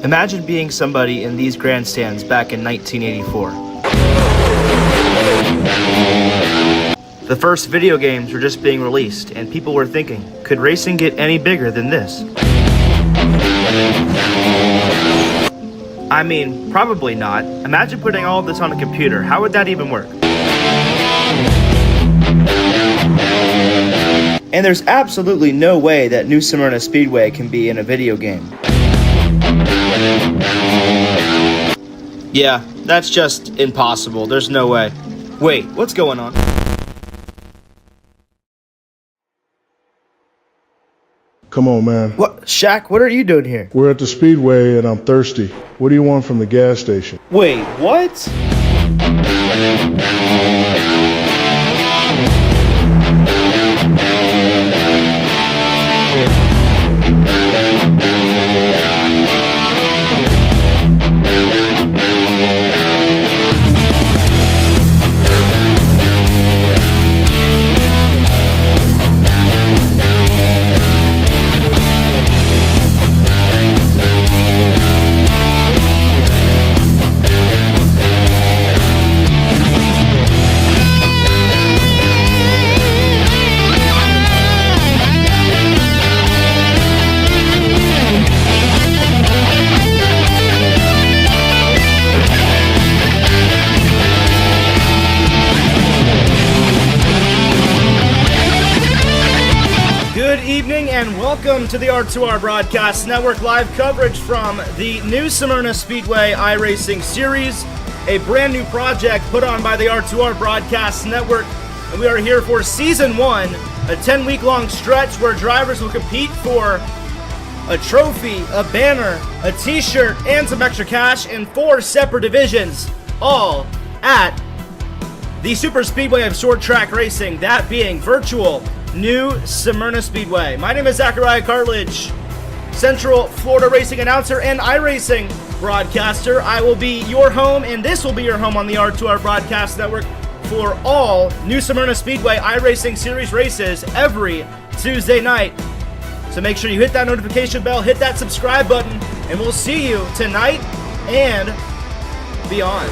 Imagine being somebody in these grandstands back in 1984. The first video games were just being released, and people were thinking, could racing get any bigger than this? I mean, probably not. Imagine putting all of this on a computer. How would that even work? And there's absolutely no way that New Smyrna Speedway can be in a video game. Yeah, that's just impossible. There's no way. Wait, what's going on? Come on, man. What? Shaq, what are you doing here? We're at the Speedway and I'm thirsty. What do you want from the gas station? Wait, what? Good evening and welcome to the R2R Broadcast Network live coverage from the New Smyrna Speedway iRacing Series, a brand new project put on by the R2R Broadcast Network. And we are here for Season 1, a 10-week-long stretch where drivers will compete for a trophy, a banner, a t-shirt, and some extra cash in 4 separate divisions, all at the Super Speedway of short track racing, that being virtual New Smyrna Speedway. My name is Zachariah Cartledge, Central Florida racing announcer and iRacing broadcaster. I will be your home, and this will be your home on the R2R Broadcast Network for all New Smyrna Speedway iRacing Series races every Tuesday night. So make sure you hit that notification bell, hit that subscribe button, and we'll see you tonight and beyond.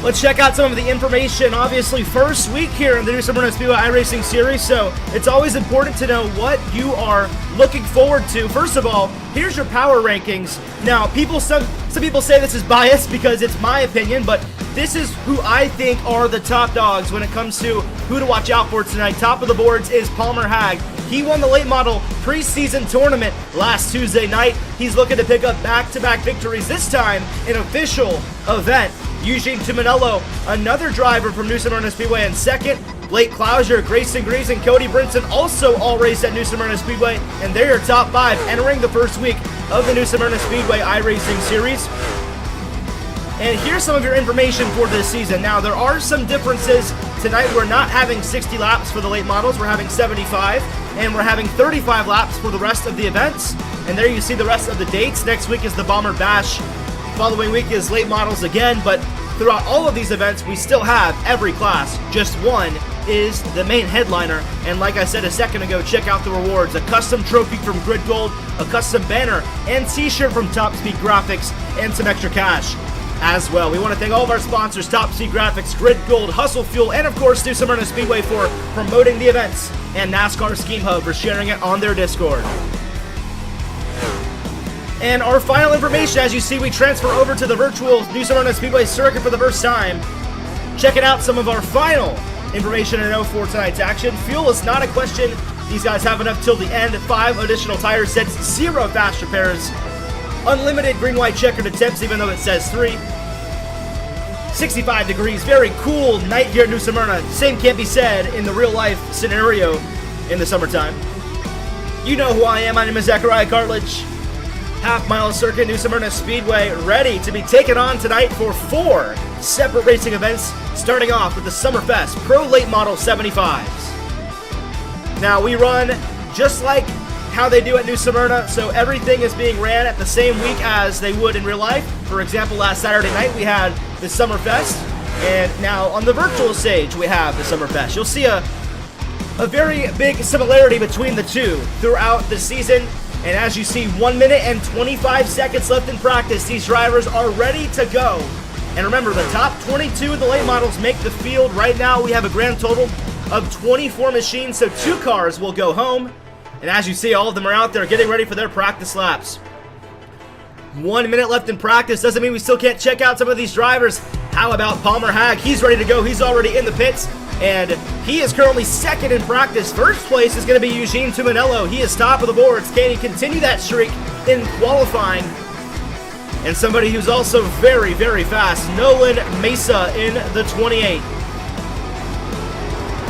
Let's check out some of the information. Obviously, first week here in the New Smyrna Speedway iRacing Series, so it's always important to know what you are looking forward to. First of all, here's your power rankings. Now, some people say this is biased because it's my opinion, but this is who I think are the top dogs when it comes to who to watch out for tonight. Top of the boards is Palmer Hag. He won the late model preseason tournament last Tuesday night. He's looking to pick up back-to-back victories, this time an official event. Eugene Tuminello, another driver from New Smyrna Speedway in second. Blake Clouser, Grayson Greaves, and Cody Brinson also all raced at New Smyrna Speedway, and they're your top 5 entering the first week of the New Smyrna Speedway iRacing Series. And here's some of your information for this season. Now, there are some differences. Tonight, we're not having 60 laps for the late models. We're having 75, and we're having 35 laps for the rest of the events. And there you see the rest of the dates. Next week is the Bomber Bash. Following week is late models again, but throughout all of these events, we still have every class. Just one is the main headliner. And like I said a second ago, check out the rewards. A custom trophy from Grid Gold, a custom banner and t-shirt from Top Speed Graphics, and some extra cash as well. We want to thank all of our sponsors, Top Speed Graphics, Grid Gold, Hustle Fuel, and of course, New Smyrna Speedway for promoting the events, and NASCAR Scheme Hub for sharing it on their Discord. And our final information, as you see, we transfer over to the virtual New Smyrna Speedway circuit for the first time. Checking out some of our final information to know for tonight's action. Fuel is not a question. These guys have enough till the end. 5 additional tire sets, 0 fast repairs, unlimited green-white checkered attempts, even though it says 3. 65 degrees, very cool night here at New Smyrna. Same can't be said in the real-life scenario in the summertime. You know who I am. My name is Zachariah Cartledge. Half-mile circuit, New Smyrna Speedway, ready to be taken on tonight for 4 separate racing events, starting off with the Summerfest Pro Late Model 75s. Now, we run just like how they do at New Smyrna, so everything is being ran at the same week as they would in real life. For example, last Saturday night, we had the Summerfest, and now on the virtual stage, we have the Summerfest. You'll see a very big similarity between the two throughout the season. And as you see, 1 minute and 25 seconds left in practice. These drivers are ready to go. And remember, the top 22 of the late models make the field. Right now, we have a grand total of 24 machines, so 2 cars will go home. And as you see, all of them are out there getting ready for their practice laps. 1 minute left in practice. Doesn't mean we still can't check out some of these drivers. How about Palmer Hag? He's ready to go. He's already in the pits, and he is currently second in practice. First place is going to be Eugene Tuminello. He is top of the boards. Can he continue that streak in qualifying? And somebody who's also very, very fast, Nolan Mesa in the 28.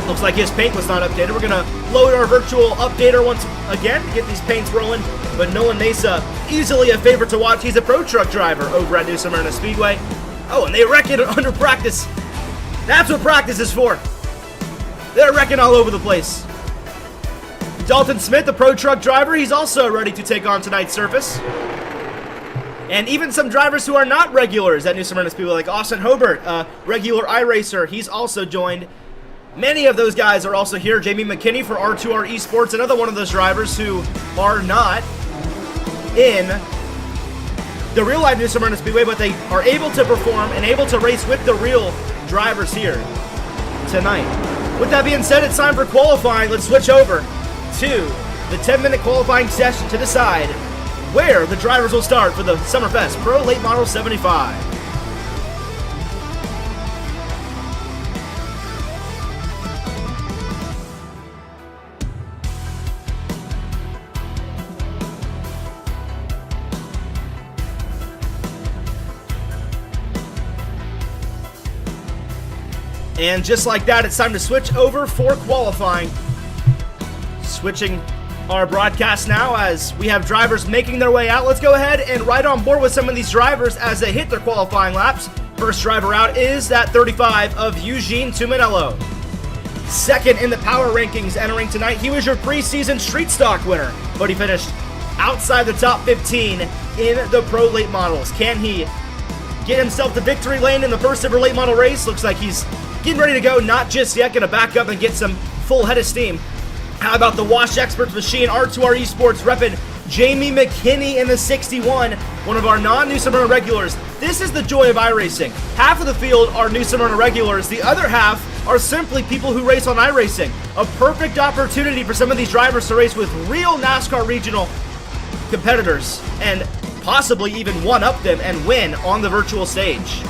Looks like his paint was not updated. We're going to load our virtual updater once again to get these paints rolling. But Nolan Mesa, easily a favorite to watch. He's a pro truck driver over at New Smyrna Speedway. Oh, and they wreck it under practice. That's what practice is for. They're wrecking all over the place. Dalton Smith, the pro truck driver, he's also ready to take on tonight's surface. And even some drivers who are not regulars at New Smyrna Speedway, like Austin Hobart, regular iRacer, he's also joined. Many of those guys are also here. Jamie McKinney for R2R Esports, another one of those drivers who are not in the real life New Smyrna Speedway, but they are able to perform and able to race with the real drivers here tonight. With that being said, it's time for qualifying. Let's switch over to the 10-minute qualifying session to decide where the drivers will start for the Summerfest Pro Late Model 75. And just like that, it's time to switch over for qualifying. Switching our broadcast now as we have drivers making their way out. Let's go ahead and ride on board with some of these drivers as they hit their qualifying laps. First driver out is that 35 of Eugene Tuminello. Second in the power rankings entering tonight. He was your preseason street stock winner, but he finished outside the top 15 in the pro late models. Can he get himself to victory lane in the first ever late model race? Looks like he's getting ready to go, not just yet, gonna back up and get some full head of steam. How about the Wash Experts machine, R2R Esports repping Jamie McKinney in the 61, one of our non-New Smyrna regulars. This is the joy of iRacing. Half of the field are New Smyrna regulars, the other half are simply people who race on iRacing. A perfect opportunity for some of these drivers to race with real NASCAR regional competitors and possibly even one-up them and win on the virtual stage.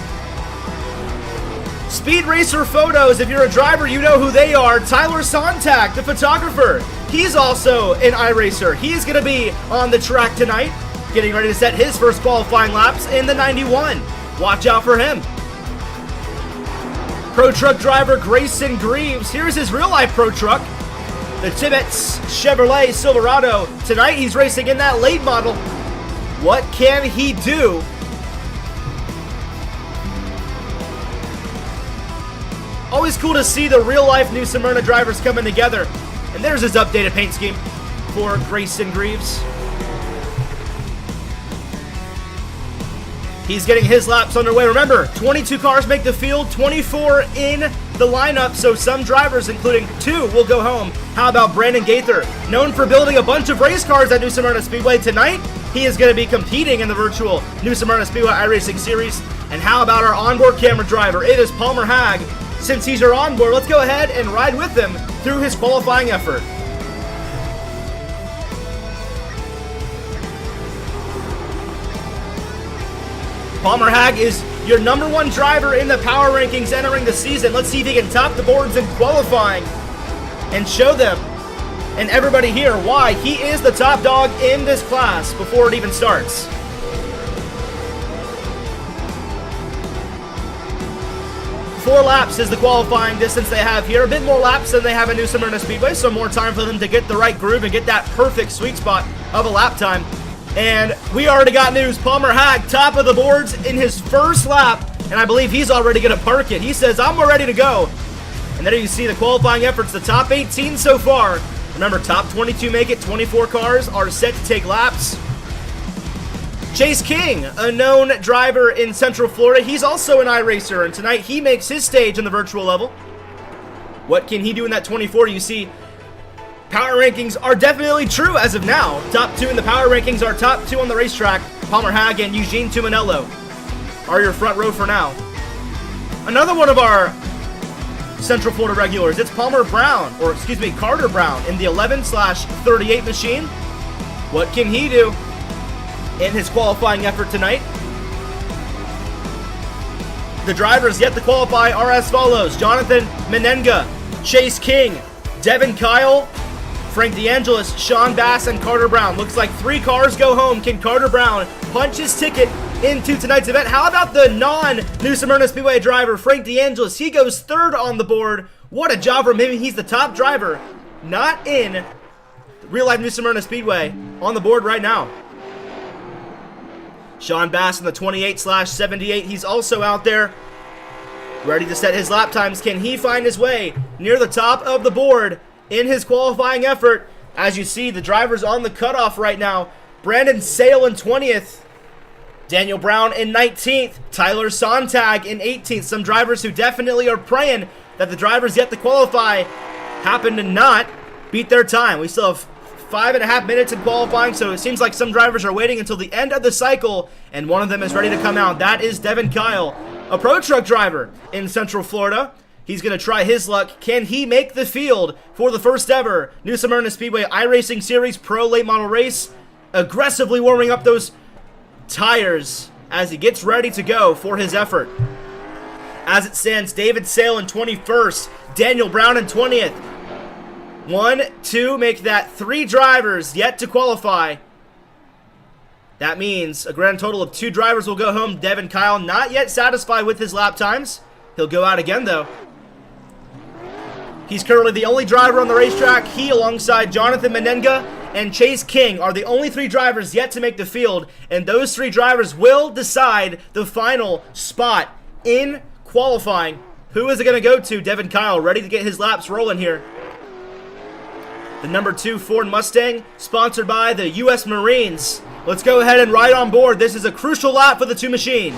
Speed Racer Photos, if you're a driver, you know who they are. Tyler Sontag, the photographer. He's also an iRacer. He's going to be on the track tonight, getting ready to set his first qualifying laps in the 91. Watch out for him. Pro truck driver Grayson Greaves. Here's his real-life pro truck, the Tibbetts Chevrolet Silverado. Tonight he's racing in that late model. What can he do? Always cool to see the real-life New Smyrna drivers coming together. And there's his updated paint scheme for Grayson Greaves. He's getting his laps underway. Remember, 22 cars make the field, 24 in the lineup, so some drivers, including 2, will go home. How about Brandon Gaither? Known for building a bunch of race cars at New Smyrna Speedway. Tonight, he is going to be competing in the virtual New Smyrna Speedway iRacing Series. And how about our onboard camera driver? It is Palmer Hag. Since he's our onboard, let's go ahead and ride with him through his qualifying effort. Palmer Hag is your #1 driver in the power rankings entering the season. Let's see if he can top the boards in qualifying and show them and everybody here why he is the top dog in this class before it even starts. Four laps is the qualifying distance they have here. A bit more laps than they have at New Smyrna Speedway, so more time for them to get the right groove and get that perfect sweet spot of a lap time. And we already got news. Palmer Hag, top of the boards in his first lap, and I believe he's already going to park it. He says, I'm ready to go. And there you see the qualifying efforts, the top 18 so far. Remember, top 22 make it, 24 cars are set to take laps. Chase King, a known driver in Central Florida. He's also an iRacer, and tonight he makes his stage in the virtual level. What can he do in that 24? You see power rankings are definitely true as of now. Top 2 in the power rankings are top 2 on the racetrack. Palmer Hag and Eugene Tuminello are your front row for now. Another one of our Central Florida regulars, it's Carter Brown in the 11/38 machine. What can he do in his qualifying effort tonight? The drivers yet to qualify are as follows: Jonathan Menenga, Chase King, Devin Kyle, Frank DeAngelis, Sean Bass, and Carter Brown. Looks like 3 cars go home. Can Carter Brown punch his ticket into tonight's event? How about the non-New Smyrna Speedway driver, Frank DeAngelis? He goes 3rd on the board. What a job from him. He's the top driver, not in real-life New Smyrna Speedway, on the board right now. Sean Bass in the 28/78. He's also out there, ready to set his lap times. Can he find his way near the top of the board in his qualifying effort? As you see, the drivers on the cutoff right now. Brandon Sale in 20th. Daniel Brown in 19th. Tyler Sontag in 18th. Some drivers who definitely are praying that the drivers yet to qualify happen to not beat their time. We still have 5.5 minutes in qualifying, so it seems like some drivers are waiting until the end of the cycle, and one of them is ready to come out. That is Devin Kyle, a pro truck driver in Central Florida. He's going to try his luck. Can he make the field for the first ever New Smyrna Speedway iRacing Series Pro Late Model Race? Aggressively warming up those tires as he gets ready to go for his effort. As it stands, David Sale in 21st, Daniel Brown in 20th. 1, 2, make that 3 drivers yet to qualify. That means a grand total of 2 drivers will go home. Devin Kyle not yet satisfied with his lap times. He'll go out again though. He's currently the only driver on the racetrack. He, alongside Jonathan Menenga and Chase King, are the only 3 drivers yet to make the field, and those 3 drivers will decide the final spot in qualifying. Who is it going to go to? Devin Kyle, ready to get his laps rolling here. The number 2 Ford Mustang, sponsored by the U.S. Marines. Let's go ahead and ride on board. This is a crucial lap for the 2 machine.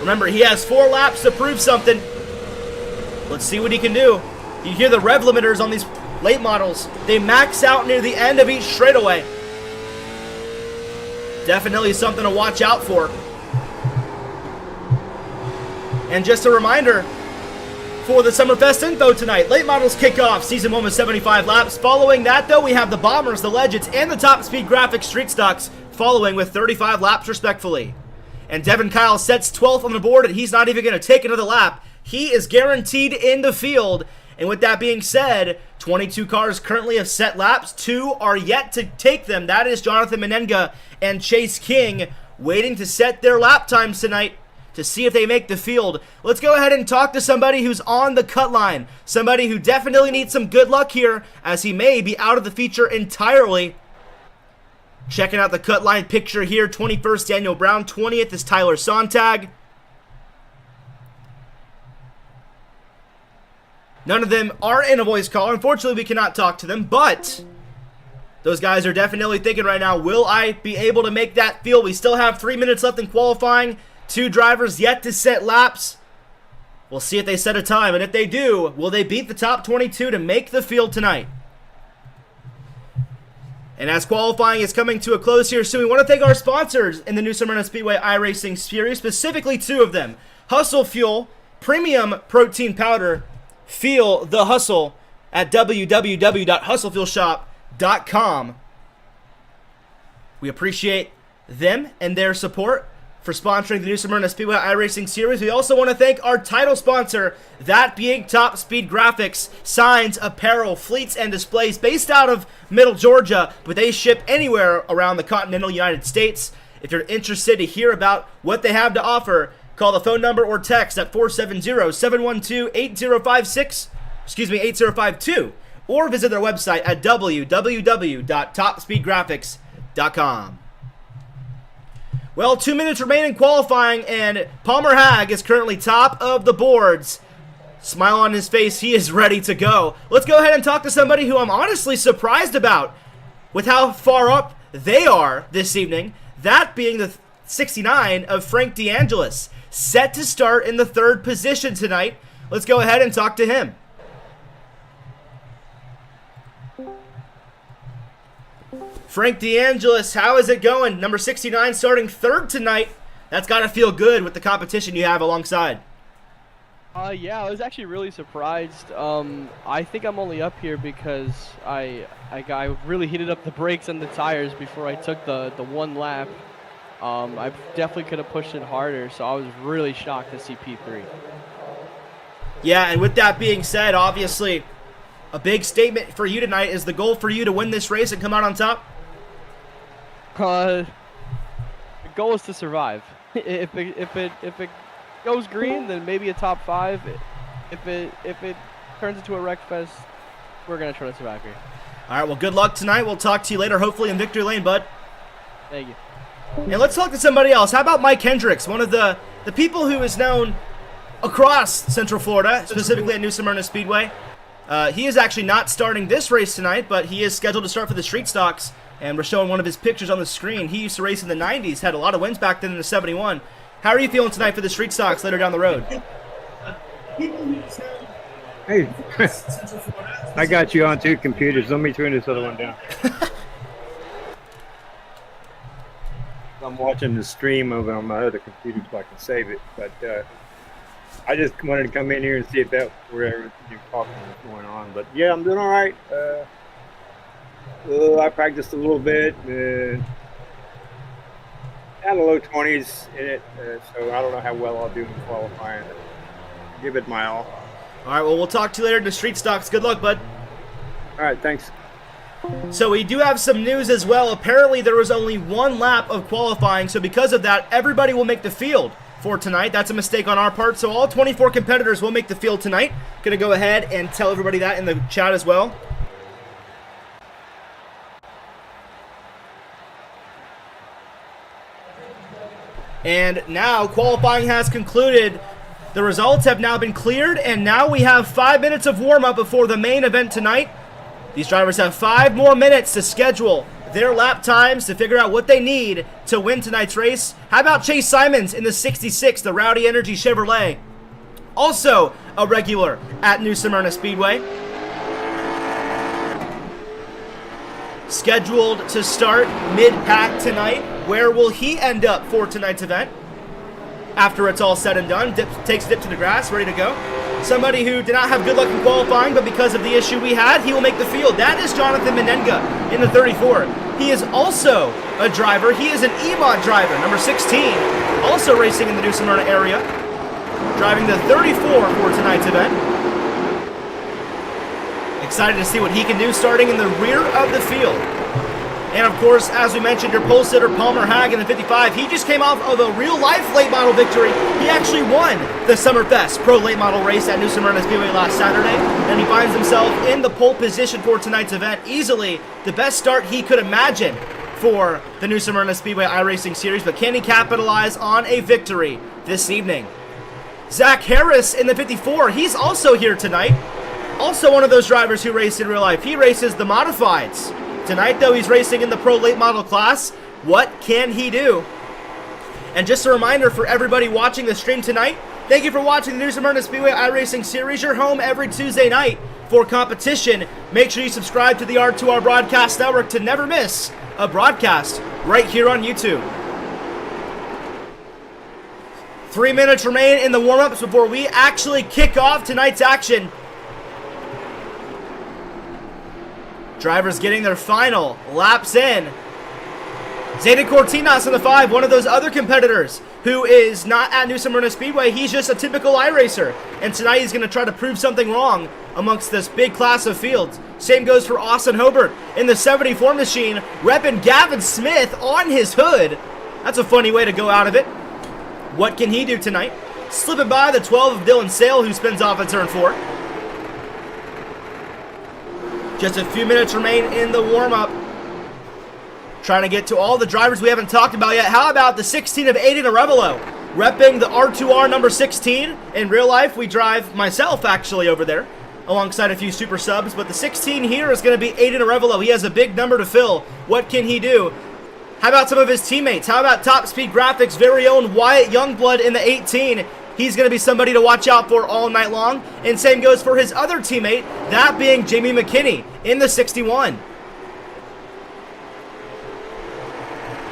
Remember, he has 4 laps to prove something. Let's see what he can do. You hear the rev limiters on these late models. They max out near the end of each straightaway. Definitely something to watch out for. And just a reminder, for the Summerfest info tonight, late models kick off. Season 1 with 75 laps. Following that, though, we have the Bombers, the Legends, and the Top Speed Graphics Street Stocks following with 35 laps respectfully. And Devin Kyle sets 12th on the board, and he's not even going to take another lap. He is guaranteed in the field. And with that being said, 22 cars currently have set laps. 2 are yet to take them. That is Jonathan Menenga and Chase King, waiting to set their lap times tonight to see if they make the field. Let's go ahead and talk to somebody who's on the cut line. Somebody who definitely needs some good luck here, as he may be out of the feature entirely. Checking out the cut line picture here. 21st, Daniel Brown. 20th is Tyler Sontag. None of them are in a voice call. Unfortunately, we cannot talk to them, but those guys are definitely thinking right now, will I be able to make that field? We still have 3 minutes left in qualifying. 2 drivers yet to set laps. We'll see if they set a time, and if they do, will they beat the top 22 to make the field tonight? And as qualifying is coming to a close here soon, we want to thank our sponsors in the New Smyrna Speedway iRacing Series, specifically 2 of them. Hustle Fuel, premium protein powder. Feel the hustle at www.hustlefuelshop.com. We appreciate them and their support for sponsoring the New Smyrna Speedway iRacing Series. We also want to thank our title sponsor, that being Top Speed Graphics, signs, apparel, fleets, and displays, based out of Middle Georgia, but they ship anywhere around the continental United States. If you're interested to hear about what they have to offer, call the phone number or text at 470-712-8052, or visit their website at www.topspeedgraphics.com. Well, 2 minutes remain in qualifying, and Palmer Hag is currently top of the boards. Smile on his face, he is ready to go. Let's go ahead and talk to somebody who I'm honestly surprised about with how far up they are this evening. That being the 69 of Frank DeAngelis, set to start in the 3rd position tonight. Let's go ahead and talk to him. Frank DeAngelis, how is it going? Number 69 starting third tonight. That's got to feel good with the competition you have alongside. Yeah, I was actually really surprised. I think I'm only up here because I really heated up the brakes and the tires before I took the one lap. I definitely could have pushed it harder, so I was really shocked to see P3. Yeah, and with that being said, obviously, a big statement for you tonight. Is the goal for you to win this race and come out on top? The goal is to survive. If it goes green, then maybe a top 5. If it turns into a wreck fest, we're gonna try to survive here. All right. Well, good luck tonight. We'll talk to you later, hopefully in victory lane, bud. Thank you. And let's talk to somebody else. How about Mike Hendricks, one of the people who is known across Central Florida, specifically at New Smyrna Speedway. He is actually not starting this race tonight, but he is scheduled to start for the Street Stocks. And we're showing one of his pictures on the screen. He used to race in the 90s, had a lot of wins back then in the 71. How are you feeling tonight for the Street Stocks later down the road? Hey, I got you on 2 computers. Let me turn this other one down. I'm watching the stream over on my other computer so I can save it. But I just wanted to come in here and see if that where you're talking was going on. But yeah, I'm doing all right. I practiced a little bit. Had a low 20s in it, so I don't know how well I'll do in qualifying. Give it my all. All right, well, we'll talk to you later in the Street Stocks. Good luck, bud. All right, thanks. So we do have some news as well. Apparently there was only 1 lap of qualifying, so because of that, everybody will make the field for tonight. That's a mistake on our part, so all 24 competitors will make the field tonight. Gonna go ahead and tell everybody that in the chat as well. And now qualifying has concluded. The results have now been cleared, and now we have 5 minutes of warm-up before the main event tonight. These drivers have 5 more minutes to schedule their lap times to figure out what they need to win tonight's race. How about Chase Simons in the 66, the Rowdy Energy Chevrolet? Also a regular at New Smyrna Speedway. Scheduled to start mid-pack tonight. Where will he end up for tonight's event? After it's all said and done, takes a dip to the grass, ready to go. Somebody who did not have good luck in qualifying, but because of the issue we had, he will make the field. That is Jonathan Menenga in the 34. He is also a driver. He is an E-Mod driver, number 16, also racing in the New Smyrna area, driving the 34 for tonight's event. Excited to see what he can do starting in the rear of the field. And of course, as we mentioned, your pole sitter Palmer Hag in the 55, he just came off of a real-life late model victory. He actually won the Summerfest Pro Late Model race at New Smyrna Speedway last Saturday, and he finds himself in the pole position for tonight's event. Easily the best start he could imagine for the New Smyrna Speedway iRacing Series, but can he capitalize on a victory this evening? Zach Harris in the 54, he's also here tonight. Also one of those drivers who race in real life. He races the Modifieds. Tonight, though, he's racing in the Pro Late Model class. What can he do? And just a reminder for everybody watching the stream tonight, thank you for watching the New Smyrna Speedway iRacing Series. You're home every Tuesday night for competition. Make sure you subscribe to the R2R Broadcast Network to never miss a broadcast right here on YouTube. 3 minutes remain in the warm-ups before we actually kick off tonight's action. Drivers getting their final laps in. Zayden Cortinas in the 5, one of those other competitors who is not at New Smyrna Speedway. He's just a typical iRacer. And tonight he's going to try to prove something wrong amongst this big class of fields. Same goes for Austin Hobart in the 74 machine, repping Gavin Smith on his hood. That's a funny way to go out of it. What can he do tonight? Slipping by the 12 of Dylan Sale, who spins off at turn 4. Just a few minutes remain in the warm-up. Trying to get to all the drivers we haven't talked about yet. How about the 16 of Aiden Arevalo, repping the R2R number 16. In real life, we drive myself, actually, over there, alongside a few super subs. But the 16 here is going to be Aiden Arevalo. He has a big number to fill. What can he do? How about some of his teammates? How about Top Speed Graphics' very own Wyatt Youngblood in the 18? He's going to be somebody to watch out for all night long. And same goes for his other teammate, that being Jamie McKinney in the 61.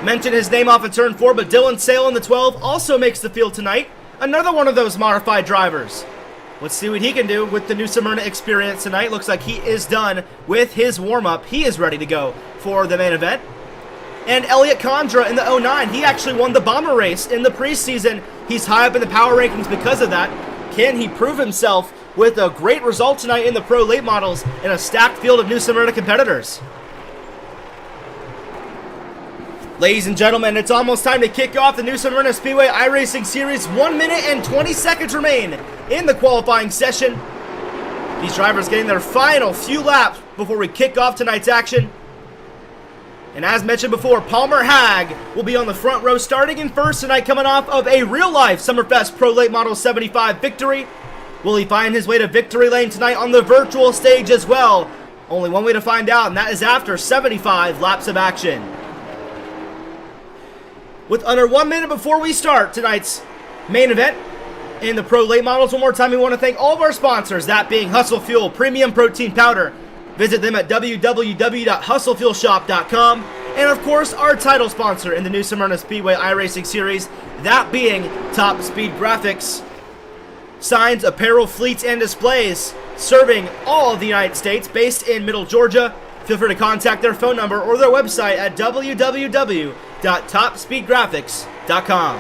Mentioned his name off of turn 4, but Dylan Sale in the 12 also makes the field tonight. Another one of those modified drivers. Let's see what he can do with the new Smyrna experience tonight. Looks like he is done with his warm-up. He is ready to go for the main event. And Elliot Condra in the 09. He actually won the Bomber race in the preseason. He's high up in the power rankings because of that. Can he prove himself with a great result tonight in the Pro Late Models in a stacked field of new Smyrna competitors? Ladies and gentlemen, it's almost time to kick off the new Smyrna Speedway iRacing Series. 1 minute and 20 seconds remain in the qualifying session. These drivers getting their final few laps before we kick off tonight's action. And as mentioned before, Palmer Hag will be on the front row starting in first tonight, coming off of a real-life Summerfest Pro Late Model 75 victory. Will he find his way to victory lane tonight on the virtual stage as well? Only one way to find out, and that is after 75 laps of action. With under 1 minute before we start tonight's main event in the Pro Late Models, one more time we want to thank all of our sponsors, that being Hustle Fuel Premium Protein Powder. Visit them at www.hustlefuelshop.com. And of course, our title sponsor in the new Smyrna Speedway iRacing Series, that being Top Speed Graphics. Signs, apparel, fleets, and displays serving all of the United States, based in Middle Georgia. Feel free to contact their phone number or their website at www.topspeedgraphics.com.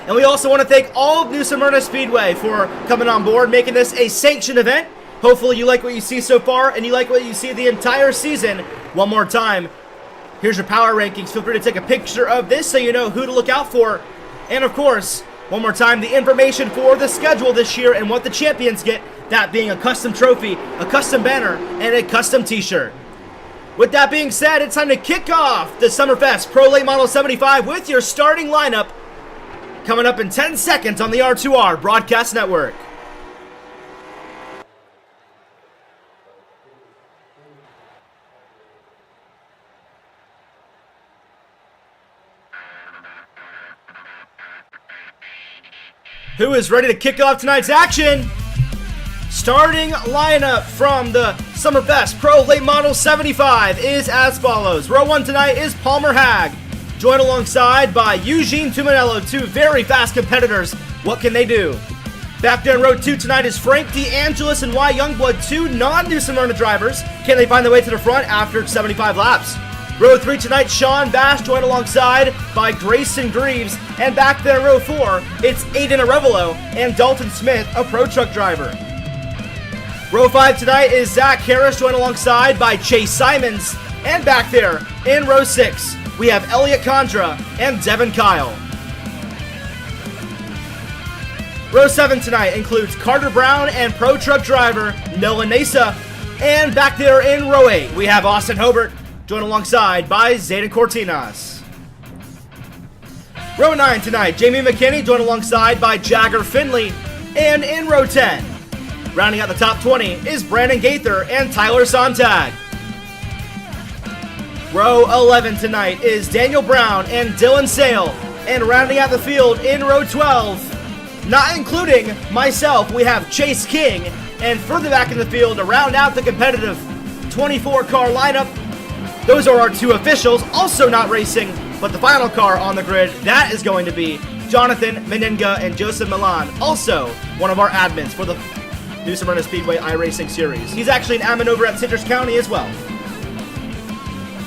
And we also want to thank all of New Smyrna Speedway for coming on board, making this a sanctioned event. Hopefully you like what you see so far and you like what you see the entire season. One more time, here's your power rankings. Feel free to take a picture of this so you know who to look out for. And of course, one more time, the information for the schedule this year and what the champions get, that being a custom trophy, a custom banner, and a custom t-shirt. With that being said, it's time to kick off the Summerfest Pro Late Model 75 with your starting lineup coming up in 10 seconds on the R2R Broadcast Network. Who is ready to kick off tonight's action? Starting lineup from the Summerfest Pro Late Model 75 is as follows. Row 1 tonight is Palmer Hag, joined alongside by Eugene Tumanello, two very fast competitors. What can they do? Back there in row 2 tonight is Frank DeAngelis and Y Youngblood, two non-New Smyrna drivers. Can they find their way to the front after 75 laps? Row 3 tonight, Sean Bass, joined alongside by Grayson Greaves. And back there in row 4, it's Aiden Arevalo and Dalton Smith, a pro truck driver. Row 5 tonight is Zach Harris, joined alongside by Chase Simons. And back there in row 6, we have Elliot Condra and Devin Kyle. Row 7 tonight includes Carter Brown and pro truck driver Noah Nasa. And back there in row 8, we have Austin Hobart, joined alongside by Zayden Cortinas. Row 9 tonight, Jamie McKinney, joined alongside by Jagger Finley. And in row 10, rounding out the top 20, is Brandon Gaither and Tyler Sontag. Row 11 tonight is Daniel Brown and Dylan Sale. And rounding out the field in row 12, not including myself, we have Chase King. And further back in the field to round out the competitive 24-car lineup, those are our two officials, also not racing, but the final car on the grid, that is going to be Jonathan Meninga and Joseph Milan, also one of our admins for the New Smyrna Speedway iRacing Series. He's actually an admin over at Citrus County as well.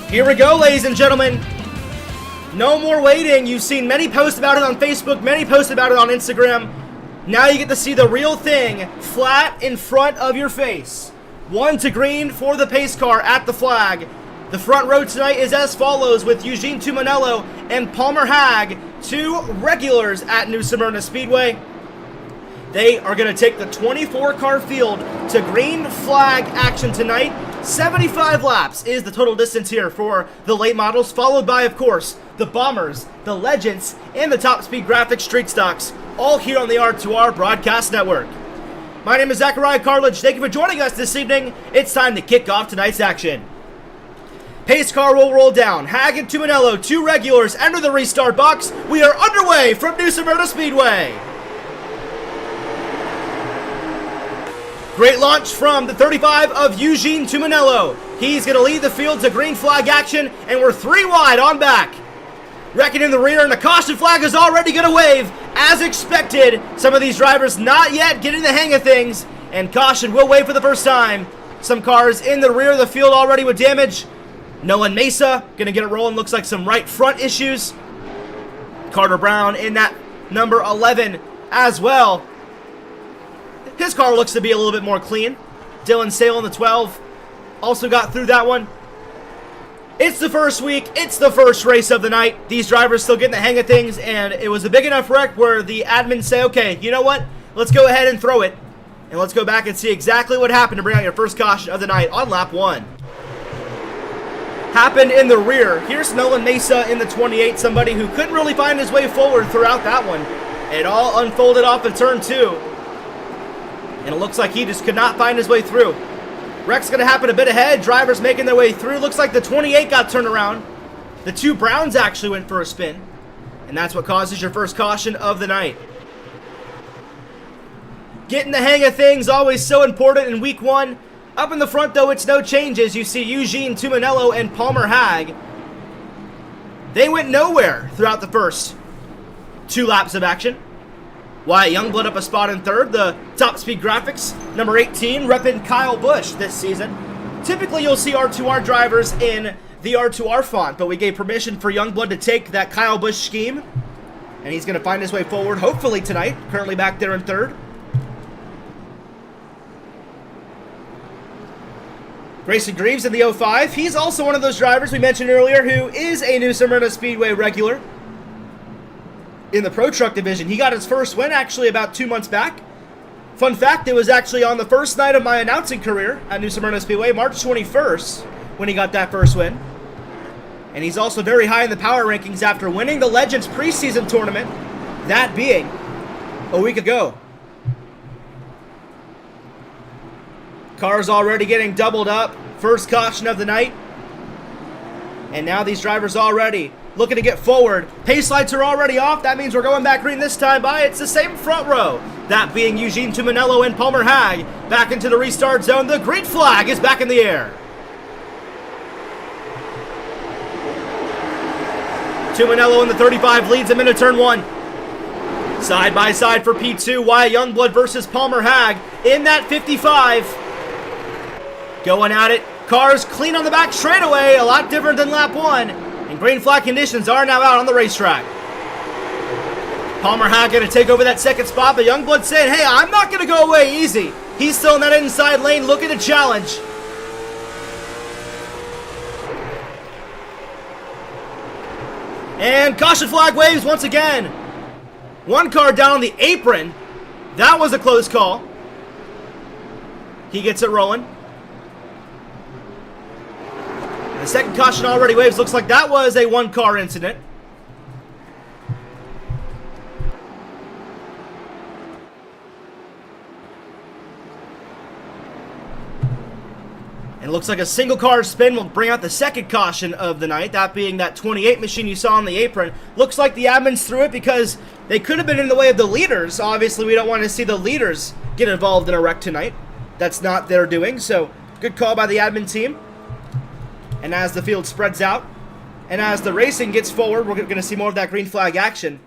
Here we go, ladies and gentlemen. No more waiting. You've seen many posts about it on Facebook, many posts about it on Instagram. Now you get to see the real thing flat in front of your face. 1 to green for the pace car at the flag. The front row tonight is as follows, with Eugene Tumanello and Palmer Hag, two regulars at New Smyrna Speedway. They are going to take the 24-car field to green flag action tonight. 75 laps is the total distance here for the late models, followed by, of course, the Bombers, the Legends, and the Top Speed Graphics Street Stocks, all here on the R2R Broadcast Network. My name is Zachariah Cartledge. Thank you for joining us this evening. It's time to kick off tonight's action. Pace car will roll down. Hag and Tumanello, two regulars, enter the restart box. We are underway from New Smyrna Speedway. Great launch from the 35 of Eugene Tumanello. He's going to lead the field to green flag action, and we're 3 wide on back. Wrecking in the rear, and the caution flag is already going to wave. As expected, some of these drivers not yet getting the hang of things, and caution will wave for the first time. Some cars in the rear of the field already with damage. Nolan Mesa going to get it rolling. Looks like some right front issues. Carter Brown in that number 11 as well. His car looks to be a little bit more clean. Dylan Sale in the 12 also got through that one. It's the first week. It's the first race of the night. These drivers still getting the hang of things, and it was a big enough wreck where the admins say, okay, you know what? Let's go ahead and throw it, and let's go back and see exactly what happened to bring out your first caution of the night on lap 1. Happened in the rear. Here's Nolan Mesa in the 28, somebody who couldn't really find his way forward throughout that one. It all unfolded off of turn 2, and it looks like he just could not find his way through. Wreck's going to happen a bit ahead. Drivers making their way through. Looks like the 28 got turned around. The 2 Browns actually went for a spin. And that's what causes your first caution of the night. Getting the hang of things, always so important in week 1. Up in the front, though, it's no changes. You see Eugene Tumanello and Palmer Hag. They went nowhere throughout the first 2 laps of action. Wyatt Youngblood up a spot in 3rd. The Top Speed Graphics, number 18, repping Kyle Busch this season. Typically, you'll see R2R drivers in the R2R font, but we gave permission for Youngblood to take that Kyle Busch scheme, and he's going to find his way forward, hopefully tonight. Currently back there in 3rd. Grayson Greaves in the 05. He's also one of those drivers we mentioned earlier who is a new Smyrna Speedway regular. In the Pro Truck division, he got his first win actually about 2 months back. Fun fact, it was actually on the first night of my announcing career at New Smyrna Speedway, March 21st, when he got that first win. And he's also very high in the power rankings after winning the Legends preseason tournament, that being a week ago. Cars already getting doubled up. First caution of the night. And now these drivers already looking to get forward. Pace lights are already off. That means we're going back green this time by. It's the same front row. That being Eugene Tumanello and Palmer Hag. Back into the restart zone. The green flag is back in the air. Tumanello in the 35 leads him into turn 1. Side by side for P2. Wyatt Youngblood versus Palmer Hag in that 55. Going at it. Cars clean on the back straightaway. A lot different than lap 1. And green flag conditions are now out on the racetrack. Palmer Hag going to take over that second spot, but Youngblood saying, hey, I'm not going to go away easy. He's still in that inside lane looking to challenge. And caution flag waves once again. One car down on the apron. That was a close call. He gets it rolling. The second caution already waves. Looks like that was a 1-car incident. And it looks like a single car spin will bring out the second caution of the night, that being that 28 machine you saw on the apron. Looks like the admins threw it because they could have been in the way of the leaders. Obviously, we don't want to see the leaders get involved in a wreck tonight. That's not their doing, so good call by the admin team. And as the field spreads out, and as the racing gets forward, we're going to see more of that green flag action.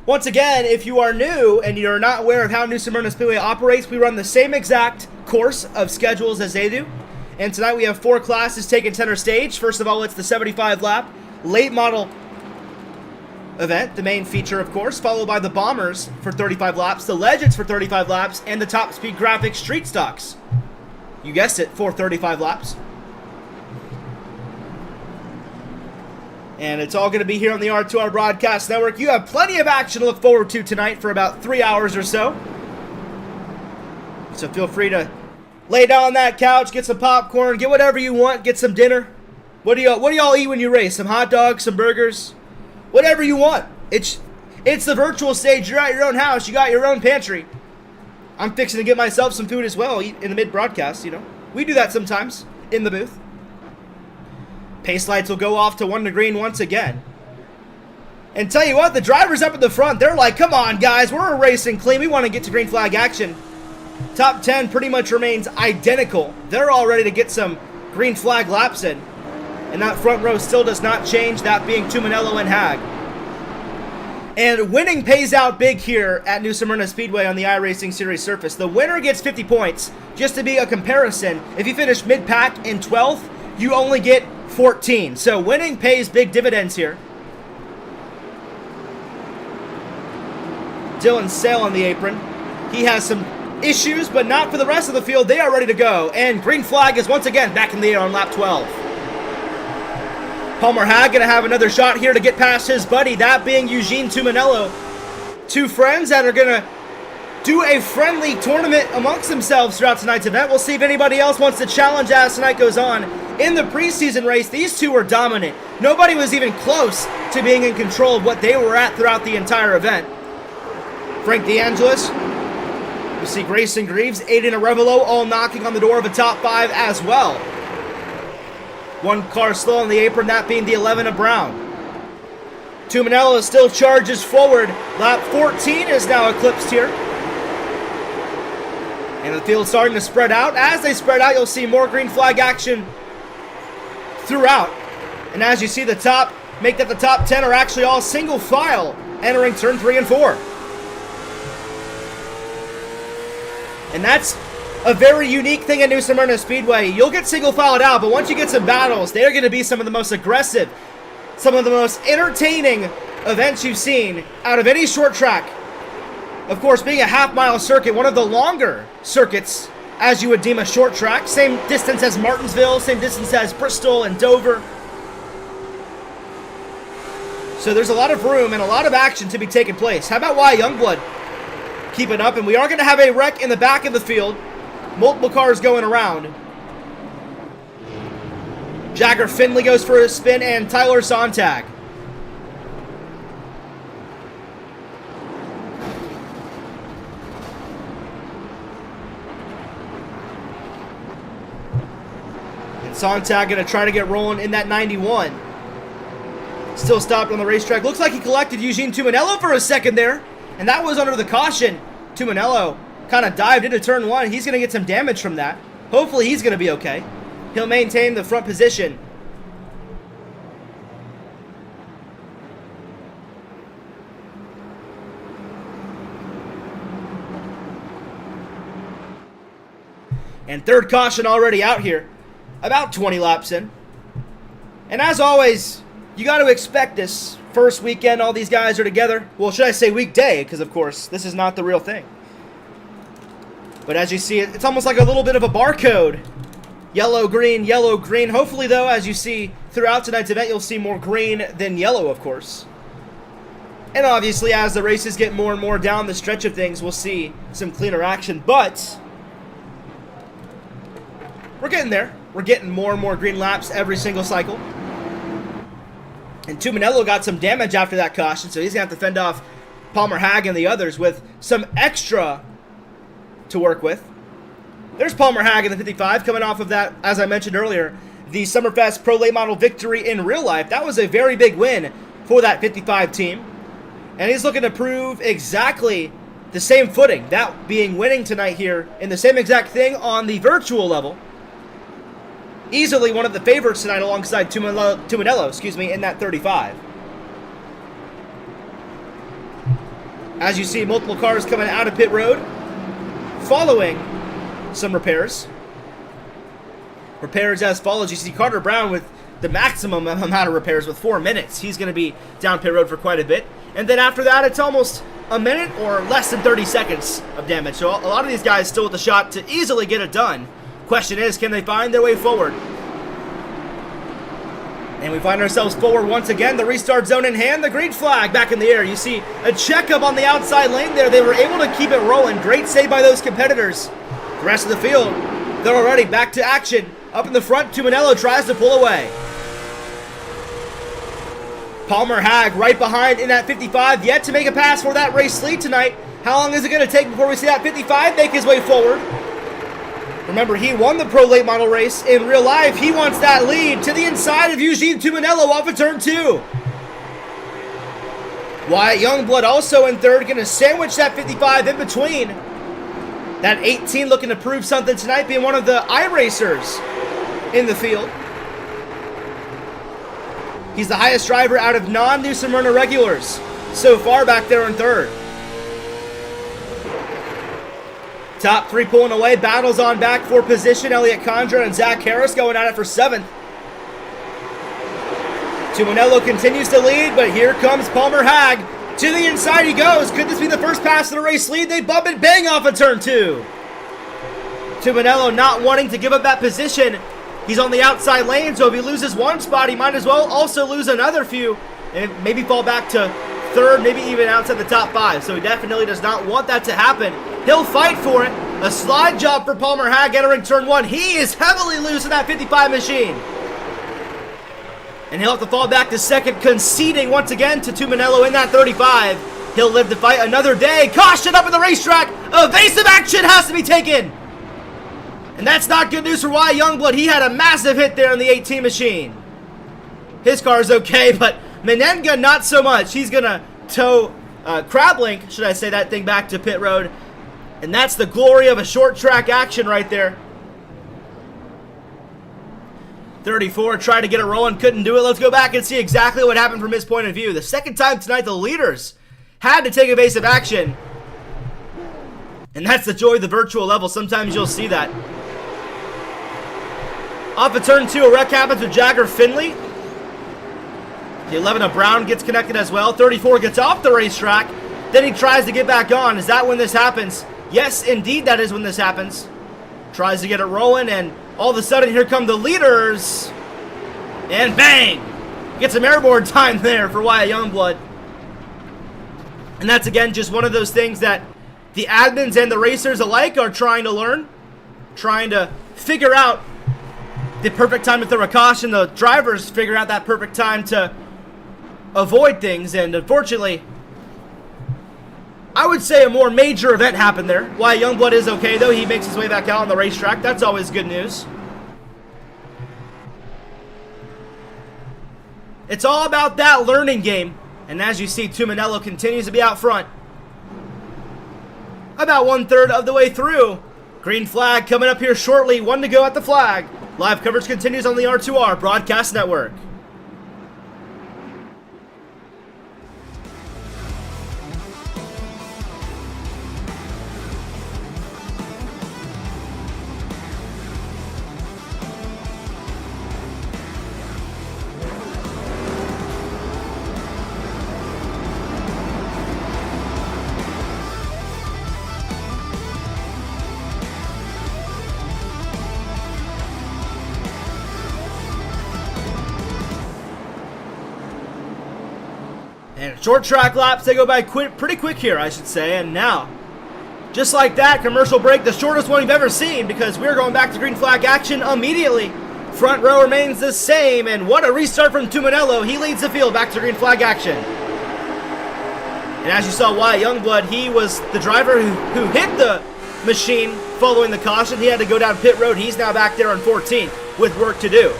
Once again, if you are new and you're not aware of how New Smyrna Speedway operates, we run the same exact course of schedules as they do. And tonight we have 4 classes taking center stage. First of all, it's the 75 lap late model event, the main feature, of course, followed by the Bombers for 35 laps, the Legends for 35 laps, and the Top Speed Graphics Street Stocks. You guessed it, for 35 laps. And it's all going to be here on the R2R Broadcast Network. You have plenty of action to look forward to tonight for about 3 hours or so. So feel free to lay down on that couch, get some popcorn, get whatever you want, get some dinner. What do y'all eat when you race? Some hot dogs, some burgers? Whatever you want. It's the virtual stage. You're at your own house. You got your own pantry. I'm fixing to get myself some food as well in the mid-broadcast, you know. We do that sometimes in the booth. Pace lights will go off to 1 to green once again. And tell you what, the drivers up at the front, they're like, come on, guys, we're racing clean. We want to get to green flag action. Top 10 pretty much remains identical. They're all ready to get some green flag laps in. And that front row still does not change, that being Tuminello and Hag. And winning pays out big here at New Smyrna Speedway on the iRacing Series surface. The winner gets 50 points. Just to be a comparison, if you finish mid-pack in 12th, you only get 14. So winning pays big dividends here. Dylan Sale on the apron. He has some issues, but not for the rest of the field. They are ready to go. And green flag is once again back in the air on lap 12. Palmer Hag going to have another shot here to get past his buddy, that being Eugene Tuminello. Two friends that are going to do a friendly tournament amongst themselves throughout tonight's event. We'll see if anybody else wants to challenge as tonight goes on. In the preseason race, these two were dominant. Nobody was even close to being in control of what they were at throughout the entire event. Frank DeAngelis, you see Grayson Greaves, Aiden Arevalo all knocking on the door of a top 5 as well. One car slow on the apron, that being the 11 of Brown. Tuminello still charges forward. Lap 14 is now eclipsed here. And the field's starting to spread out. As they spread out, you'll see more green flag action throughout. And as you see the top, make that the top 10 are actually all single file entering turn 3 and 4. And that's a very unique thing at New Smyrna Speedway. You'll get single filed out, but once you get some battles, they're going to be some of the most aggressive, some of the most entertaining events you've seen out of any short track. Of course, being a half-mile circuit, one of the longer circuits as you would deem a short track. Same distance as Martinsville, same distance as Bristol and Dover. So there's a lot of room and a lot of action to be taking place. How about Wyatt Youngblood keeping up? And we are going to have a wreck in the back of the field. Multiple cars going around. Jagger Finley goes for a spin, and Tyler Sontag. And Sontag going to try to get rolling in that 91. Still stopped on the racetrack. Looks like he collected Eugene Tuminello for a second there. And that was under the caution. Tuminello kind of dived into turn 1. He's going to get some damage from that. Hopefully he's going to be okay. He'll maintain the front position. And third caution already out here. About 20 laps in. And as always, you got to expect this. First weekend, all these guys are together. Well, should I say weekday? Because, of course, this is not the real thing. But as you see, it's almost like a little bit of a barcode. Yellow, green, yellow, green. Hopefully, though, as you see throughout tonight's event, you'll see more green than yellow, of course. And obviously, as the races get more and more down the stretch of things, we'll see some cleaner action. But we're getting there. We're getting more and more green laps every single cycle. And Tuminello got some damage after that caution, so he's going to have to fend off Palmer Hag and the others with some extra to work with. There's Palmer Hag in the 55 coming off of that, as I mentioned earlier, the Summerfest Pro Late Model victory in real life. That was a very big win for that 55 team. And he's looking to prove exactly the same footing, that being winning tonight here in the same exact thing on the virtual level. Easily one of the favorites tonight alongside Tuminello, in that 35. As you see, multiple cars coming out of pit road, following some repairs. Repairs as follows. You see Carter Brown with the maximum amount of repairs with 4 minutes. He's going to be down pit road for quite a bit. And then after that, it's almost a minute or less than 30 seconds of damage. So a lot of these guys still with the shot to easily get it done. Question is, can they find their way forward? And we find ourselves forward once again. The restart zone in hand. The green flag back in the air. You see a checkup on the outside lane there. They were able to keep it rolling. Great save by those competitors. The rest of the field, they're already back to action. Up in the front, Tuminello tries to pull away. Palmer Hag right behind in that 55. Yet to make a pass for that race lead tonight. How long is it going to take before we see that 55 make his way forward? Remember, he won the Pro Late Model race. In real life, he wants that lead to the inside of Eugene Tuminello off of turn 2. Wyatt Youngblood also in third, going to sandwich that 55 in between. That 18 looking to prove something tonight, being one of the iRacers in the field. He's the highest driver out of non-New Smyrna regulars so far back there in third. Top three pulling away. Battles on back for position. Elliott Condra and Zach Harris going at it for 7th. Tumanello continues to lead, but here comes Palmer Hag. To the inside he goes. Could this be the first pass of the race lead? They bump and bang off of turn 2. Tumanello not wanting to give up that position. He's on the outside lane, so if he loses one spot, he might as well also lose another few and maybe fall back to third, maybe even outside the top 5. So he definitely does not want that to happen. He'll fight for it. A slide job for Palmer Hag entering turn 1. He is heavily loose in that 55 machine. And he'll have to fall back to second, conceding once again to Tumanello in that 35. He'll live to fight another day. Caution up at the racetrack. Evasive action has to be taken. And that's not good news for Wyatt Youngblood. He had a massive hit there in the 18 machine. His car's okay, but Menenga not so much. He's going to tow Crablink, should I say, that thing back to pit road. And that's the glory of a short track action right there. 34 tried to get it rolling, couldn't do it. Let's go back and see exactly what happened from his point of view. The second time tonight the leaders had to take evasive action. And that's the joy of the virtual level. Sometimes you'll see that. Off of turn 2, a wreck happens with Jagger Finley. The 11 of Brown gets connected as well. 34 gets off the racetrack. Then he tries to get back on. Is that when this happens? Yes, indeed, that is when this happens. Tries to get it rolling, and all of a sudden, here come the leaders. And bang! Get some airborne time there for Wyatt Youngblood. And that's, again, just one of those things that the admins and the racers alike are trying to learn. Trying to figure out the perfect time to throw a caution. The drivers figure out that perfect time to avoid things. And unfortunately, I would say a more major event happened there. Wyatt Youngblood is okay, though. He makes his way back out on the racetrack. That's always good news. It's all about that learning game. And as you see, Tumanello continues to be out front. About 1/3 of the way through. Green flag coming up here shortly. 1 to go at the flag. Live coverage continues on the R2R Broadcast Network. And short track laps, they go by pretty quick here, I should say. And now, just like that, commercial break, the shortest one you've ever seen, because we're going back to green flag action immediately. Front row remains the same, and what a restart from Tumanello. He leads the field back to green flag action. And as you saw, Wyatt Youngblood, he was the driver who hit the machine following the caution. He had to go down pit road. He's now back there on 14th with work to do.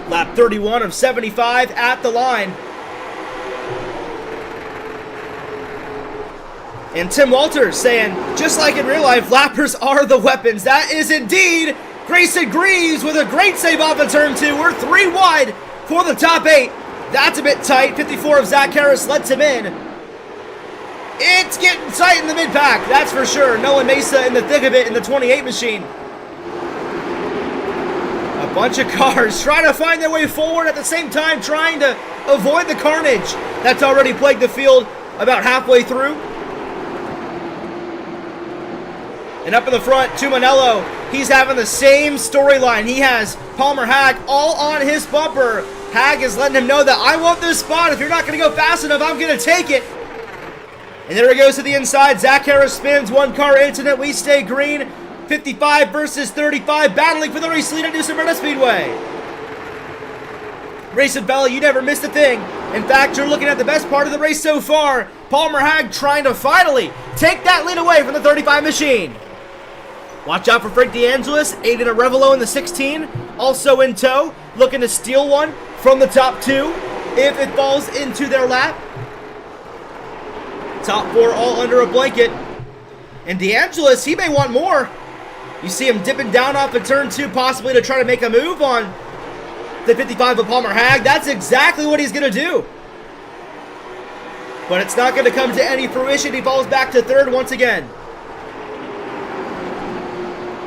Lap 31 of 75 at the line. And Tim Walters saying, just like in real life, lappers are the weapons. That is indeed Grayson Greaves with a great save off of turn 2. We're 3 wide for the top 8. That's a bit tight. 54 of Zach Harris lets him in. It's getting tight in the mid-pack, that's for sure. Nolan Mesa in the thick of it in the 28 machine. A bunch of cars trying to find their way forward at the same time, trying to avoid the carnage that's already plagued the field about halfway through. And up in the front, Tumanello, he's having the same storyline. He has Palmer Hag all on his bumper. Hag is letting him know that I want this spot. If you're not going to go fast enough, I'm going to take it. And there he goes to the inside. Zach Harris spins. 1 car incident. We stay green. 55 versus 35, battling for the race lead at New Smyrna Speedway. Racing fella, you never missed a thing. In fact, you're looking at the best part of the race so far. Palmer Hag trying to finally take that lead away from the 35 machine. Watch out for Frank DeAngelis, Aiden Arevalo in the 16, also in tow, looking to steal one from the top 2 if it falls into their lap. Top 4 all under a blanket. And DeAngelis, he may want more. You see him dipping down off of turn 2, possibly to try to make a move on the 55 of Palmer Hag. That's exactly what he's going to do. But it's not going to come to any fruition. He falls back to 3rd once again.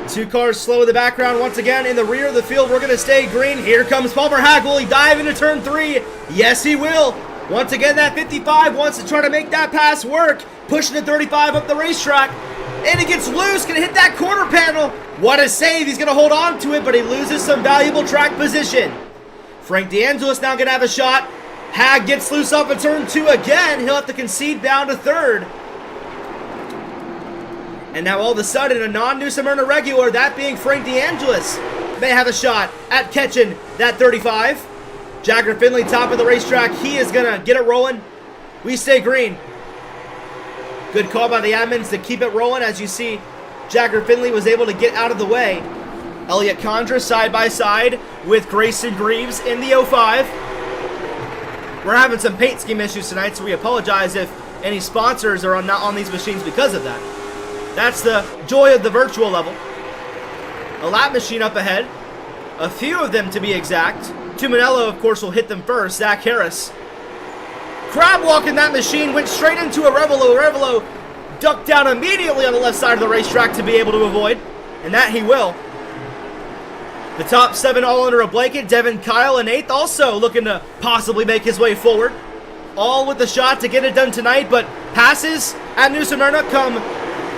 2 cars slow in the background once again. In the rear of the field, we're going to stay green. Here comes Palmer Hag. Will he dive into turn 3? Yes, he will. Once again, that 55 wants to try to make that pass work. Pushing the 35 up the racetrack. And he gets loose. Going to hit that corner panel. What a save. He's going to hold on to it, but he loses some valuable track position. Frank DeAngelis now going to have a shot. Hag gets loose off of turn 2 again. He'll have to concede down to 3rd. And now all of a sudden, a non-New Smyrna regular, that being Frank DeAngelis, may have a shot at catching that 35. Jagger Finley, top of the racetrack. He is going to get it rolling. We stay green. Good call by the admins to keep it rolling. As you see, Jagger Finley was able to get out of the way. Elliot Condra side by side with Grayson Greaves in the 05. We're having some paint scheme issues tonight, so we apologize if any sponsors are not on these machines because of that. That's the joy of the virtual level. A lap machine up ahead. A few of them to be exact. Tuminello, of course, will hit them first. Zach Harris. Crab walking that machine, went straight into a Revelo. Revelo ducked down immediately on the left side of the racetrack to be able to avoid. And that he will. The top 7 all under a blanket. Devin Kyle in 8th, also looking to possibly make his way forward. All with the shot to get it done tonight, but passes at New Smyrna come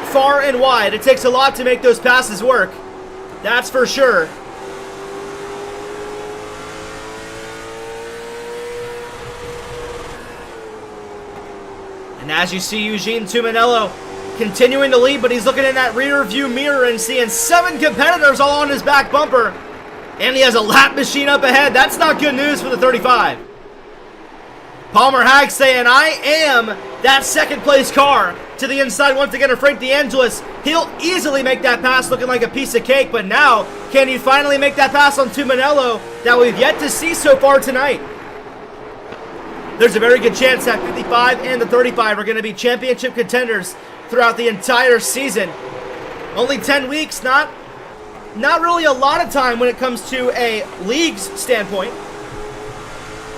far and wide. It takes a lot to make those passes work. That's for sure. And as you see, Eugene Tuminello continuing to lead, but he's looking in that rear view mirror and seeing 7 competitors all on his back bumper. And he has a lap machine up ahead. That's not good news for the 35. Palmer Hag saying, I am that 2nd place car. To the inside once again of Frank DeAngelis. He'll easily make that pass looking like a piece of cake, but now, can he finally make that pass on Tuminello that we've yet to see so far tonight? There's a very good chance that 55 and the 35 are going to be championship contenders throughout the entire season. Only 10 weeks, not really a lot of time when it comes to a league's standpoint.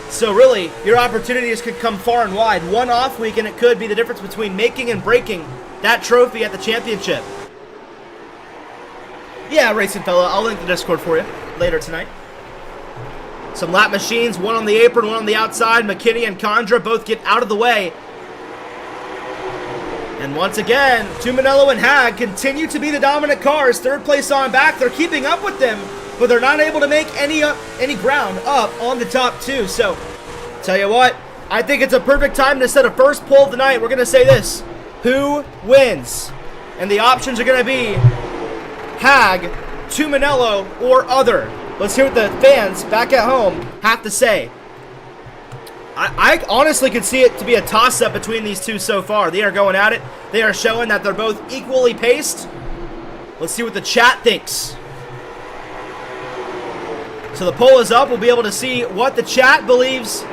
So really, your opportunities could come far and wide. One off week and it could be the difference between making and breaking that trophy at the championship. Yeah, Racing Fella, I'll link the Discord for you later tonight. Some lap machines, one on the apron, one on the outside. McKinney and Condra both get out of the way. And once again, Tuminello and Hag continue to be the dominant cars. 3rd place on back. They're keeping up with them, but they're not able to make any ground up on the top 2. So, tell you what, I think it's a perfect time to set a first poll of the night. We're going to say this: who wins? And the options are going to be Hag, Tuminello, or other. Let's hear what the fans back at home have to say. I honestly could see it to be a toss-up between these two so far. They are going at it. They are showing that they're both equally paced. Let's see what the chat thinks. So the poll is up. We'll be able to see what the chat believes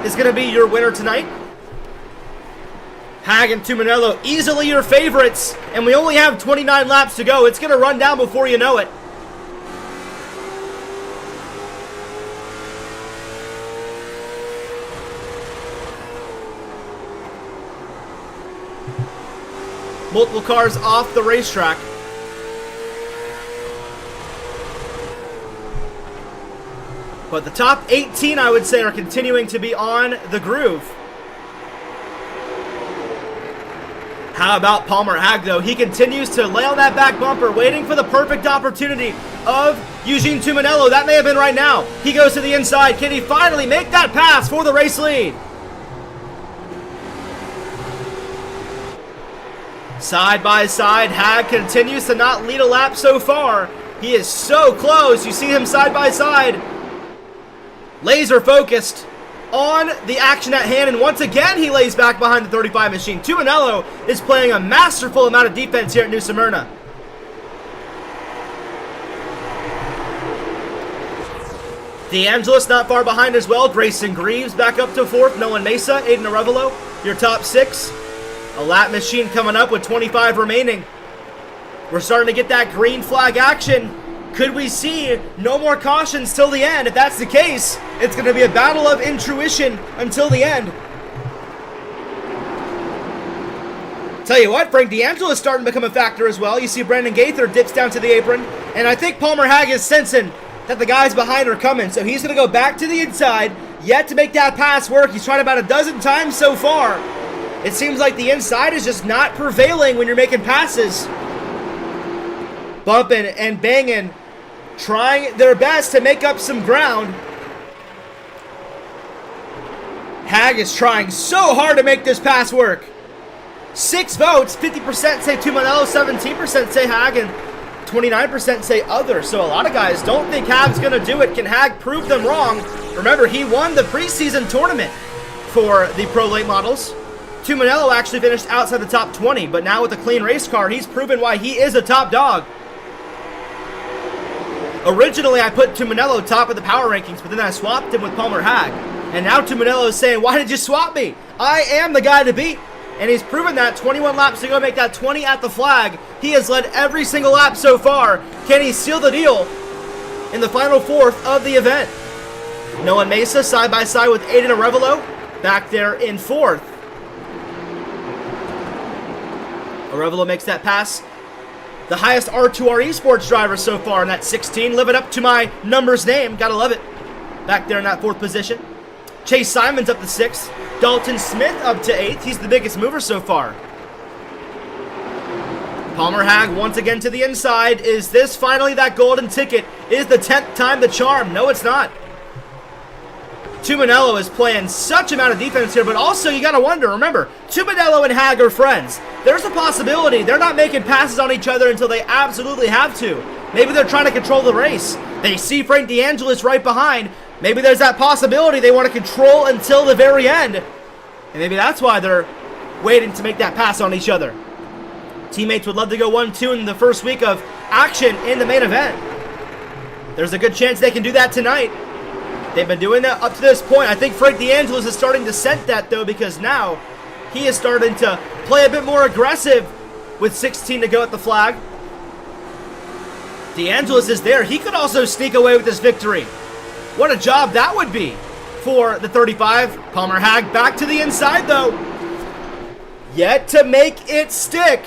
is going to be your winner tonight. Hag and Tuminello, easily your favorites. And we only have 29 laps to go. It's going to run down before you know it. Multiple cars off the racetrack. But the top 18, I would say, are continuing to be on the groove. How about Palmer Hag, though? He continues to lay on that back bumper, waiting for the perfect opportunity of Eugene Tuminello. That may have been right now. He goes to the inside. Can he finally make that pass for the race lead? Side by side, Hag continues to not lead a lap so far. He is so close. You see him side by side. Laser focused on the action at hand, and once again he lays back behind the 35 machine. Tuminello is playing a masterful amount of defense here at New Smyrna. DeAngelis not far behind as well. Grayson Greaves back up to 4th. Nolan Mesa, Aiden Arevalo, your top 6. A lap machine coming up with 25 remaining. We're starting to get that green flag action. Could we see no more cautions till the end? If that's the case, it's going to be a battle of intuition until the end. Tell you what, Frank D'Angelo is starting to become a factor as well. You see Brandon Gaither dips down to the apron, and I think Palmer Hag is sensing that the guys behind are coming, so he's going to go back to the inside, yet to make that pass work. He's tried about a dozen times so far. It seems like the inside is just not prevailing when you're making passes. Bumping and banging, trying their best to make up some ground. Hag is trying so hard to make this pass work. 6 votes, 50% say Tuminello, 17% say Hag, and 29% say other. So a lot of guys don't think Hag's going to do it. Can Hag prove them wrong? Remember, he won the preseason tournament for the Pro Late Models. Tuminello actually finished outside the top 20, but now with a clean race car, he's proven why he is a top dog. Originally, I put Tuminello top of the power rankings, but then I swapped him with Palmer Hag. And now Tuminello is saying, why did you swap me? I am the guy to beat. And he's proven that 21 laps to go, make that 20 at the flag. He has led every single lap so far. Can he seal the deal in the final fourth of the event? Noah Mesa side by side with Aiden Arevalo back there in fourth. Arevalo makes that pass. The highest R2R Esports driver so far in that 16. Living up to my number's name. Gotta love it. Back there in that fourth position. Chase Simon's up to 6th. Dalton Smith up to 8th. He's the biggest mover so far. Palmer Hag once again to the inside. Is this finally that golden ticket? Is the 10th time the charm? No, it's not. Tuminello is playing such amount of defense here, but also you got to wonder, remember, Tuminello and Hag are friends. There's a possibility they're not making passes on each other until they absolutely have to. Maybe they're trying to control the race. They see Frank D'Angelis right behind. Maybe there's that possibility they want to control until the very end. And maybe that's why they're waiting to make that pass on each other. Teammates would love to go 1-2 in the first week of action in the main event. There's a good chance they can do that tonight. They've been doing that up to this point. I think Frank D'Angelis is starting to scent that, though, because now he is starting to play a bit more aggressive with 16 to go at the flag. D'Angelis is there. He could also sneak away with this victory. What a job that would be for the 35. Palmer Hag back to the inside, though. Yet to make it stick.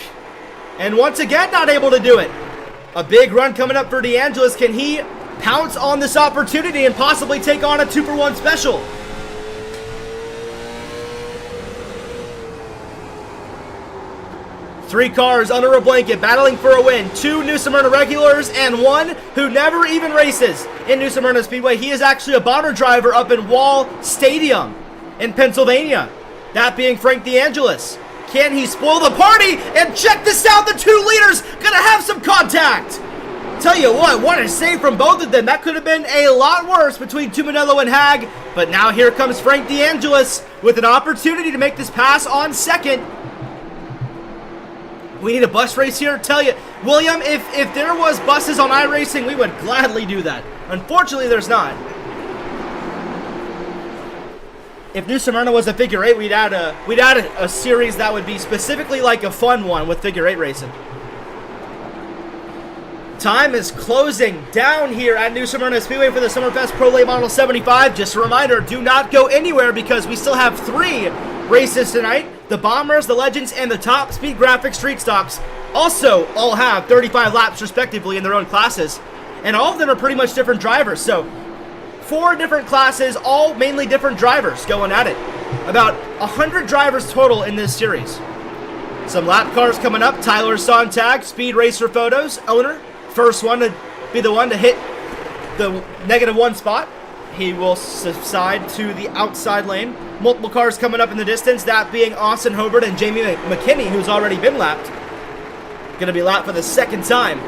And once again, not able to do it. A big run coming up for D'Angelis. Can he pounce on this opportunity and possibly take on a 2-for-1 special? Three cars under a blanket battling for a win. 2 New Smyrna regulars and 1 who never even races in New Smyrna Speedway. He is actually a bomber driver up in Wall Stadium in Pennsylvania. That being Frank D'Angelis. Can he spoil the party? And check this out, the 2 leaders gonna have some contact. Tell you what a save from both of them. That could have been a lot worse between Tuminello and Hag. But now here comes Frank D'Angelis with an opportunity to make this pass on second. We need a bus race here. Tell you, William, if there was buses on iRacing, we would gladly do that. Unfortunately, there's not. If New Smyrna was a figure 8, we'd add a series that would be specifically like a fun one with figure 8 racing. Time is closing down here at New Smyrna Speedway for the Summerfest Pro Late Model 75. Just a reminder, do not go anywhere because we still have 3 races tonight. The Bombers, the Legends, and the Top Speed Graphics Street Stocks also all have 35 laps respectively in their own classes. And all of them are pretty much different drivers. So 4 different classes, all mainly different drivers going at it. About 100 drivers total in this series. Some lap cars coming up. Tyler Sontag, Speed Racer Photos, owner. First one to be the one to hit the -1 spot. He will subside to the outside lane. Multiple cars coming up in the distance, that being Austin Hobart and Jamie McKinney, who's already been lapped. Going to be lapped for the second time.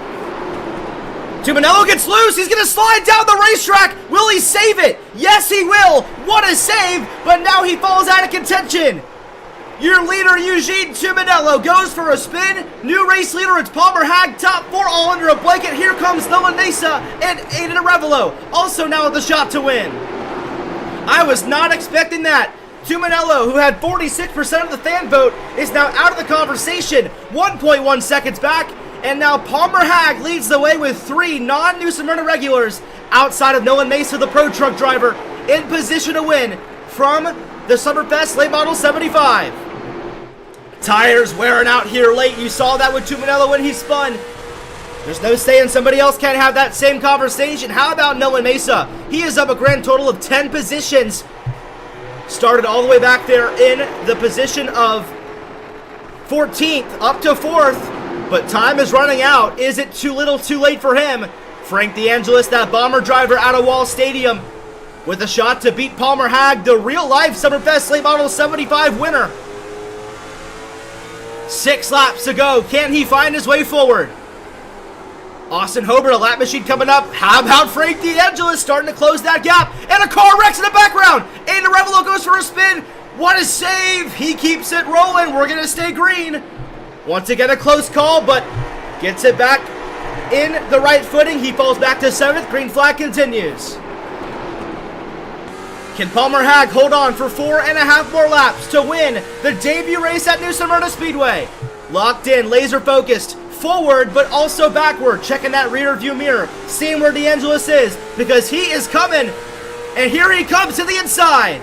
Tuminello gets loose. He's going to slide down the racetrack. Will he save it? Yes, he will. What a save, but now he falls out of contention. Your leader, Eugene Tuminello, goes for a spin. New race leader, it's Palmer Hag, top 4, all under a blanket. Here comes Noah Mesa and Aiden Arevalo, also now with the shot to win. I was not expecting that. Tuminello, who had 46% of the fan vote, is now out of the conversation, 1.1 seconds back. And now Palmer Hag leads the way with 3 non-New Smyrna regulars outside of Nolan Mesa, the pro truck driver, in position to win from the Summerfest Late Model 75. Tires wearing out here late. You saw that with Tuminello when he spun. There's no saying somebody else can't have that same conversation. How about Nolan Mesa? He is up a grand total of 10 positions. Started all the way back there in the position of 14th up to 4th, but time is running out. Is it too little too late for him? Frank DeAngelis, that bomber driver out of Wall Stadium, with a shot to beat Palmer Hag, the real-life Summerfest Late Model 75 winner. 6 laps to go. Can he find his way forward? Austin Hobart, a lap machine coming up. How about Frank DeAngelis starting to close that gap? And a car wrecks in the background. Aiden Revelo goes for a spin. What a save. He keeps it rolling. We're going to stay green. Once again, a close call, but gets it back in the right footing. He falls back to 7th. Green flag continues. Can Palmer Hag hold on for 4.5 more laps to win the debut race at New Smyrna Speedway? Locked in, laser focused, forward but also backward, checking that rear view mirror, seeing where DeAngelis is, because he is coming, and here he comes to the inside.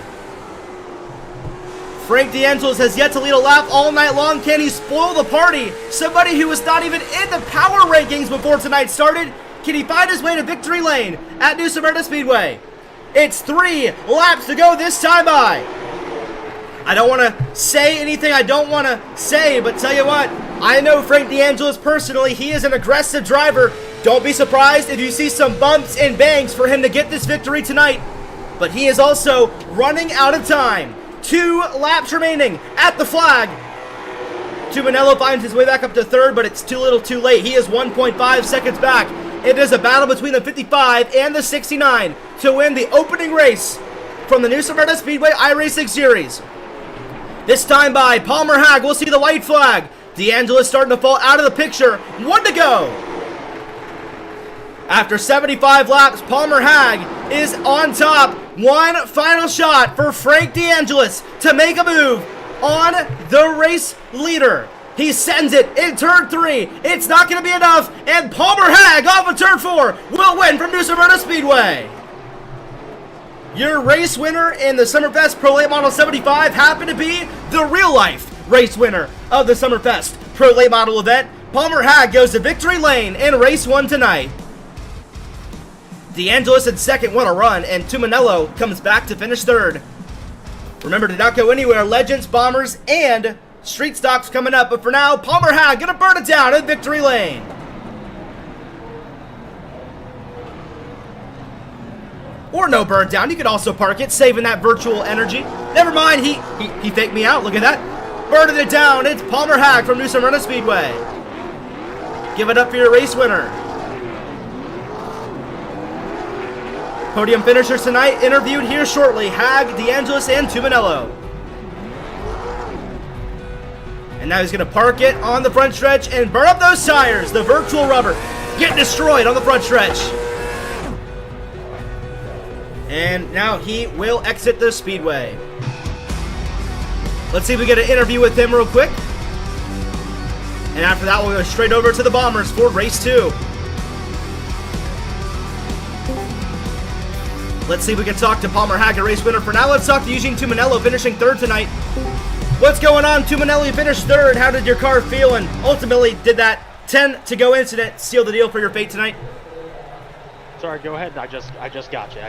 Frank DeAngelis has yet to lead a lap all night long. Can he spoil the party? Somebody who was not even in the power rankings before tonight started. Can he find his way to victory lane at New Smyrna Speedway? It's 3 laps to go this time by. I don't want to say anything I don't want to say, but tell you what, I know Frank DeAngelis personally. He is an aggressive driver. Don't be surprised if you see some bumps and bangs for him to get this victory tonight. But he is also running out of time. 2 laps remaining at the flag. Tuminello finds his way back up to 3rd, but it's too little too late. He is 1.5 seconds back. It is a battle between the 55 and the 69 to win the opening race from the New Smyrna Speedway iRacing Series. This time by Palmer Hag, we'll see the white flag. DeAngelis starting to fall out of the picture. 1 to go. After 75 laps, Palmer Hag is on top. One final shot for Frank DeAngelis to make a move on the race leader. He sends it in turn 3. It's not going to be enough, and Palmer Hag off of turn 4 will win from New Smyrna Speedway. Your race winner in the Summerfest Pro Late Model 75 happened to be the real-life race winner of the Summerfest Pro Late Model event. Palmer Hag goes to victory lane in race 1 tonight. DeAngelis in 2nd, what a run, and Tuminello comes back to finish 3rd. Remember to not go anywhere. Legends, Bombers, and Street Stocks coming up, but for now, Palmer Hag gonna burn it down in victory lane. Or no burn down, you could also park it, saving that virtual energy. Never mind, he faked me out, look at that. Burning it down, it's Palmer Hag from New Smyrna Speedway. Give it up for your race winner. Podium finishers tonight, interviewed here shortly. Hag, DeAngelis, and Tuminello. And now he's going to park it on the front stretch and burn up those tires. The virtual rubber getting destroyed on the front stretch. And now he will exit the speedway. Let's see if we get an interview with him real quick. And after that, we'll go straight over to the Bombers for race 2. Let's see if we can talk to Palmer Hag, a race winner. For now, let's talk to Eugene Tuminello, finishing 3rd tonight. What's going on, Tuminello? You finished 3rd. How did your car feel? And ultimately, did that 10 to go incident seal the deal for your fate tonight? Sorry, go ahead. I just got you.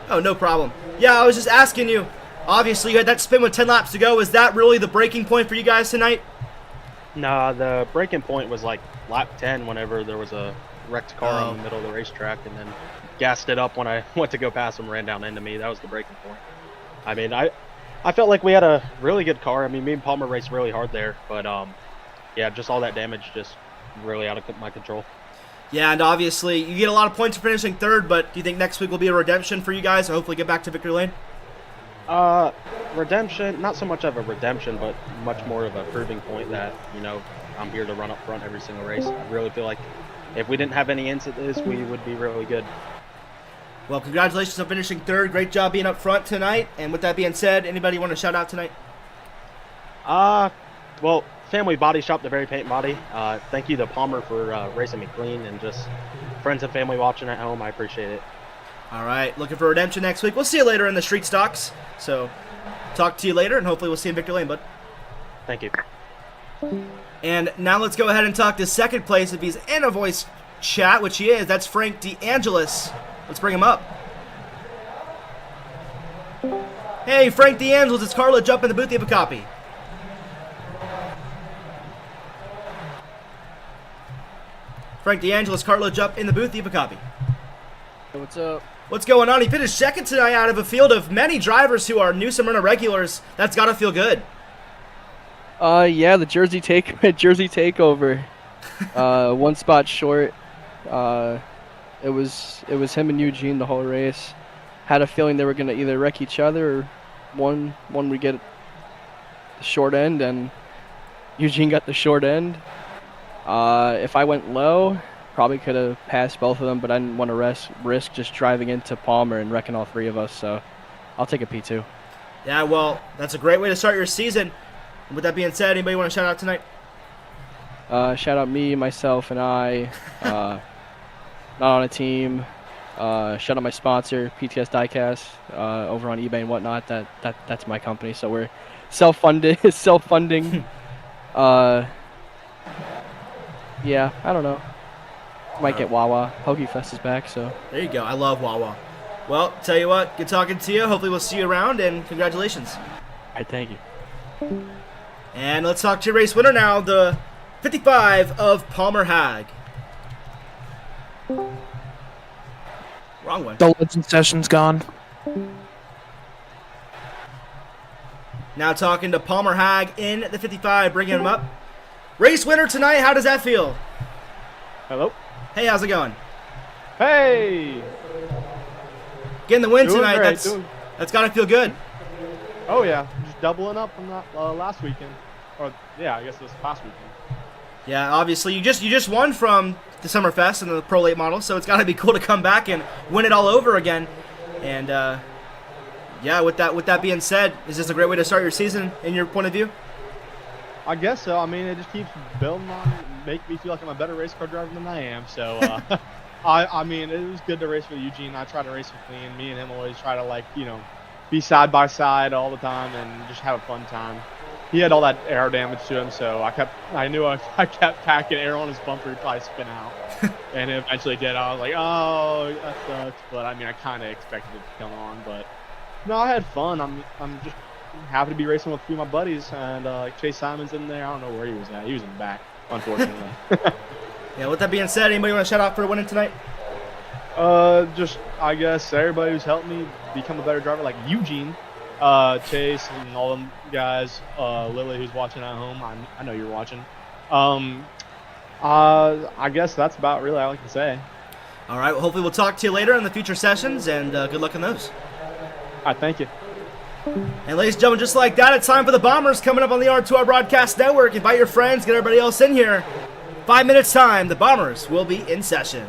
Oh, no problem. Yeah, I was just asking you. Obviously, you had that spin with 10 laps to go. Was that really the breaking point for you guys tonight? Nah, the breaking point was like lap 10 whenever there was a wrecked car in the middle of the racetrack, and then gassed it up when I went to go past him, ran down into me. That was the breaking point. I mean, I felt like we had a really good car. I mean, me and Palmer raced really hard there, but yeah, just all that damage just really out of my control. Yeah, and obviously you get a lot of points for finishing 3rd, but do you think next week will be a redemption for you guys and hopefully get back to victory lane? Redemption, not so much of a redemption, but much more of a proving point that, you know, I'm here to run up front every single race. I really feel like if we didn't have any incidents, we would be really good. Well, congratulations on finishing third. Great job being up front tonight. And with that being said, anybody want to shout out tonight? Well, Family Body Shop, the Very Paint Body. Thank you to Palmer for racing me clean, and just friends and family watching at home. I appreciate it. All right, looking for redemption next week. We'll see you later in the street stocks. So, talk to you later, and hopefully we'll see you in Victor Lane, bud. Thank you. And now let's go ahead and talk to second place if he's in a voice chat, which he is. That's Frank DeAngelis. Let's bring him up. Hey, Frank DeAngelis, it's Carla. Jump in the booth. You have a copy. Frank DeAngelis, Carla, jump in the booth. You have a copy. Hey, what's up? What's going on? He finished second tonight out of a field of many drivers who are new Smyrna regulars. That's got to feel good. Yeah, the Jersey takeover. 1 spot short. It was him and Eugene the whole race. Had a feeling they were gonna either wreck each other or one would get the short end, and Eugene got the short end. If I went low, probably could have passed both of them, but I didn't want to risk just driving into Palmer and wrecking all 3 of us, so I'll take a P2. Yeah, well, that's a great way to start your season. And with that being said, anybody want to shout out tonight? Shout out me, myself, and I. Not on a team. Shout out my sponsor, PTS Diecast, over on eBay and whatnot. That's my company, so we're self-funding. Yeah, I don't know. Might get Wawa. Hoagie Fest is back, so. There you go. I love Wawa. Well, tell you what, good talking to you. Hopefully we'll see you around, and congratulations. All right, thank you. And let's talk to your race winner now, the 55 of Palmer Hag. Wrong one. The legend session's gone. Now talking to Palmer Hag in the 55, bringing him up. Race winner tonight, how does that feel? Hello. Hey, how's it going? Hey. Getting the win Doing tonight, great, that's got to feel good. Oh yeah, just doubling up from that last weekend, or yeah, I guess this past weekend. Yeah, obviously you just won from the Summerfest and the Pro Late Model, so it's got to be cool to come back and win it all over again. And yeah, with that being said, is this a great way to start your season in your point of view? I guess so. I mean, it just keeps building on, make me feel like I'm a better race car driver than I am. So, I mean, it was good to race with Eugene. I try to race him clean. Me and him always try to be side by side all the time and just have a fun time. He had all that air damage to him, so I knew if I kept packing air on his bumper, he'd probably spin out. And it eventually did. I was like, oh, that sucks. But I mean, I kind of expected it to come on. But no, I had fun. I'm just happy to be racing with a few of my buddies, and Chase Simon's in there. I don't know where he was at. He was in the back, unfortunately. Yeah, with that being said, anybody want to shout out for winning tonight? Just I guess everybody who's helped me become a better driver, like Eugene, Chase, and all them guys. Lily, who's watching at home. I know you're watching. I guess that's about really all I can say. All right. Well, hopefully we'll talk to you later in the future sessions, and good luck in those. All right, thank you. And ladies and gentlemen, just like that, it's time for the Bombers coming up on the R2R Broadcast Network. Invite your friends, get everybody else in here. 5 minutes time, the Bombers will be in session.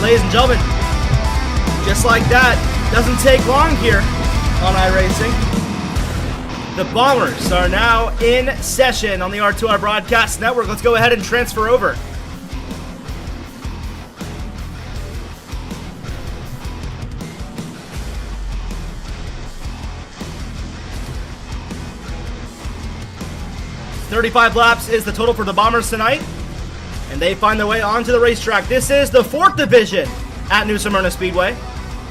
Ladies and gentlemen, just like that, doesn't take long here on iRacing. The Bombers are now in session on the R2R Broadcast Network. Let's go ahead and transfer over. "35 laps is the total for the Bombers tonight, and they find their way onto the racetrack. This is the 4th division at New Smyrna Speedway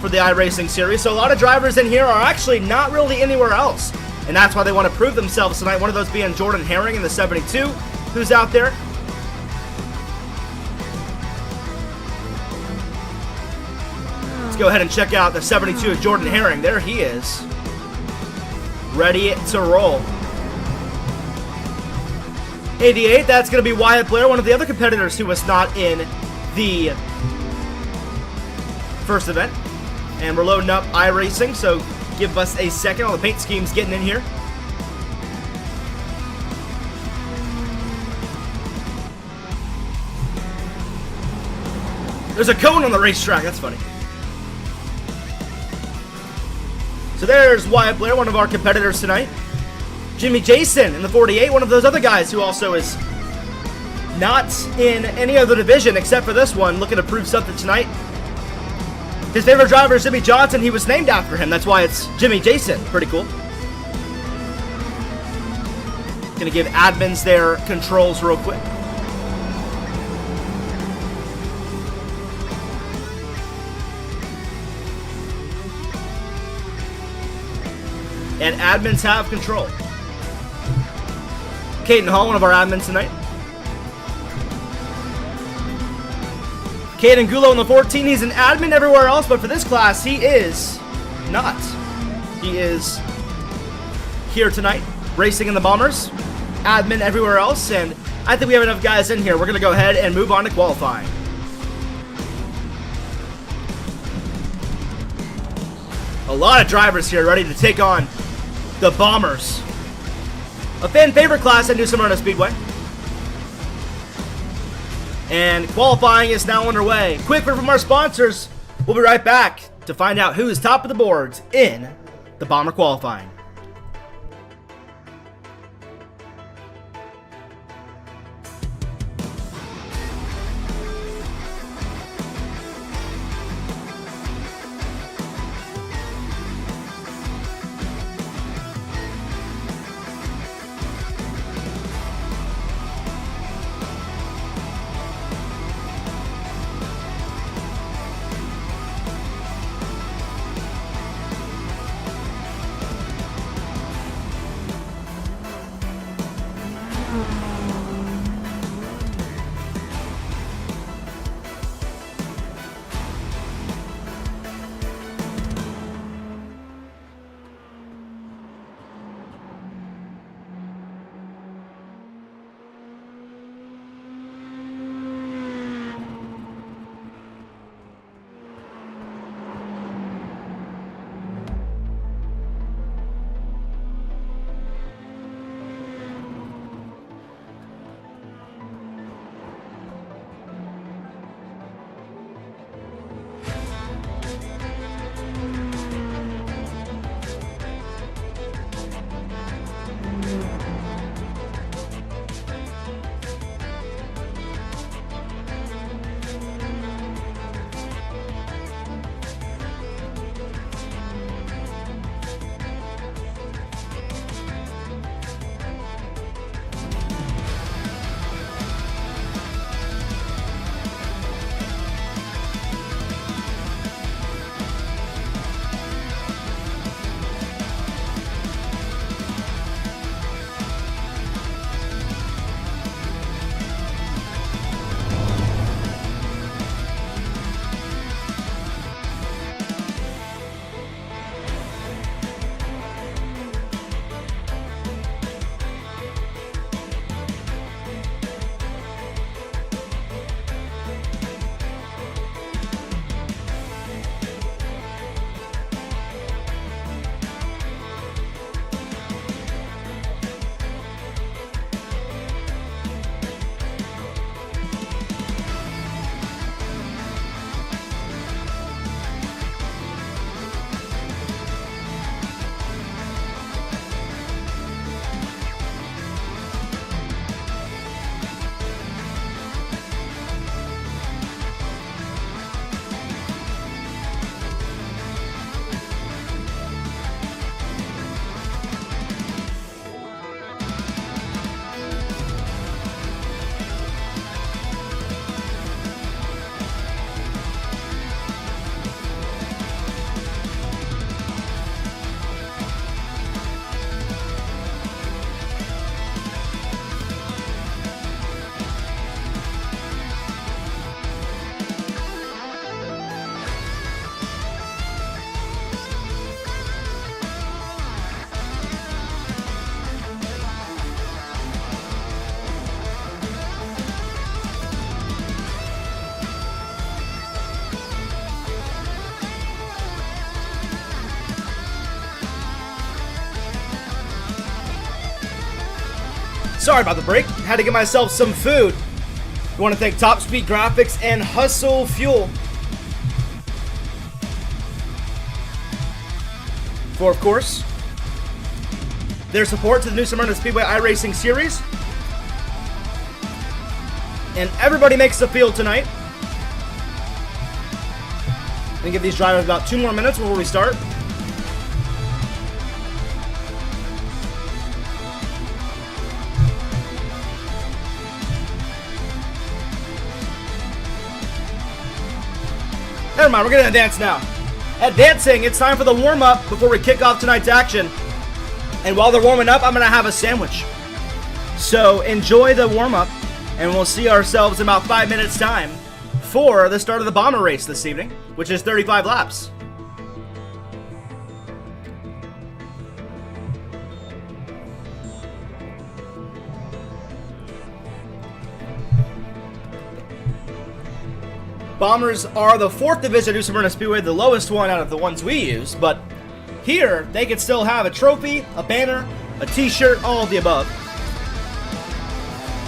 for the iRacing series, so a lot of drivers in here are actually not really anywhere else, and that's why they want to prove themselves tonight. One of those being Jordan Herring in the 72, who's out there. Let's go ahead and check out the 72 of Jordan Herring. There he is, ready to roll. 88, that's going to be Wyatt Blair, one of the other competitors who was not in the first event. And we're loading up iRacing, so give us a second. All the paint schemes getting in here. There's a cone on the racetrack, that's funny. So there's Wyatt Blair, one of our competitors tonight. Jimmy Jason in the 48, one of those other guys who also is not in any other division except for this one, looking to prove something tonight. His favorite driver is Jimmy Johnson. He was named after him. That's why it's Jimmy Jason. Pretty cool. Gonna give admins their controls real quick. And admins have control. Caden Hall, one of our admins tonight. Caden Gulo in the 14, he's an admin everywhere else, but for this class, he is not. He is here tonight, racing in the Bombers, admin everywhere else, and I think we have enough guys in here. We're going to go ahead and move on to qualifying. A lot of drivers here ready to take on the Bombers. A fan favorite class at New Smyrna Speedway. And qualifying is now underway. Quick word from our sponsors. We'll be right back to find out who is top of the boards in the Bomber qualifying. Sorry about the break. Had to get myself some food. We want to thank Top Speed Graphics and Hustle Fuel for, of course, their support to the new Smyrna Speedway iRacing series. And everybody makes the field tonight. I'm going to give these drivers about 2 more minutes before we start. Never mind, we're going to dance now. At dancing, it's time for the warm-up before we kick off tonight's action. And while they're warming up, I'm going to have a sandwich. So enjoy the warm-up, and we'll see ourselves in about 5 minutes' time for the start of the bomber race this evening, which is 35 laps. Bombers are the 4th division of Smyrna Speedway, the lowest one out of the ones we use, but here they can still have a trophy, a banner, a t-shirt, all of the above.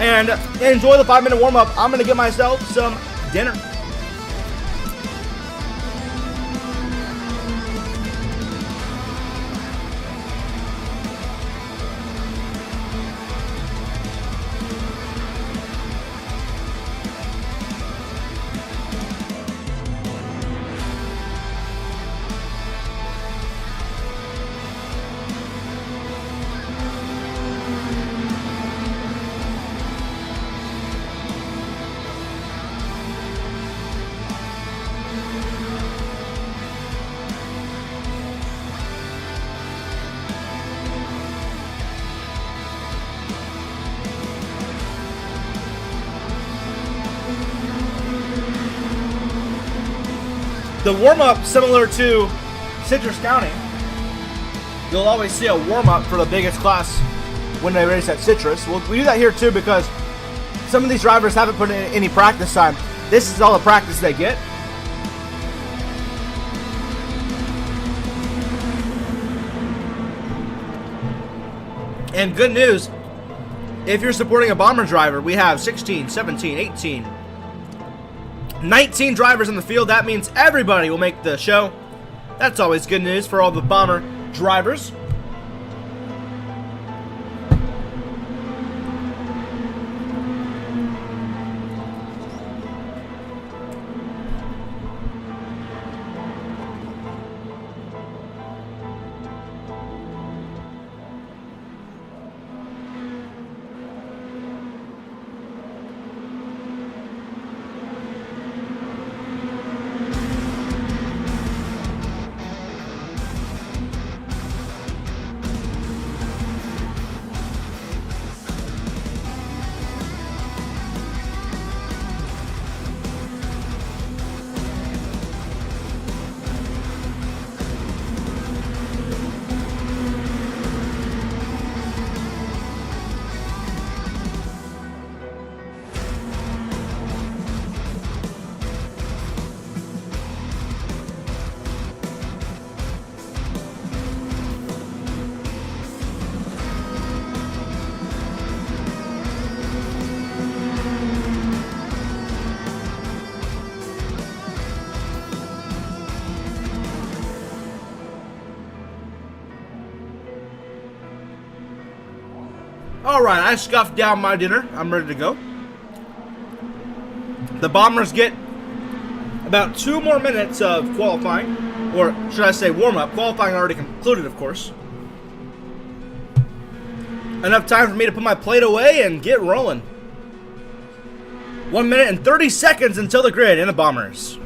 And enjoy the 5-minute warm-up. I'm going to get myself some dinner. The warm-up, similar to Citrus County, you'll always see a warm-up for the biggest class when they race at Citrus. We do that here too because some of these drivers haven't put in any practice time. This is all the practice they get. And good news, if you're supporting a bomber driver, we have 16, 17, 18, 19 drivers in the field. That means everybody will make the show. That's always good news for all the bomber drivers. Alright, I scuffed down my dinner. I'm ready to go. The Bombers get about 2 more minutes of qualifying, or should I say warm-up. Qualifying already concluded, of course. Enough time for me to put my plate away and get rolling. 1 minute and 30 seconds until the grid in the Bombers.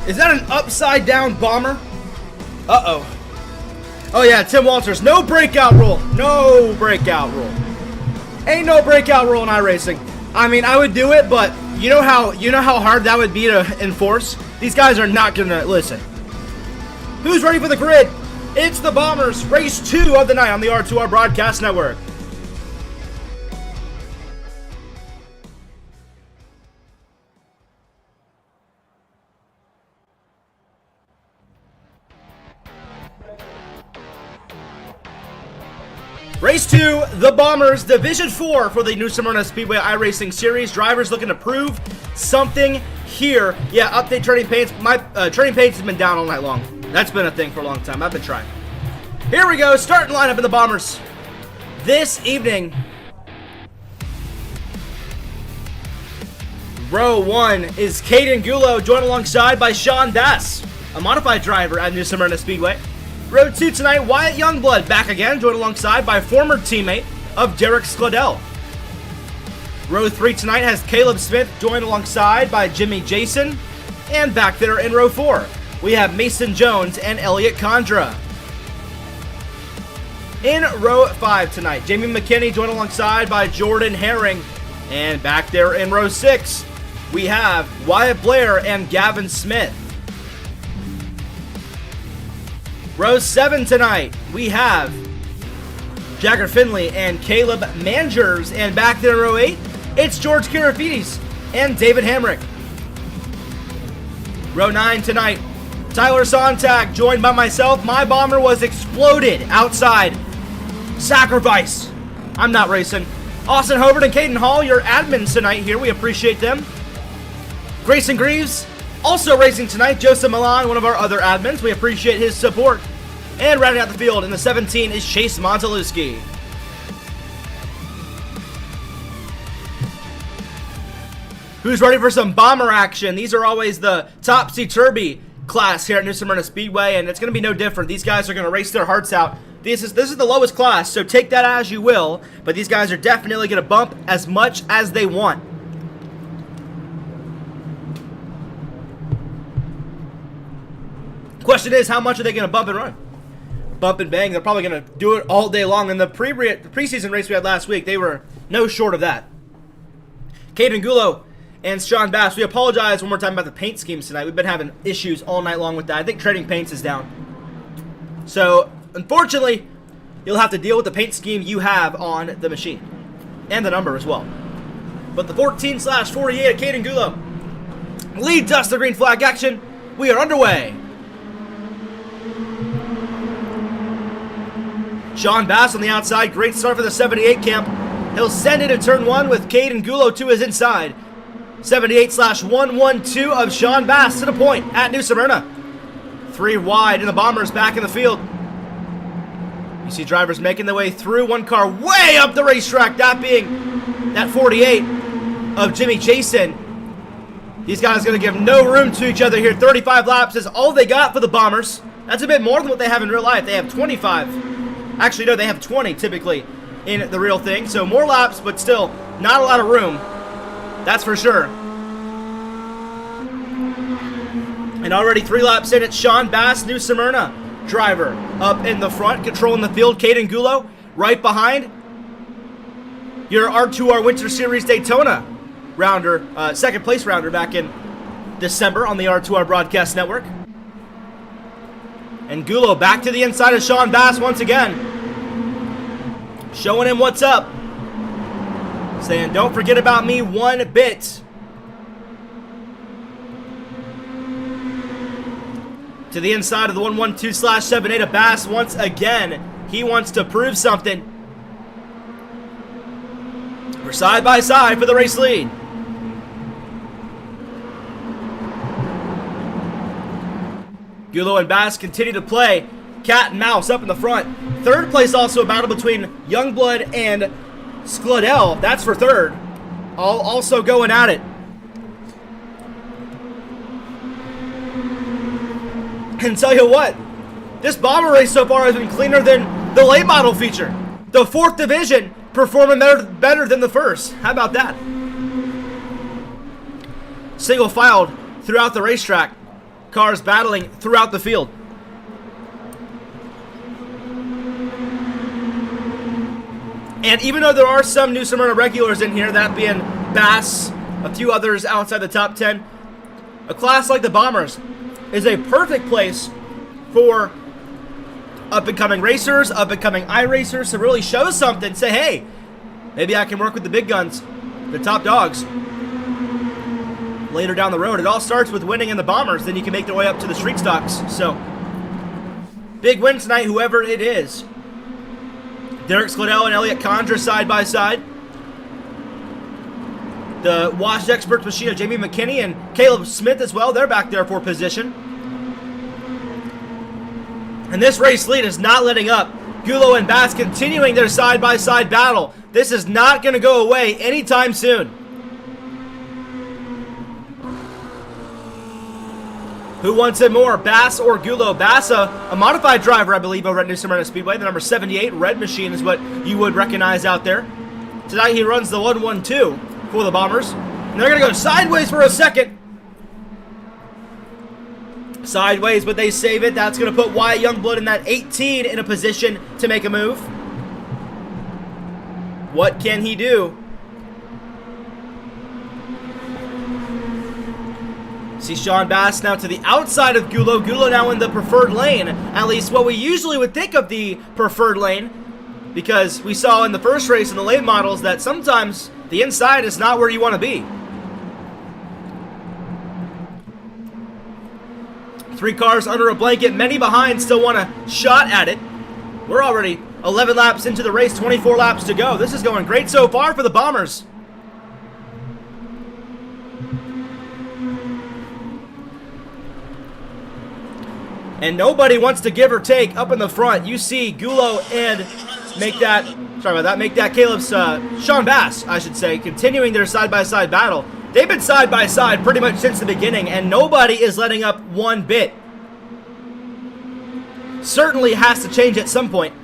Is that an upside down bomber? Uh-oh. Oh yeah, Tim Walters. No breakout rule. No breakout rule. Ain't no breakout rule in iRacing. I mean, I would do it, but you know how hard that would be to enforce? These guys are not gonna listen. Who's ready for the grid? It's the Bombers, race 2 of the night on the R2R Broadcast Network. Race 2, the Bombers, Division 4 for the New Smyrna Speedway iRacing Series. Drivers looking to prove something here. Yeah, update training paints. My training paints has been down all night long. That's been a thing for a long time. I've been trying. Here we go, starting lineup in the Bombers. This evening, row 1 is Caden Gulo, joined alongside by Sean Bass, a modified driver at New Smyrna Speedway. Row 2 tonight, Wyatt Youngblood back again, joined alongside by former teammate of Derek Skladell. Row 3 tonight has Caleb Smith joined alongside by Jimmy Jason. And back there in row 4, we have Mason Jones and Elliot Condra. In row 5 tonight, Jamie McKinney joined alongside by Jordan Herring. And back there in row 6, we have Wyatt Blair and Gavin Smith. Row 7 tonight, we have Jagger Finley and Caleb Mangers. And back there in row 8, it's George Karafides and David Hamrick. Row 9 tonight, Tyler Sontag joined by myself. My bomber was exploded outside. Sacrifice. I'm not racing. Austin Hobart and Caden Hall, your admins tonight here. We appreciate them. Grayson Greaves, also racing tonight. Joseph Milan, one of our other admins. We appreciate his support. And rounding out the field in the 17 is Chase Montelewski. Who's ready for some bomber action? These are always the topsy-turvy class here at New Smyrna Speedway, and it's going to be no different. These guys are going to race their hearts out. This is the lowest class, so take that as you will, but these guys are definitely going to bump as much as they want. Question is, how much are they going to bump and run? Bump and bang, they're probably going to do it all day long. In the preseason race we had last week, they were no short of that. Caden Gulo and Sean Bass, we apologize one more time about the paint schemes tonight. We've been having issues all night long with that. I think trading paints is down. So, unfortunately, you'll have to deal with the paint scheme you have on the machine. And the number as well. But the 14/48 of Caden Gulo leads us to green flag action. We are underway. Sean Bass on the outside. Great start for the 78 camp. He'll send it to turn 1 with Caden Gulo to his inside. 78/112 of Sean Bass to the point at New Smyrna. 3 wide, and the Bombers back in the field. You see drivers making their way through. One car way up the racetrack, that being that 48 of Jimmy Jason. These guys going to give no room to each other here. 35 laps is all they got for the Bombers. That's a bit more than what they have in real life. They have 25. Actually, no, they have 20 typically in the real thing. So more laps, but still not a lot of room. That's for sure. And already 3 laps in, it's Sean Bass, New Smyrna driver, up in the front, controlling the field. Caden Gulo right behind. Your R2R Winter Series Daytona rounder, second place rounder back in December on the R2R Broadcast Network. And Gulo back to the inside of Sean Bass once again. Showing him what's up. Saying, don't forget about me one bit. To the inside of the 112/78 of Bass once again. He wants to prove something. We're side by side for the race lead. Gulo and Bass continue to play cat and mouse up in the front. Third place also a battle between Youngblood and Skladell. That's for third. All also going at it. And tell you what, this bomber race so far has been cleaner than the late model feature. The 4th division performing better than the first. How about that? Single filed throughout the racetrack. cars battling throughout the field. And even though there are some New Smyrna regulars in here, that being Bass, a few others outside the top 10, a class like the Bombers is a perfect place for up-and-coming racers, up-and-coming iRacers to really show something. Say, hey, maybe I can work with the big guns, the top dogs. Later down the road, it all starts with winning in the Bombers. Then you can make their way up to the street stocks. So, big win tonight, whoever it is. Derek Skladell and Elliot Condra side by side. The Wash Experts machine of Jamie McKinney and Caleb Smith as well. They're back there for position. And this race lead is not letting up. Gulo and Bass continuing their side-by-side battle. This is not going to go away anytime soon. Who wants it more, Bass or Gulo? Bass, a modified driver, I believe, over at New Smyrna Speedway. The number 78 red machine is what you would recognize out there. Tonight he runs the 112 for the Bombers. And they're going to go sideways for a second. Sideways, but they save it. That's going to put Wyatt Youngblood in that 18 in a position to make a move. What can he do? See Sean Bass now to the outside of Gulo. Gulo now in the preferred lane. At least what we usually would think of the preferred lane. Because we saw in the first race in the late models that sometimes the inside is not where you want to be. 3 cars under a blanket. Many behind still want a shot at it. We're already 11 laps into the race. 24 laps to go. This is going great so far for the Bombers. And nobody wants to give or take up in the front. You see Gulo and make that Caleb's, Sean Bass, I should say, continuing their side-by-side battle. They've been side-by-side pretty much since the beginning, and nobody is letting up one bit. Certainly has to change at some point.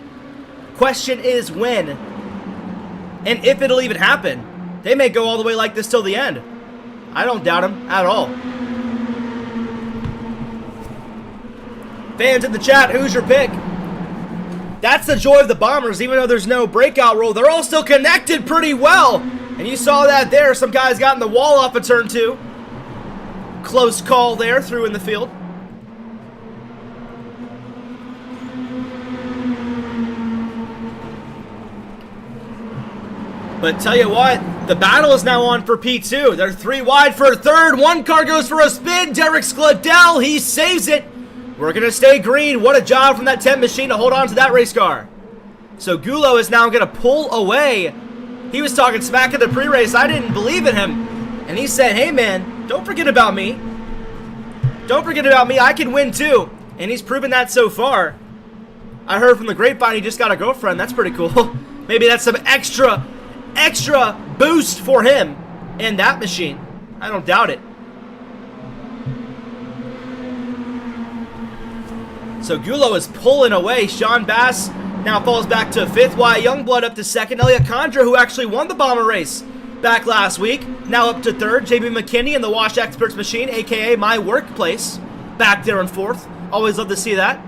Question is when, and if it'll even happen. They may go all the way like this till the end. I don't doubt them at all. Fans in the chat, who's your pick? That's the joy of the Bombers. Even though there's no breakout rule, they're all still connected pretty well. And you saw that there. Some guys got in the wall off of turn 2. Close call there, through in the field. But tell you what, the battle is now on for P2. They're 3 wide for a third. 1 car goes for a spin. Derek Skladell, he saves it. We're going to stay green. What a job from that 10 machine to hold on to that race car. So Gulo is now going to pull away. He was talking smack in the pre-race. I didn't believe in him. And he said, hey man, don't forget about me. Don't forget about me. I can win too. And he's proven that so far. I heard from the grapevine he just got a girlfriend. That's pretty cool. Maybe that's some extra boost for him in that machine. I don't doubt it. So Gulo is pulling away. Sean Bass now falls back to 5th. Wyatt Youngblood up to 2nd. Elliot Condra, who actually won the Bomber race back last week, now up to 3rd. Jamie McKinney in the Wash Experts machine, a.k.a. my workplace, back there in 4th. Always love to see that.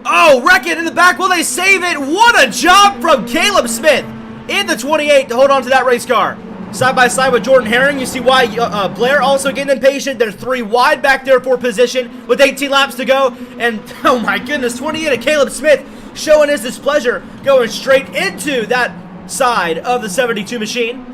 Oh, wreck it in the back. Will they save it? What a job from Caleb Smith in the 28 to hold on to that race car. Side by side with Jordan Herring. You see why Blair also getting impatient. They're 3 wide back there for position with 18 laps to go. And, oh my goodness, 28 of Caleb Smith showing his displeasure, going straight into that side of the 72 machine.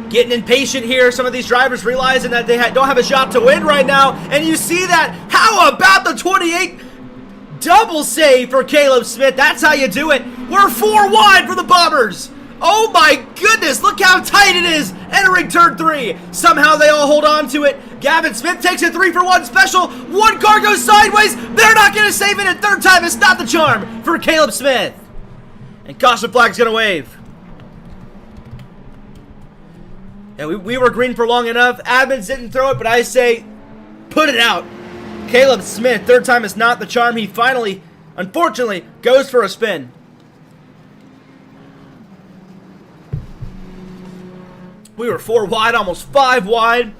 Getting impatient here. Some of these drivers realizing that they don't have a shot to win right now. And you see that. How about the 28? Double save for Caleb Smith. That's how you do it. We're 4 wide for the Bombers. Oh my goodness, look how tight it is entering turn 3. Somehow they all hold on to it. Gavin Smith takes a 3-for-1 special. 1 car goes sideways. They're not going to save it. And 3rd time is not the charm for Caleb Smith. And caution flag's going to wave. Yeah, we were green for long enough. Admins didn't throw it, but I say put it out. Caleb Smith, 3rd time is not the charm. He finally, unfortunately, goes for a spin. We were 4 wide, almost 5 wide.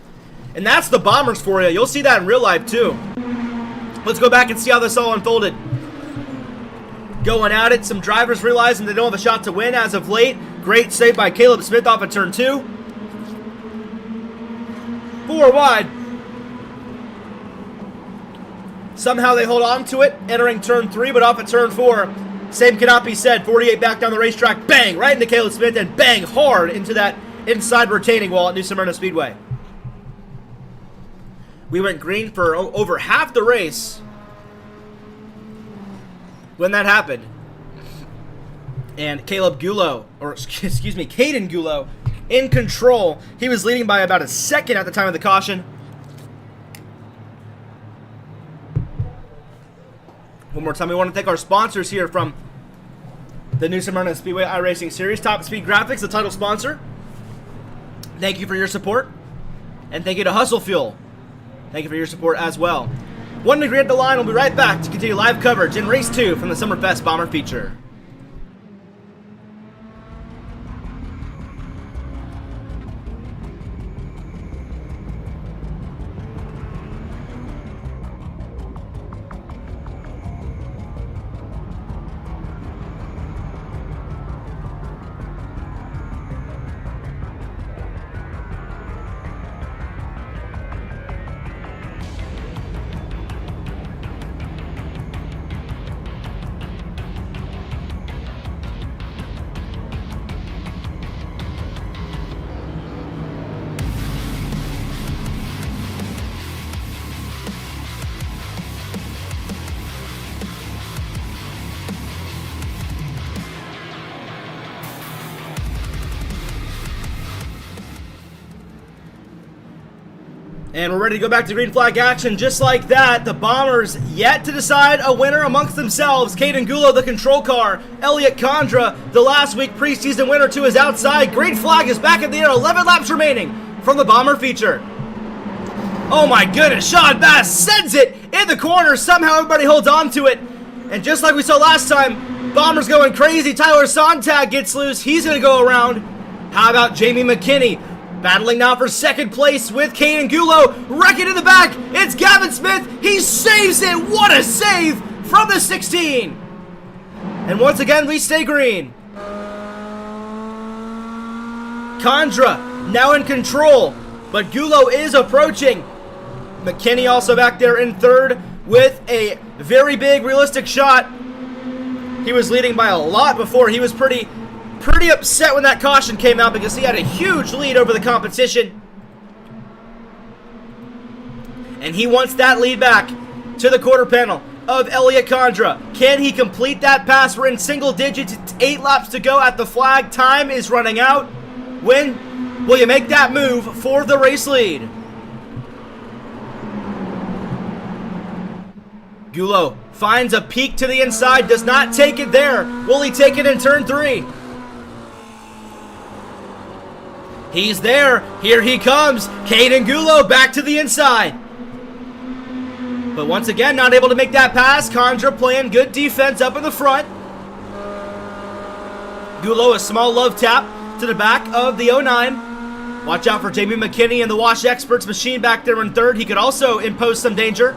And that's the Bombers for you. You'll see that in real life, too. Let's go back and see how this all unfolded. Going at it. Some drivers realizing they don't have a shot to win as of late. Great save by Caleb Smith off of turn 2. 4 wide. Somehow they hold on to it, entering turn 3, but off at turn 4. Same cannot be said. 48 back down the racetrack. Bang! Right into Caleb Smith and bang hard into that inside retaining wall at New Smyrna Speedway. We went green for over half the race when that happened. And Caleb Gulo, or excuse me, Caden Gulo, in control. He was leading by about a second at the time of the caution. One more time, we want to thank our sponsors here from the New Smyrna Speedway iRacing Series. Top Speed Graphics, the title sponsor. Thank you for your support. And thank you to Hustle Fuel. Thank you for your support as well. 1 degree at the line. We'll be right back to continue live coverage in Race 2 from the Summerfest Bomber feature. And we're ready to go back to green flag action just like that. The Bombers yet to decide a winner amongst themselves. Caden Gulo, the control car. Elliot Condra, the last week preseason winner, to his outside. Green flag is back in the air. 11 laps remaining from the Bomber feature. Oh my goodness, Sean Bass sends it in the corner. Somehow everybody holds on to it. And just like we saw last time, Bombers going crazy. Tyler Sontag gets loose. He's going to go around. How about Jamie McKinney? Battling now for second place with Caden Gulo. Wrecking in the back. It's Gavin Smith. He saves it. What a save from the 16. And once again, we stay green. Condra now in control, but Gulo is approaching. McKinney also back there in third with a very big realistic shot. He was leading by a lot before. He was pretty upset when that caution came out because he had a huge lead over the competition. And he wants that lead back to the quarter panel of Elliot Condra. Can he complete that pass? We're in single digits. 8 laps to go at the flag. Time is running out. When will you make that move for the race lead? Gulo finds a peek to the inside. Does not take it there. Will he take it in turn 3? He's there. Here he comes. Caden Gulo back to the inside. But once again, not able to make that pass. Condra playing good defense up in the front. Gulo, a small love tap to the back of the 09. Watch out for Jamie McKinney and the Wash Experts machine back there in third. He could also impose some danger.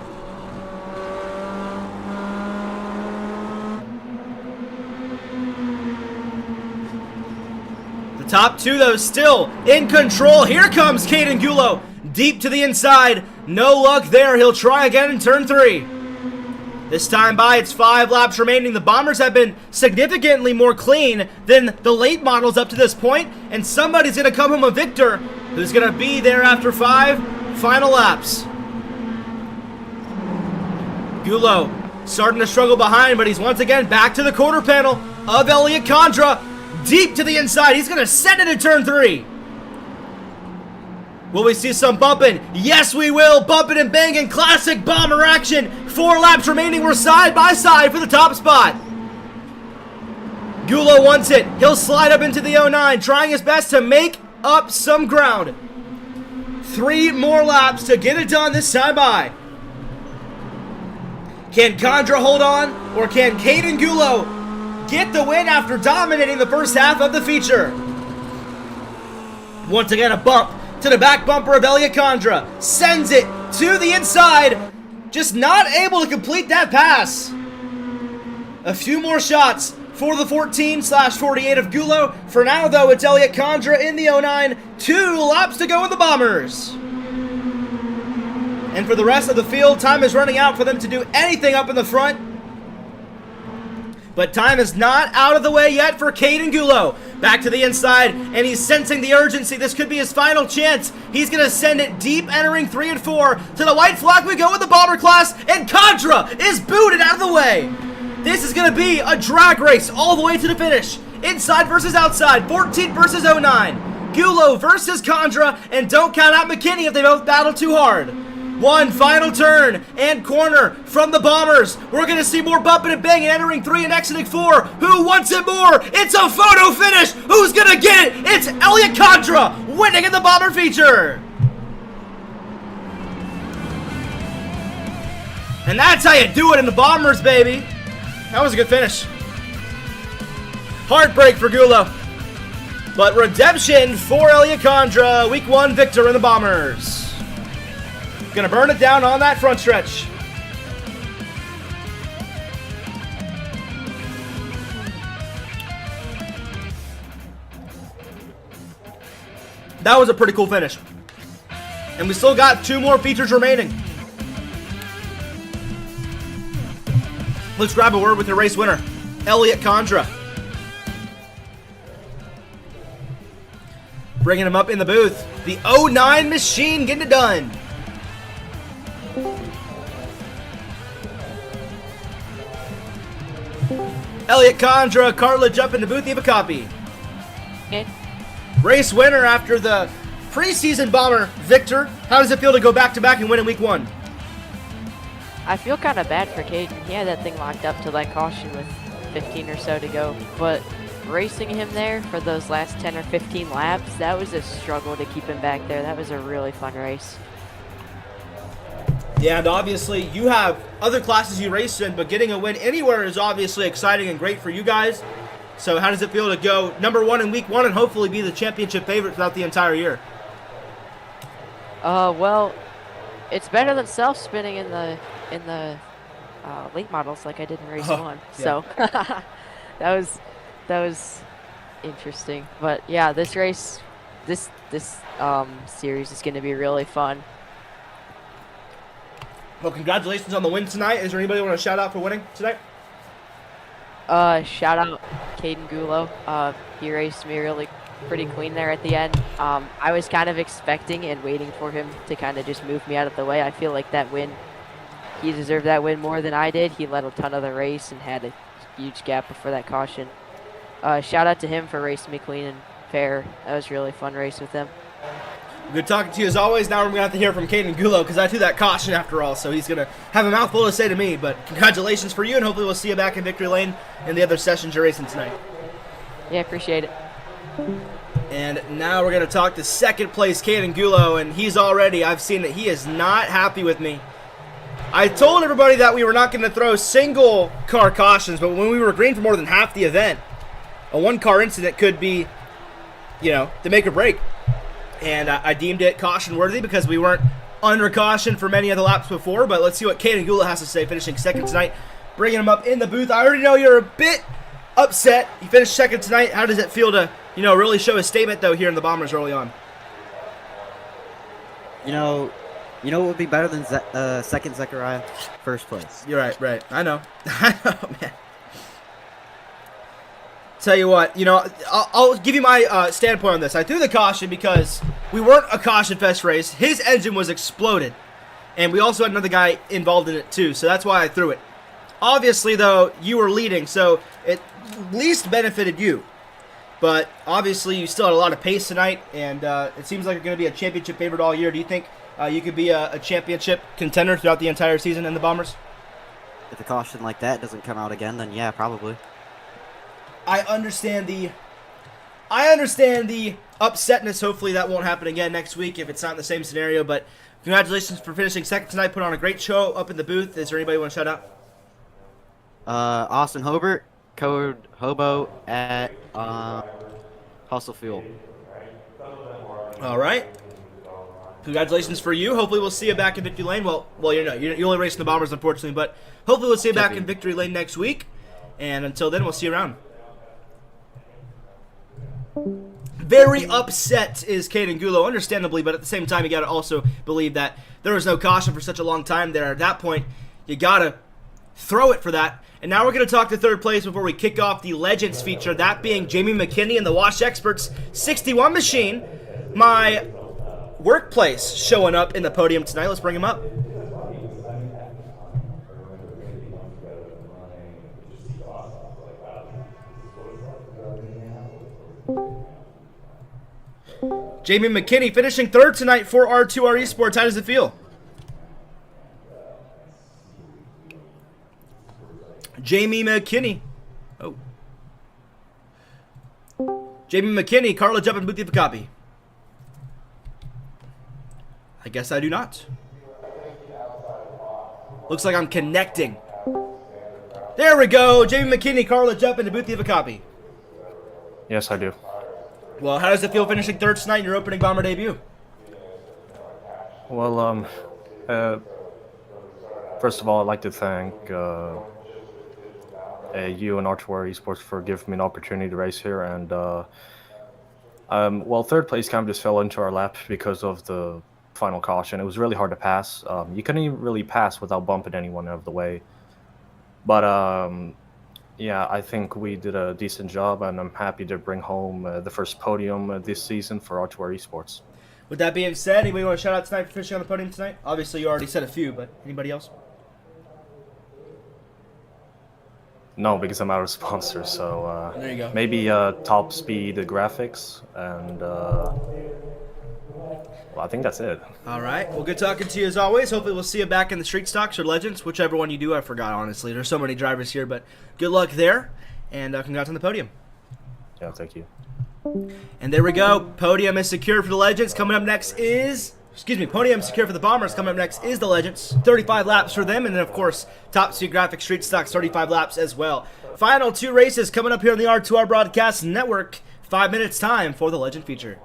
Top 2, though, still in control. Here comes Caden Gulo. Deep to the inside. No luck there. He'll try again in turn 3. This time by, it's 5 laps remaining. The Bombers have been significantly more clean than the late models up to this point, and somebody's going to come home a victor who's going to be there after 5 final laps. Gulo starting to struggle behind, but he's once again back to the quarter panel of Elliot Condra. Deep to the inside. He's going to send it in turn 3. Will we see some bumping? Yes, we will. Bumping and banging. Classic Bomber action. 4 laps remaining. We're side by side for the top spot. Gulo wants it. He'll slide up into the 09, trying his best to make up some ground. 3 more laps to get it done this time by. Can Condra hold on, or can Caden Gulo get the win after dominating the first half of the feature? Once again, a bump to the back bumper of Elliot Condra. Sends it to the inside. Just not able to complete that pass. A few more shots for the 14/48 of Gulo. For now, though, it's Elliot Condra in the 09. 2 laps to go in the Bombers. And for the rest of the field, time is running out for them to do anything up in the front. But time is not out of the way yet for Caden Gulo. Back to the inside, and he's sensing the urgency. This could be his final chance. He's going to send it deep, entering 3 and 4. To the white flag we go with the Bomber class, and Condra is booted out of the way. This is going to be a drag race all the way to the finish. Inside versus outside, 14 versus 09. Gulo versus Condra, and don't count out McKinney if they both battle too hard. One final turn and corner from the Bombers. We're going to see more bumping and banging, entering 3 and exiting 4. Who wants it more? It's a photo finish. Who's going to get it? It's Elliot Condra winning in the Bomber feature. And that's how you do it in the Bombers, baby. That was a good finish. Heartbreak for Gulo. But redemption for Elliot Condra. Week 1 victor in the Bombers. Gonna burn it down on that front stretch. That was a pretty cool finish. And we still got 2 more features remaining. Let's grab a word with the race winner, Elliot Condra. Bringing him up in the booth. The 09 machine getting it done. Elliot Condra, cartilage up in the booth. You have a copy. Okay. Race winner after the preseason Bomber victor. How does it feel to go back-to-back and win in week 1? I feel kind of bad for Caden. He had that thing locked up to that caution with 15 or so to go. But racing him there for those last 10 or 15 laps, that was a struggle to keep him back there. That was a really fun race. Yeah, and obviously you have other classes you race in, but getting a win anywhere is obviously exciting and great for you guys. So how does it feel to go number 1 in week 1 and hopefully be the championship favorite throughout the entire year? Well, it's better than self-spinning in the late models like I did in race 1. Yeah. So that was interesting. But yeah, this race, this series is going to be really fun. Well, congratulations on the win tonight. Is there anybody you want to shout out for winning tonight? Shout out Caden Gulo. He raced me really pretty clean there at the end. I was kind of expecting and waiting for him to kind of just move me out of the way. I feel like that win, he deserved that win more than I did. He led a ton of the race and had a huge gap before that caution. Shout out to him for racing me clean and fair. That was a really fun race with him. Good talking to you as always. Now we're going to have to hear from Caden Gulo because I threw that caution after all, so he's going to have a mouthful to say to me. But congratulations for you, and hopefully we'll see you back in victory lane in the other sessions you're racing tonight. Yeah, appreciate it. And now we're going to talk to second place Caden Gulo, and I've seen that he is not happy with me. I told everybody that we were not going to throw single car cautions, but when we were green for more than half the event, a 1-car incident could be, the make or break. And I deemed it caution worthy because we weren't under caution for many of the laps before. But let's see what Caden Gulo has to say, finishing second tonight. Bringing him up in the booth. I already know you're a bit upset. He finished second tonight. How does it feel to, really show his statement, though, here in the Bombers early on? You know what would be better than second Zechariah? First place. You're right. I know. I know, man. Tell you what, I'll give you my standpoint on this. I threw the caution because we weren't a caution fest race. His engine was exploded, and we also had another guy involved in it too, so that's why I threw it. Obviously, though, you were leading, so it least benefited you. But obviously, you still had a lot of pace tonight, and it seems like you're going to be a championship favorite all year. Do you think you could be a championship contender throughout the entire season in the Bombers? If a caution like that doesn't come out again, then yeah, probably. I understand the upsetness. Hopefully that won't happen again next week if it's not in the same scenario. But congratulations for finishing second tonight. Put on a great show up in the booth. Is there anybody you want to shout out? Austin Hobart, code Hobo at Hustle Fuel. All right. Congratulations for you. Hopefully we'll see you back in Victory Lane. Well, you're only racing the Bombers, unfortunately, but hopefully we'll see you back in Victory Lane next week. And until then, we'll see you around. Very upset is Caden Gulo, understandably, but at the same time, you got to also believe that there was no caution for such a long time there. At that point, you got to throw it for that. And now we're going to talk to third place before we kick off the Legends feature, that being Jamie McKinney and the Wash Experts 61 machine. My workplace showing up in the podium tonight. Let's bring him up. Jamie McKinney finishing third tonight for R2R Esports. How does it feel? Jamie McKinney. Oh. Jamie McKinney, Carla, jump in booth, you have a copy. I guess I do not. Looks like I'm connecting. There we go. Jamie McKinney, Carla, jump in the booth, you have a copy. Yes, I do. Well, how does it feel finishing third tonight in your opening Bomber debut? Well, first of all, I'd like to thank you and R2R Esports for giving me an opportunity to race here. And, well, third place kind of just fell into our lap because of the final caution. It was really hard to pass. You couldn't even really pass without bumping anyone out of the way. But, yeah, I think we did a decent job, and I'm happy to bring home the first podium this season for R2R Esports. With that being said, anybody want to shout out tonight for finishing on the podium tonight? Obviously, you already said a few, but anybody else? No, because I'm out of sponsors, so there you go. Maybe Top Speed Graphics, and well, I think that's it. All right. Well, good talking to you as always. Hopefully we'll see you back in the Street Stocks or Legends, whichever one you do. I forgot, honestly. There's so many drivers here, but good luck there, and congrats on the podium. Yeah, thank you. And there we go. Podium is secured for the Legends. Coming up next is... Podium secure for the Bombers. Coming up next is the Legends. 35 laps for them, and then, of course, Top Speed Graphics Street Stocks, 35 laps as well. Final two races coming up here on the R2R Broadcast Network. 5 minutes time for the Legend feature.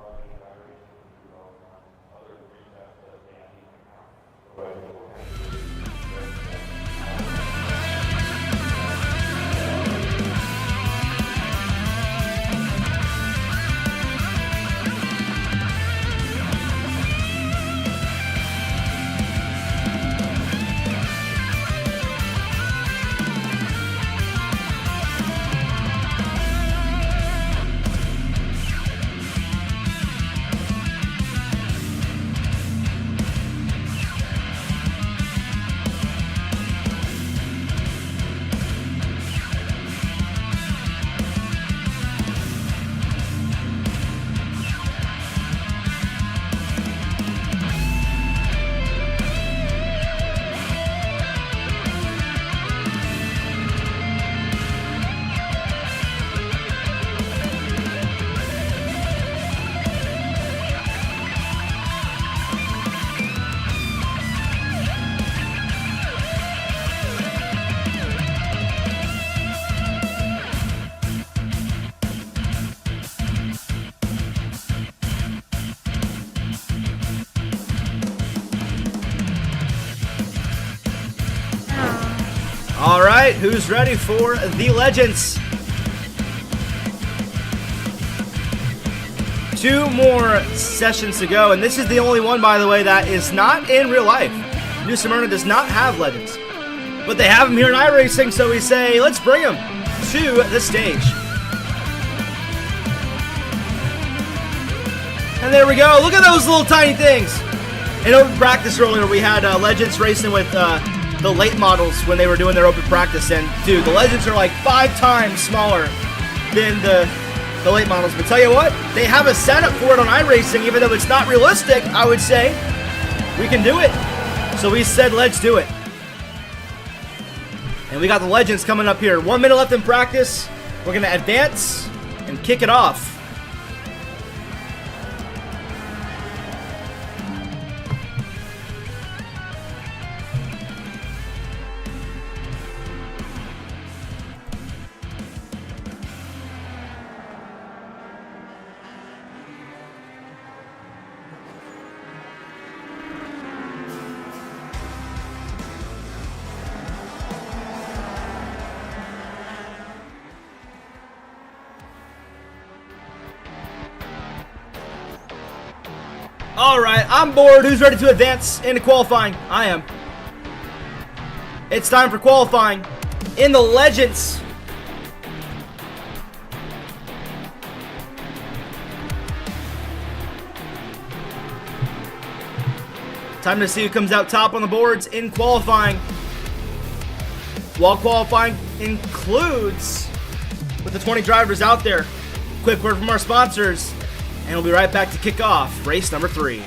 All right, who's ready for the Legends? 2 more sessions to go, and this is the only one, by the way, that is not in real life. New Smyrna does not have Legends, but they have them here in iRacing, so we say, let's bring them to the stage. And there we go. Look at those little tiny things. In open practice earlier, we had Legends racing with the late models when they were doing their open practice, and dude, the Legends are like 5 times smaller than the late models. But tell you what, they have a setup for it on iRacing, even though it's not realistic. I would say we can do it, so we said let's do it. And we got the Legends coming up here. 1 minute left in practice. We're gonna advance and kick it off. All right, I'm bored. Who's ready to advance into qualifying? I am. It's time for qualifying in the Legends. Time to see who comes out top on the boards in qualifying. While qualifying includes, with the 20 drivers out there, quick word from our sponsors, and we'll be right back to kick off race number 3.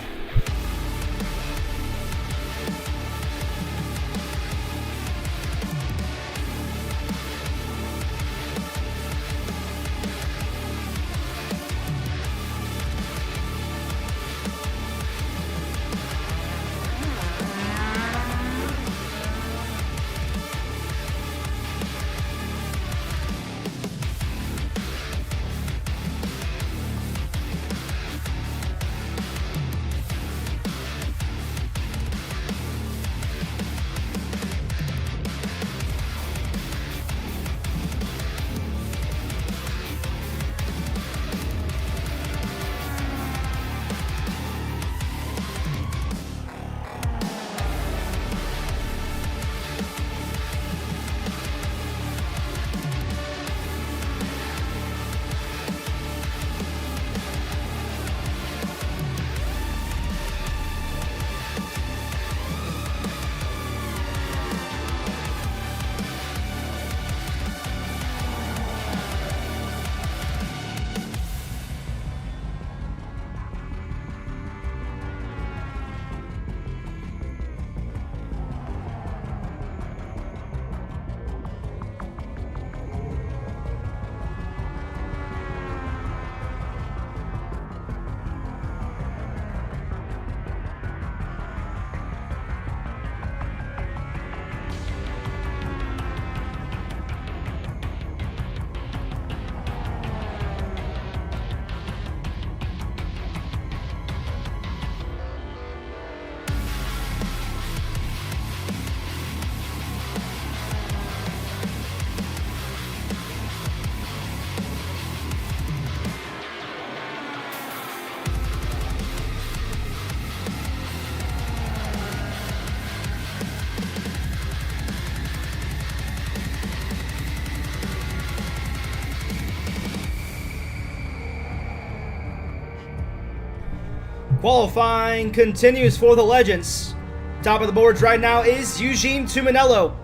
Qualifying continues for the Legends. Top of the boards right now is Eugene Tuminello.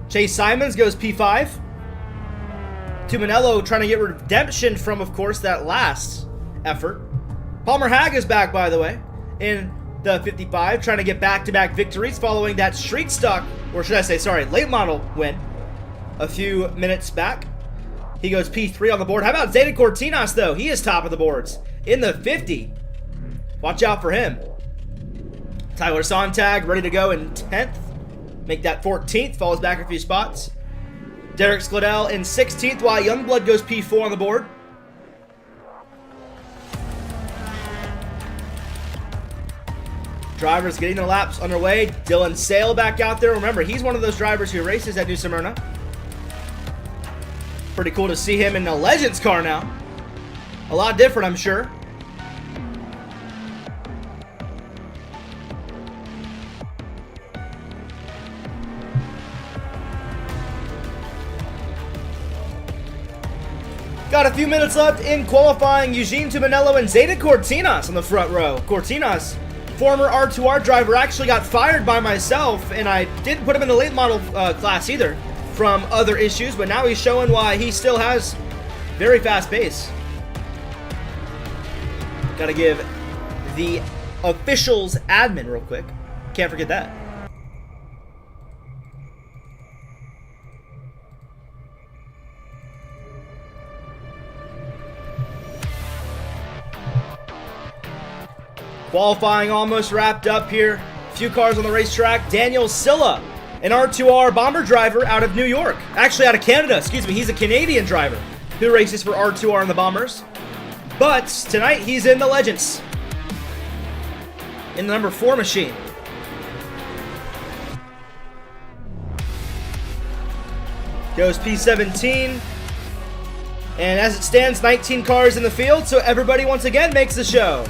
Chase Simons goes P5. Tuminello trying to get redemption from, of course, that last effort. Palmer Hag is back, by the way, in the 55, trying to get back-to-back victories following that street stock, or should I say, sorry, late model win a few minutes back. He goes P3 on the board. How about Zeta Cortinas, though? He is top of the boards in the 50. Watch out for him. Tyler Sontag ready to go in 10th. Make that 14th. Falls back a few spots. Derek Skladell in 16th, while Youngblood goes P4 on the board. Drivers getting their laps underway. Dylan Sale back out there. Remember, he's one of those drivers who races at New Smyrna. Pretty cool to see him in the Legends car now. A lot different, I'm sure. Got a few minutes left in qualifying. Eugene Tuminello and Zeta Cortinas on the front row. Cortinas, former R2R driver, actually got fired by myself, and I didn't put him in the late model class either from other issues, but now he's showing why he still has very fast pace. Gotta give the officials admin real quick. Can't forget that. Qualifying almost wrapped up here. A few cars on the racetrack. Daniel Silla, an R2R bomber driver out of New York. Actually out of Canada, excuse me. He's a Canadian driver who races for R2R in the Bombers. But tonight he's in the Legends. In the number 4 machine. Goes P17. And as it stands, 19 cars in the field, so everybody once again makes the show.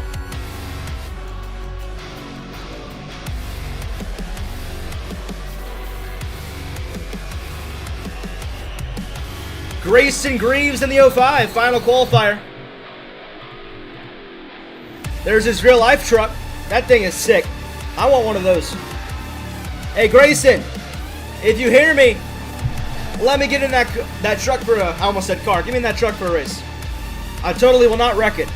Grayson Greaves in the 05, final qualifier. There's his real life truck. That thing is sick. I want one of those. Hey Grayson, if you hear me, let me get in that truck for I almost said car. Give me that truck for a race. I totally will not wreck it.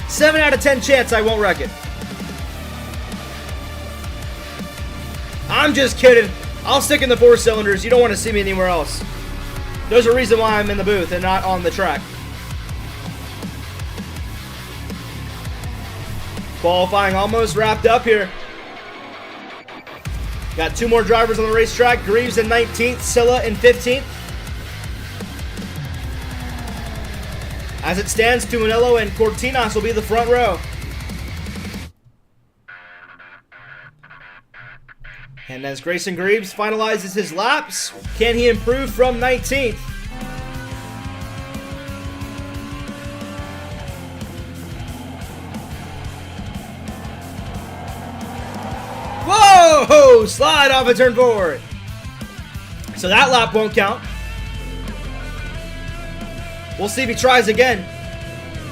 7 out of 10 chance I won't wreck it. I'm just kidding. I'll stick in the 4 cylinders. You don't want to see me anywhere else. There's a reason why I'm in the booth and not on the track. Qualifying almost wrapped up here. Got 2 more drivers on the racetrack. Greaves in 19th, Silla in 15th. As it stands, Tumanello and Cortinas will be the front row. And as Grayson Greaves finalizes his laps, can he improve from 19th? Whoa! Slide off of turn 4. So that lap won't count. We'll see if he tries again.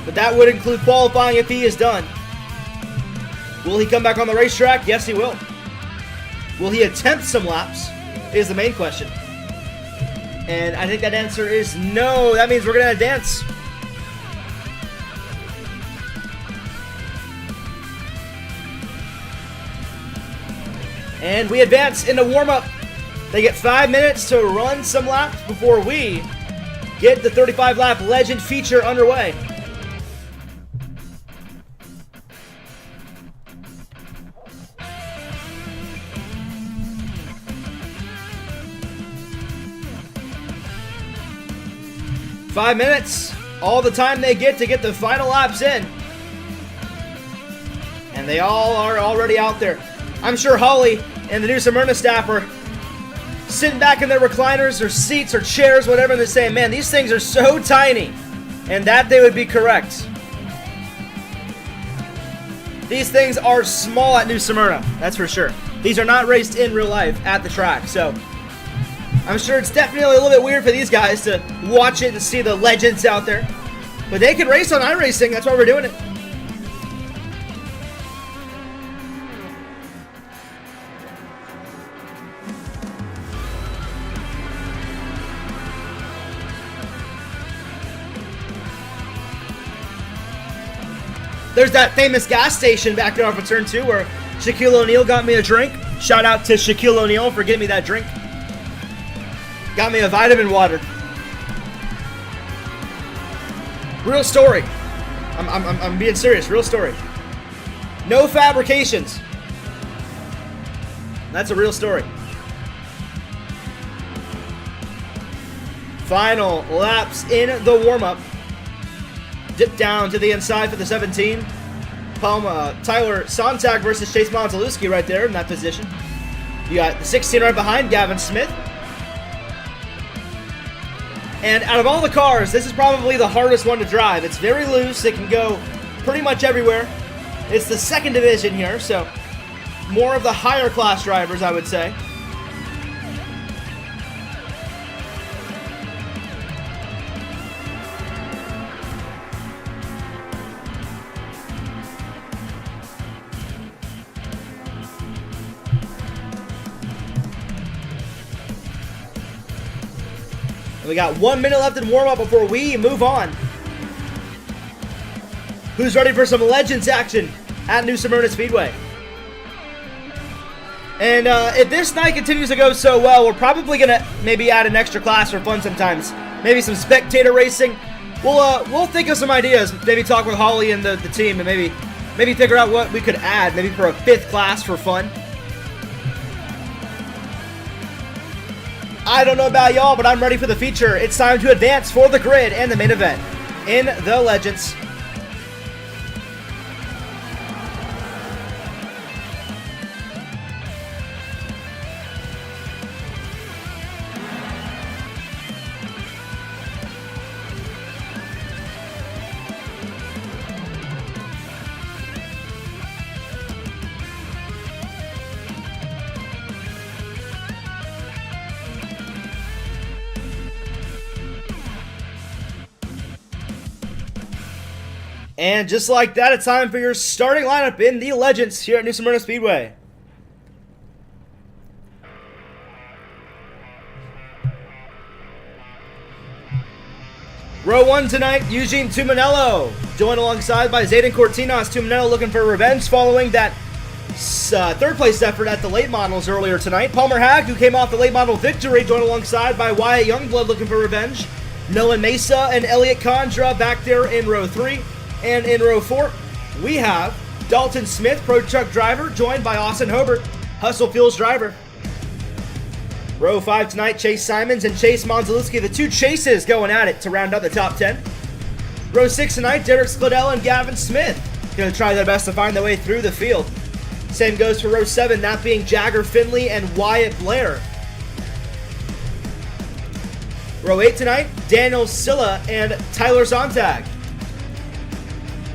But that would include qualifying if he is done. Will he come back on the racetrack? Yes, he will. Will he attempt some laps? Is the main question. And I think that answer is no. That means we're going to dance. And we advance into warm-up. They get 5 minutes to run some laps before we get the 35-lap Legend feature underway. Five minutes, all the time they get to get the final laps in. And they all are already out there. I'm sure Holly and the new Smyrna staff are sitting back in their recliners or seats or chairs, whatever, and they're saying, man, these things are so tiny. And that they would be correct. These things are small at New Smyrna, that's for sure. These are not raced in real life at the track, so I'm sure it's definitely a little bit weird for these guys to watch it and see the legends out there. But they can race on iRacing, that's why we're doing it. There's that famous gas station back there off of turn 2 where Shaquille O'Neal got me a drink. Shout out to Shaquille O'Neal for getting me that drink. Got me a vitamin water. Real story. I'm being serious. Real story. No fabrications. That's a real story. Final laps in the warm-up. Dip down to the inside for the 17. Tyler Sontag versus Chase Montelewski right there in that position. You got the 16 right behind, Gavin Smith. And out of all the cars, this is probably the hardest one to drive. It's very loose. It can go pretty much everywhere. It's the second division here, so more of the higher class drivers, I would say. And we got 1 minute left in warm-up before we move on. Who's ready for some Legends action at New Smyrna Speedway? And if this night continues to go so well, we're probably going to maybe add an extra class for fun sometimes. Maybe some spectator racing. We'll think of some ideas. Maybe talk with Holly and the team and maybe figure out what we could add. Maybe for a 5th class for fun. I don't know about y'all, but I'm ready for the feature. It's time to advance for the grid and the main event in the Legends. And just like that, it's time for your starting lineup in the Legends here at New Smyrna Speedway. Row 1 tonight, Eugene Tuminello, joined alongside by Zayden Cortinas. Tuminello looking for revenge following that third place effort at the late models earlier tonight. Palmer Hag, who came off the late model victory, joined alongside by Wyatt Youngblood looking for revenge. Nolan Mesa and Elliot Condra back there in row 3. And in row 4, we have Dalton Smith, Pro Truck driver, joined by Austin Hobart, Hustle Fuels driver. Row 5 tonight, Chase Simons and Chase Monzalewski, the two Chases going at it to round out the top 10. Row 6 tonight, Derek Skladell and Gavin Smith going to try their best to find their way through the field. Same goes for row 7, that being Jagger Finley and Wyatt Blair. Row 8 tonight, Daniel Silla and Tyler Sontag.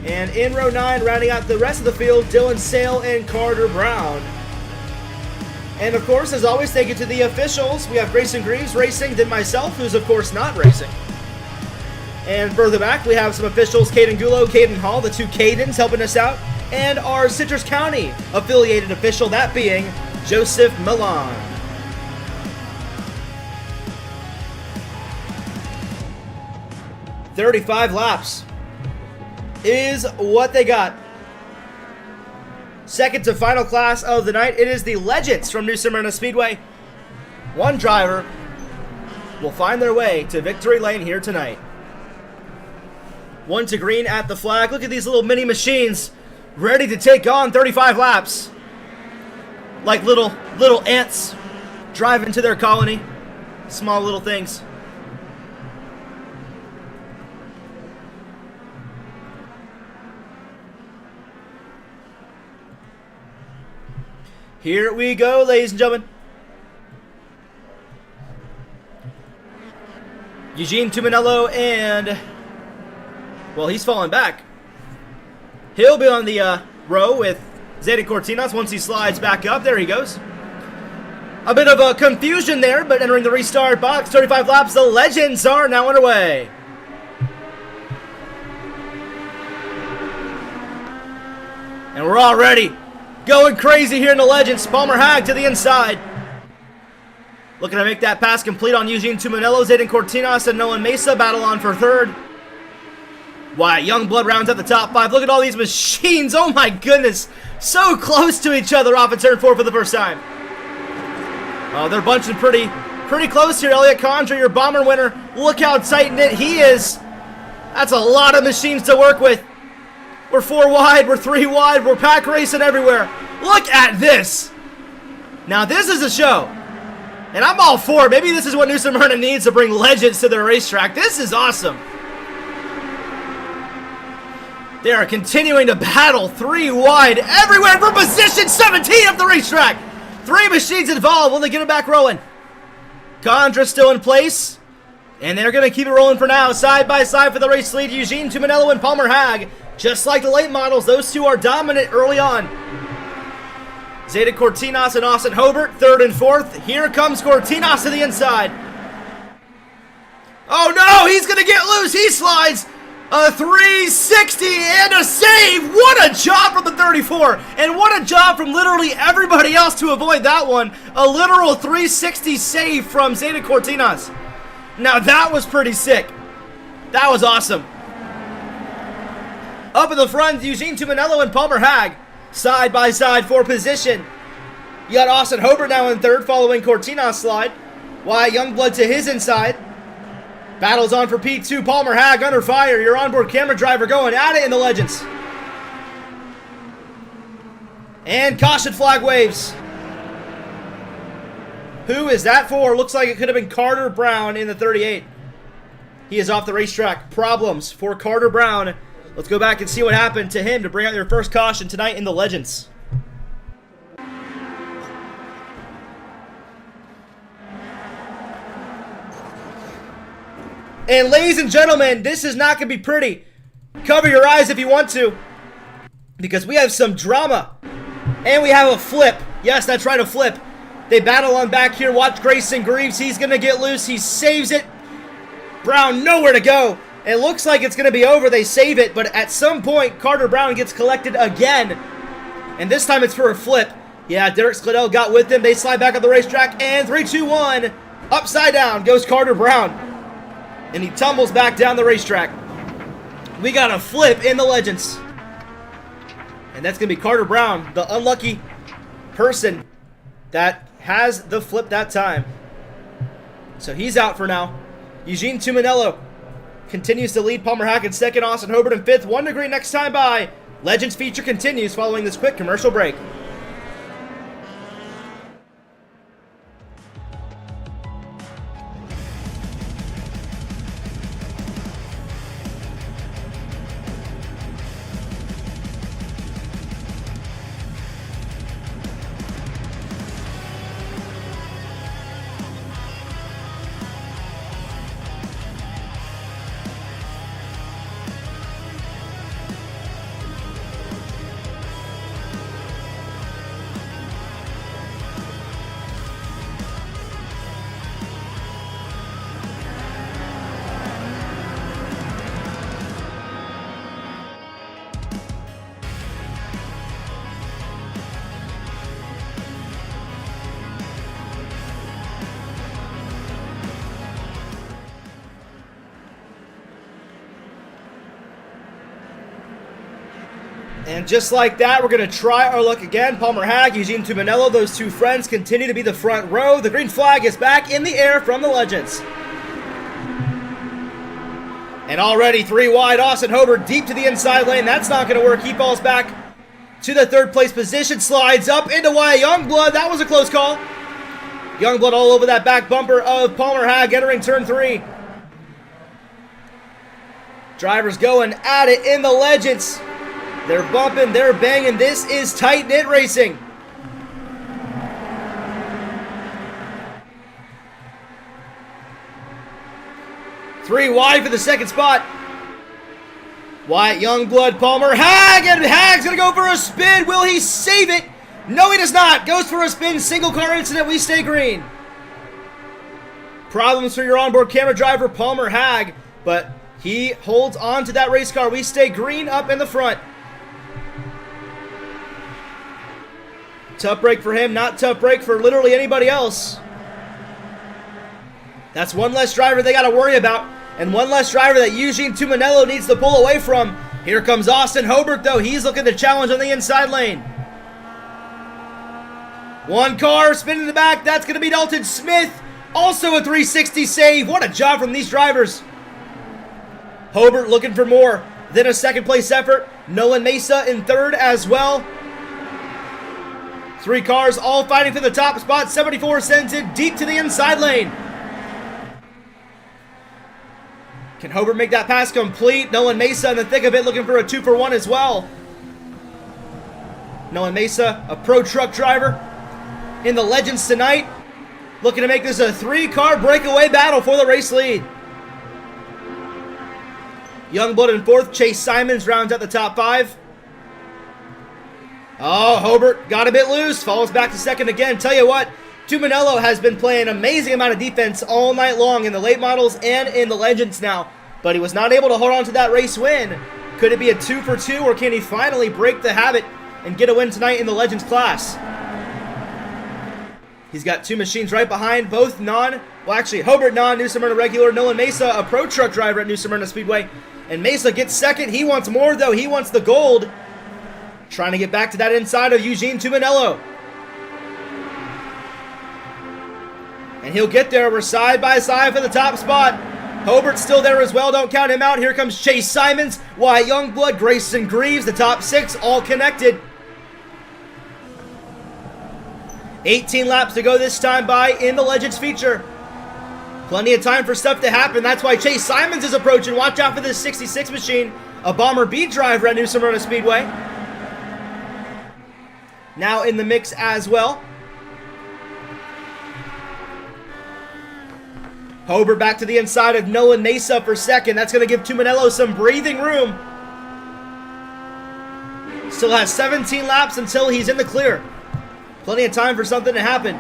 And in row 9, rounding out the rest of the field, Dylan Sale and Carter Brown. And of course, as always, thank you to the officials. We have Grayson Greaves racing, then myself, who's of course not racing. And further back, we have some officials, Caden Gulo, Caden Hall, the two Cadens helping us out. And our Citrus County affiliated official, that being Joseph Milan. "35 laps is what they got. Second to final class of the night, it is the Legends from New Smyrna Speedway. One driver will find their way to victory lane here tonight. 1 to green at the flag. Look at these little mini machines ready to take on 35 laps. Like little ants driving to their colony. Small little things. Here we go, ladies and gentlemen. Eugene Tuminello and, well, he's falling back. He'll be on the row with Zayden Cortinas once he slides back up. There he goes. A bit of a confusion there, but entering the restart box, 35 laps, the Legends are now underway. And we're all ready. Going crazy here in the Legends. Palmer Hag to the inside. Looking to make that pass complete on Eugene Tuminello. Zayden Cortinas and Nolan Mesa battle on for third. Wyatt Youngblood rounds out the top 5. Look at all these machines. Oh my goodness. So close to each other off of turn 4 for the first time. Oh, they're bunching pretty close here. Elliot Condra, your bomber winner. Look how tight knit he is. That's a lot of machines to work with. We're 4 wide, we're 3 wide, we're pack racing everywhere. Look at this. Now this is a show. And I'm all for it. Maybe this is what New Smyrna needs to bring Legends to their racetrack. This is awesome. They are continuing to battle 3 wide everywhere for position 17 of the racetrack. 3 machines involved. Will they get it back rolling? Condra still in place. And they're going to keep it rolling for now. Side by side for the race lead, Eugene Tuminello and Palmer Hag. Just like the late models, those two are dominant early on. Zayden Cortinas and Austin Hobart, 3rd and 4th. Here comes Cortinas to the inside. Oh no, he's going to get loose. He slides a 360 and a save. What a job from the 34. And what a job from literally everybody else to avoid that one. A literal 360 save from Zayden Cortinas. Now that was pretty sick. That was awesome. Up in the front, Eugene Tuminello and Palmer Hag, side by side for position. You got Austin Hobart now in 3rd, following Cortinas' slide. Wyatt Youngblood to his inside. Battles on for P2. Palmer Hag under fire. Your onboard camera driver going at it in the Legends. And caution flag waves. Who is that for? Looks like it could have been Carter Brown in the 38. He is off the racetrack. Problems for Carter Brown. Let's go back and see what happened to him to bring out your first caution tonight in the Legends. And ladies and gentlemen, this is not going to be pretty. Cover your eyes if you want to, because we have some drama. And we have a flip. Yes, that's right, a flip. They battle on back here. Watch Grayson Greaves. He's going to get loose. He saves it. Brown nowhere to go. It looks like it's going to be over. They save it, but at some point, Carter Brown gets collected again. And this time it's for a flip. Yeah, Derek Skladell got with him. They slide back on the racetrack, and 3, 2, 1. Upside down goes Carter Brown. And he tumbles back down the racetrack. We got a flip in the Legends. And that's going to be Carter Brown, the unlucky person that has the flip that time. So he's out for now. Eugene Tuminello continues to lead. Palmer Hack in second, Austin Hobart in fifth. 1 degree next time by. Legends feature continues following this quick commercial break. And just like that, we're going to try our luck again. Palmer Hag, Eugene Tuminello, those two friends continue to be the front row. The green flag is back in the air from the Legends. And already 3 wide, Austin Hobart deep to the inside lane. That's not going to work. He falls back to the third place position, slides up into Wyatt Youngblood. That was a close call. Youngblood all over that back bumper of Palmer Hag entering turn 3. Drivers going at it in the Legends. They're bumping, they're banging. This is tight-knit racing. Three wide for the second spot. Wyatt Youngblood, Palmer Hag, and Hag's gonna go for a spin. Will he save it? No, he does not. Goes for a spin, single car incident. We stay green. Problems for your onboard camera driver, Palmer Hag, but he holds on to that race car. We stay green up in the front. Tough break for him, not tough break for literally anybody else. That's one less driver they got to worry about, and one less driver that Eugene Tuminello needs to pull away from. Here comes Austin Hobart, though. He's looking to challenge on the inside lane. One car, spin in the back. That's going to be Dalton Smith. Also a 360 save. What a job from these drivers. Hobart looking for more than a second place effort. Nolan Mesa in third as well. 3 cars all fighting for the top spot. 74 sends it deep to the inside lane. Can Hobart make that pass complete? Nolan Mesa in the thick of it looking for a 2-for-1 as well. Nolan Mesa, a pro truck driver in the Legends tonight. Looking to make this a 3-car breakaway battle for the race lead. Youngblood in fourth. Chase Simons rounds out the top 5. Oh, Hobart got a bit loose. Falls back to second again. Tell you what, Tuminello has been playing an amazing amount of defense all night long in the late models and in the Legends now. But he was not able to hold on to that race win. Could it be a 2-for-2, or can he finally break the habit and get a win tonight in the Legends class? He's got 2 machines right behind, both Hobart New Smyrna regular, Nolan Mesa, a pro truck driver at New Smyrna Speedway. And Mesa gets second. He wants more, though. He wants the gold. Trying to get back to that inside of Eugene Tuminello. And he'll get there. We're side by side for the top spot. Hobart's still there as well. Don't count him out. Here comes Chase Simons, Wyatt Youngblood, Grayson Greaves, the top 6 all connected. 18 laps to go this time by in the Legends feature. Plenty of time for stuff to happen. That's why Chase Simons is approaching. Watch out for this 66 machine. A Bomber B driver at New Smyrna Speedway. Now in the mix as well. Hobart back to the inside of Nolan Mesa for second. That's going to give Tuminello some breathing room. Still has 17 laps until he's in the clear. Plenty of time for something to happen.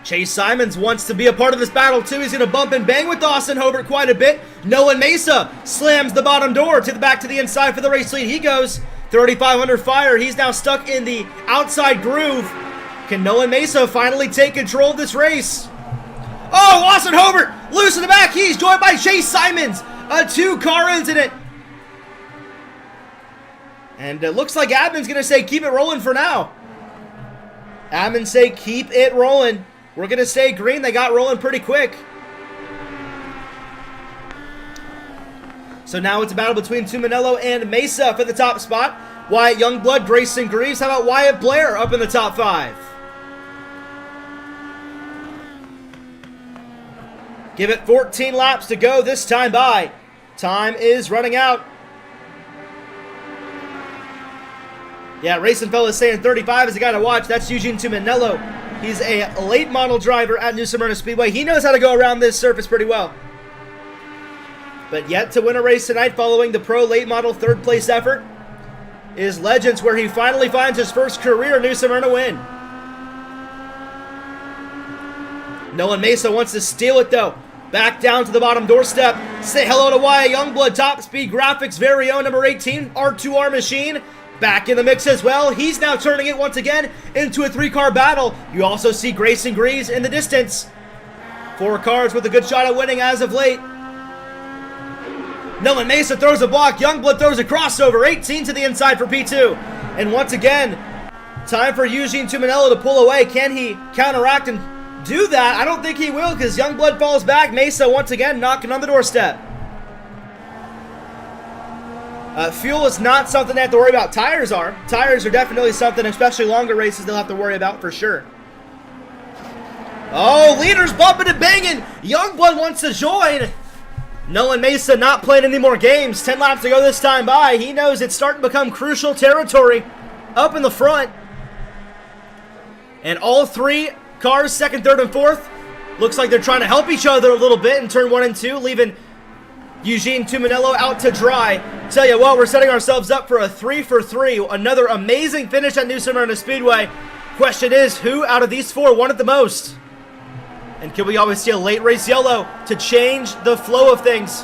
Chase Simons wants to be a part of this battle too. He's going to bump and bang with Austin Hobart quite a bit. Nolan Mesa slams the bottom door to the back to the inside for the race lead. He goes 35 under fire. He's now stuck in the outside groove. Can Nolan Mesa finally take control of this race? Oh, Austin Hobart loose in the back. He's joined by Chase Simons. A 2-car incident. And it looks like admin's going to say keep it rolling for now. Admin say keep it rolling. We're going to stay green. They got rolling pretty quick. So now it's a battle between Tuminello and Mesa for the top spot. Wyatt Youngblood, Grayson Greaves. How about Wyatt Blair up in the top 5? Give it 14 laps to go this time by. Time is running out. Yeah, Racing Fella's saying 35 is a guy to watch. That's Eugene Tuminello. He's a late model driver at New Smyrna Speedway. He knows how to go around this surface pretty well. But yet to win a race tonight following the pro late model 3rd place effort is Legends, where he finally finds his first career New Smyrna win. Nolan Mesa wants to steal it though. Back down to the bottom doorstep. Say hello to Wyatt Youngblood, Top Speed Graphics very own number 18 R2R machine. Back in the mix as well. He's now turning it once again into a 3-car battle. You also see Grayson Greaves in the distance. 4 cars with a good shot at winning as of late. Nolan Mesa throws a block. Youngblood throws a crossover. 18 to the inside for P2. And once again, time for Eugene Tuminello to pull away. Can he counteract and do that? I don't think he will, because Youngblood falls back. Mesa once again knocking on the doorstep. Fuel is not something they have to worry about. Tires are. Tires are definitely something, especially longer races, they'll have to worry about for sure. Oh, leaders bumping and banging. Youngblood wants to join. Nolan Mesa not playing any more games. 10 laps to go this time by. He knows it's starting to become crucial territory up in the front. And all 3 cars, 2nd, 3rd, and 4th, looks like they're trying to help each other a little bit in turn 1 and 2, leaving Eugene Tuminello out to dry. Tell you what, we're setting ourselves up for a 3 for 3. Another amazing finish at New Smyrna Speedway. Question is, who out of these 4 won it the most? And can we always see a late race yellow to change the flow of things?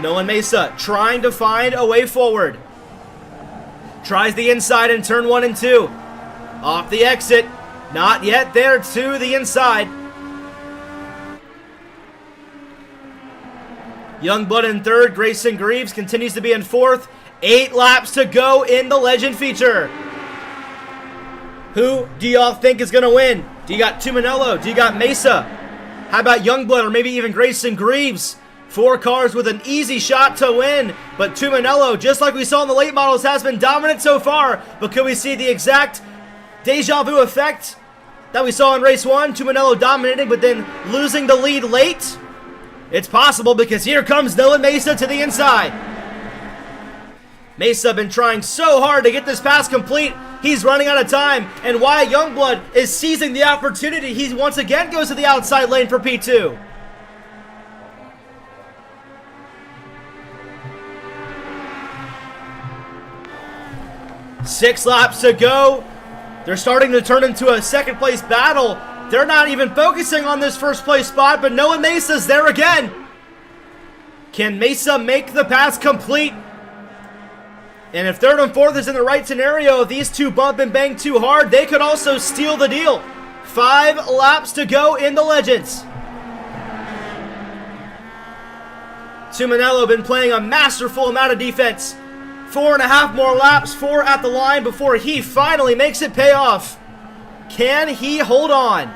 Nolan Mesa trying to find a way forward. Tries the inside in turn 1 and 2. Off the exit. Not yet there to the inside. Youngblood in 3rd. Grayson Greaves continues to be in 4th. 8 laps to go in the Legend feature. Who do y'all think is going to win? Do you got Tuminello? Do you got Mesa? How about Youngblood or maybe even Grayson Greaves? 4 cars with an easy shot to win. But Tuminello, just like we saw in the late models, has been dominant so far. But could we see the exact deja vu effect that we saw in race 1? Tuminello dominating, but then losing the lead late? It's possible, because here comes Nolan Mesa to the inside. Mesa been trying so hard to get this pass complete. He's running out of time, and Wyatt Youngblood is seizing the opportunity. He once again goes to the outside lane for P2. Six laps to go. They're starting to turn into a 2nd place battle. They're not even focusing on this 1st place spot, but Nolan Mesa's there again. Can Mesa make the pass complete? And if 3rd and 4th is in the right scenario, if these 2 bump and bang too hard, they could also steal the deal. 5 laps to go in the Legends. Tuminello been playing a masterful amount of defense. 4.5 more laps, 4 at the line before he finally makes it pay off. Can he hold on?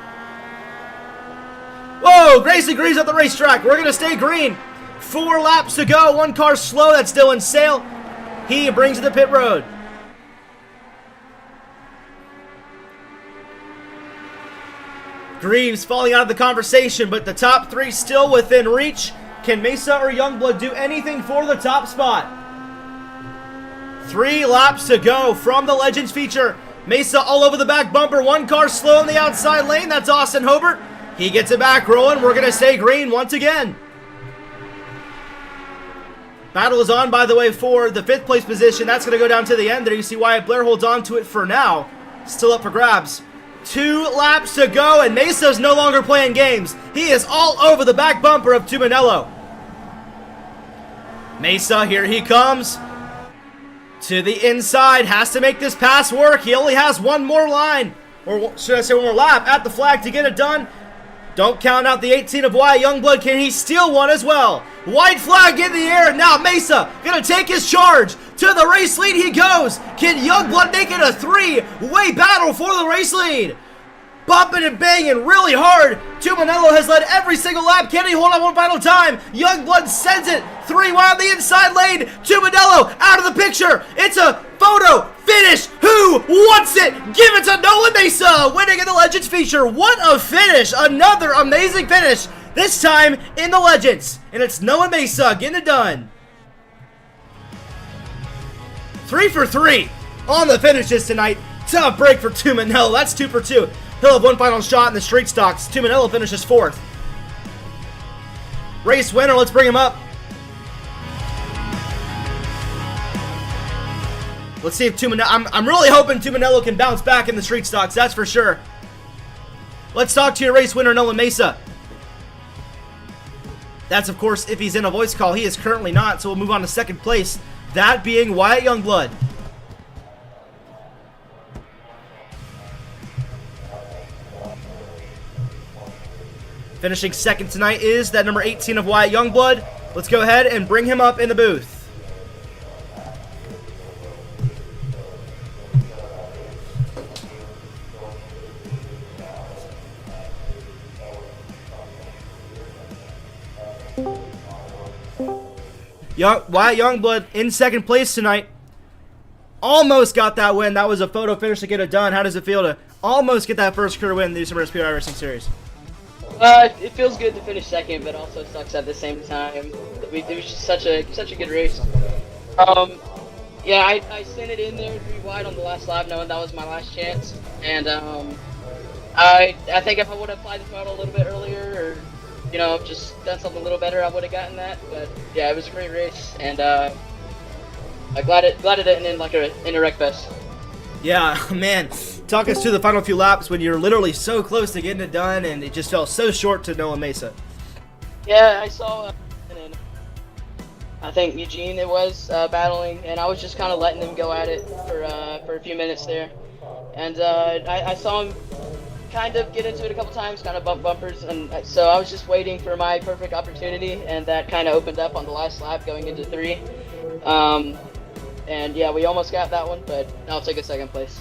Whoa, Grayson Greaves at the racetrack. We're going to stay green. 4 laps to go. 1 car slow. That's Dylan Sale. He brings it to pit road. Greaves falling out of the conversation, but the top 3 still within reach. Can Mesa or Youngblood do anything for the top spot? 3 laps to go from the Legends feature. Mesa all over the back bumper. 1 car slow in the outside lane. That's Austin Hobart. He gets it back rolling. We're going to stay green once again. Battle is on, by the way, for the 5th place position. That's going to go down to the end there. You see Wyatt Blair holds on to it for now. Still up for grabs. 2 laps to go, and Mesa's no longer playing games. He is all over the back bumper of Tuminello. Mesa, here he comes. To the inside, has to make this pass work. He only has one more line, or should I say one more lap at the flag to get it done. Don't count out the 18 of Wyatt Youngblood. Can he steal one as well? White flag in the air. Now Mesa gonna take his charge. To the race lead he goes. Can Youngblood make it a 3-way battle for the race lead? Bumping and banging really hard. Tuminello has led every single lap. Can he hold on one final time? Youngblood sends it 3 wide on the inside lane. Tuminello out of the picture. It's a photo finish. Who wants it? Give it to Nolan Mesa, winning in the Legends feature. What a finish. Another amazing finish. This time in the Legends. And it's Nolan Mesa getting it done. 3 for 3 on the finishes tonight. Tough break for Tuminello. That's 2 for 2. He'll have one final shot in the street stocks. Tuminello finishes 4th. Race winner, let's bring him up. Let's see if Tuminello... I'm really hoping Tuminello can bounce back in the street stocks, that's for sure. Let's talk to your race winner, Nolan Mesa. That's, of course, if he's in a voice call. He is currently not, so we'll move on to 2nd place. That being Wyatt Youngblood. Finishing 2nd tonight is that number 18 of Wyatt Youngblood. Let's go ahead and bring him up in the booth. Wyatt Youngblood in 2nd place tonight. Almost got that win. That was a photo finish to get it done. How does it feel to almost get that first career win in the Smyrna Speedway iRacing Series? It feels good to finish 2nd, but also sucks at the same time. It was just such a good race. Yeah, I sent it in there 3 wide on the last lap, knowing that was my last chance. And I think if I would have applied the throttle a little bit earlier, or just done something a little better, I would have gotten that. But yeah, it was a great race, and I'm glad it didn't end like in a wreck fest. Yeah, man. Talk us through the final few laps when you're literally so close to getting it done, and it just fell so short to Nolan Mesa. Yeah, I saw, I think Eugene it was battling, and I was just kind of letting them go at it for a few minutes there, and I saw him kind of get into it a couple times, kind of bump bumpers, and so I was just waiting for my perfect opportunity, and that kind of opened up on the last lap going into 3. And yeah, we almost got that one, but I'll take a 2nd place.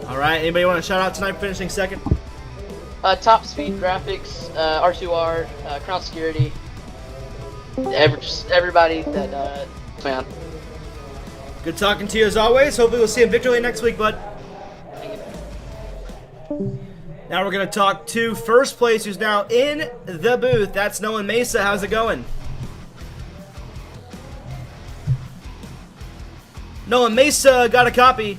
All right, anybody want to shout out tonight for finishing 2nd? Top Speed Graphics, R2R, Crown Security, everybody that man. Good talking to you as always. Hopefully we'll see you in Victory Lane next week, bud. Now we're going to talk to 1st place, who's now in the booth. That's Nolan Mesa. How's it going? Nolan Mesa got a copy.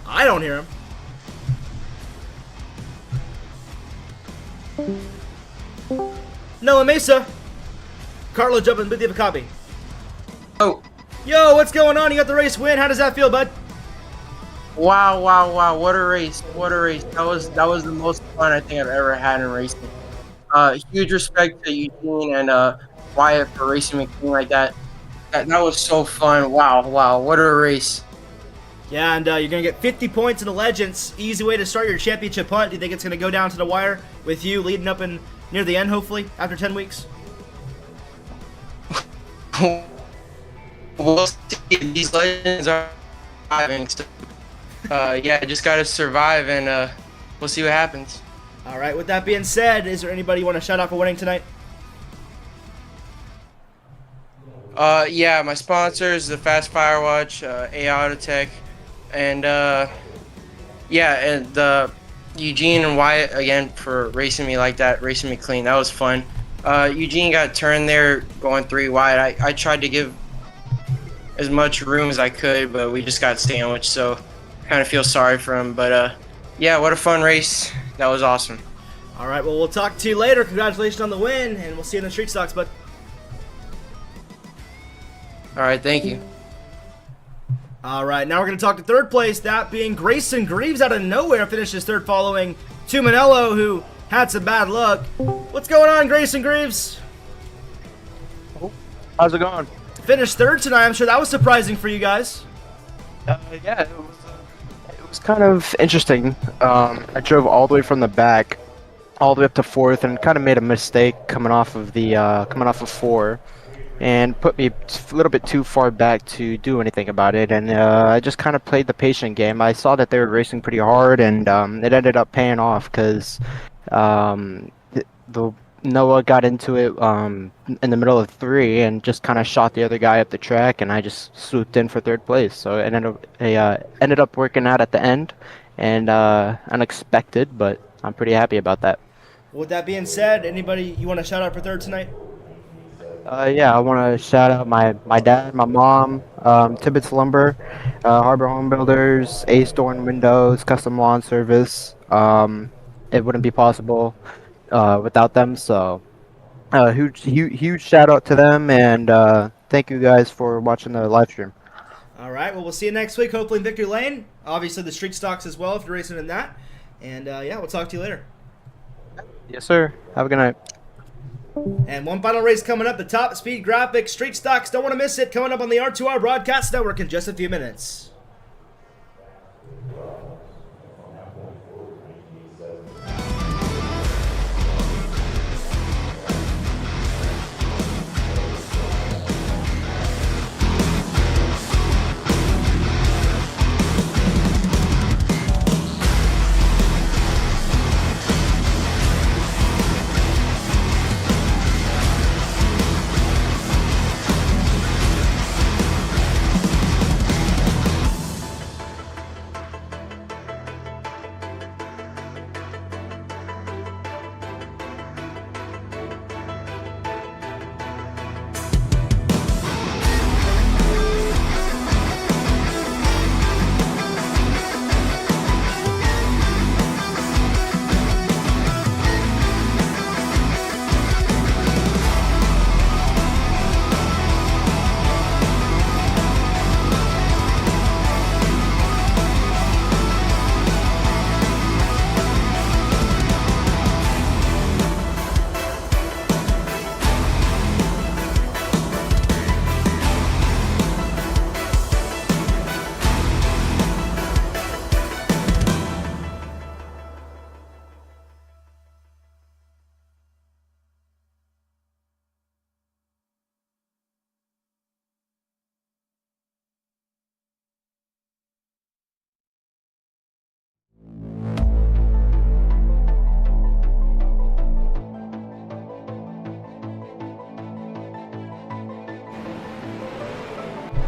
I don't hear him. Nolan Mesa. Carlo jumping, but you have a copy. Oh. Yo, what's going on? You got the race win. How does that feel, bud? Wow, what a race. What a race. That was the most fun I think I've ever had in racing. Huge respect to Eugene and Wyatt for racing me clean like that. That was so fun. Wow, what a race. Yeah, and you're going to get 50 points in the Legends. Easy way to start your championship hunt. Do you think it's going to go down to the wire with you leading up in near the end, hopefully, after 10 weeks? We'll see. These Legends are surviving. So, yeah, just got to survive, and we'll see what happens. All right, with that being said, is there anybody you want to shout out for winning tonight? Yeah, my sponsors, the Fast Firewatch, A Autotech, and yeah, and Eugene and Wyatt again for racing me like that, racing me clean. That was fun. Eugene got turned there going 3 wide. I tried to give as much room as I could, but we just got sandwiched, so kind of feel sorry for him. But yeah, what a fun race. That was awesome. All right, well, we'll talk to you later. Congratulations on the win, and we'll see you in the street stocks, bud. All right, thank you. All right, now we're going to talk to third place, that being Grayson Greaves out of nowhere finishes third following to Manello, who had some bad luck. What's going on, Grayson Greaves? How's it going? Finished third tonight. I'm sure that was surprising for you guys. Yeah, it was kind of interesting. I drove all the way from the back, all the way up to fourth, and kind of made a mistake coming off of four, and put me a little bit too far back to do anything about it. And I just kind of played the patient game. I saw that they were racing pretty hard, and it ended up paying off because the Noah got into it in the middle of 3 and just kind of shot the other guy up the track, and I just swooped in for third place. So it ended up working out at the end, and unexpected, but I'm pretty happy about that. With that being said, anybody you want to shout out for third tonight? Yeah, I want to shout out my dad, my mom, Tibbetts Lumber, Harbor Home Builders, Ace Door and Windows, Custom Lawn Service. It wouldn't be possible without them, so huge shout out to them, and thank you guys for watching the live stream. All right, well, we'll see you next week, hopefully in Victory Lane. Obviously the street stocks as well if you're racing in that. And yeah, we'll talk to you later. Yes, sir. Have a good night. And one final race coming up, the Top Speed Graphics Street Stocks. Don't want to miss it. Coming up on the R2R Broadcast Network in just a few minutes.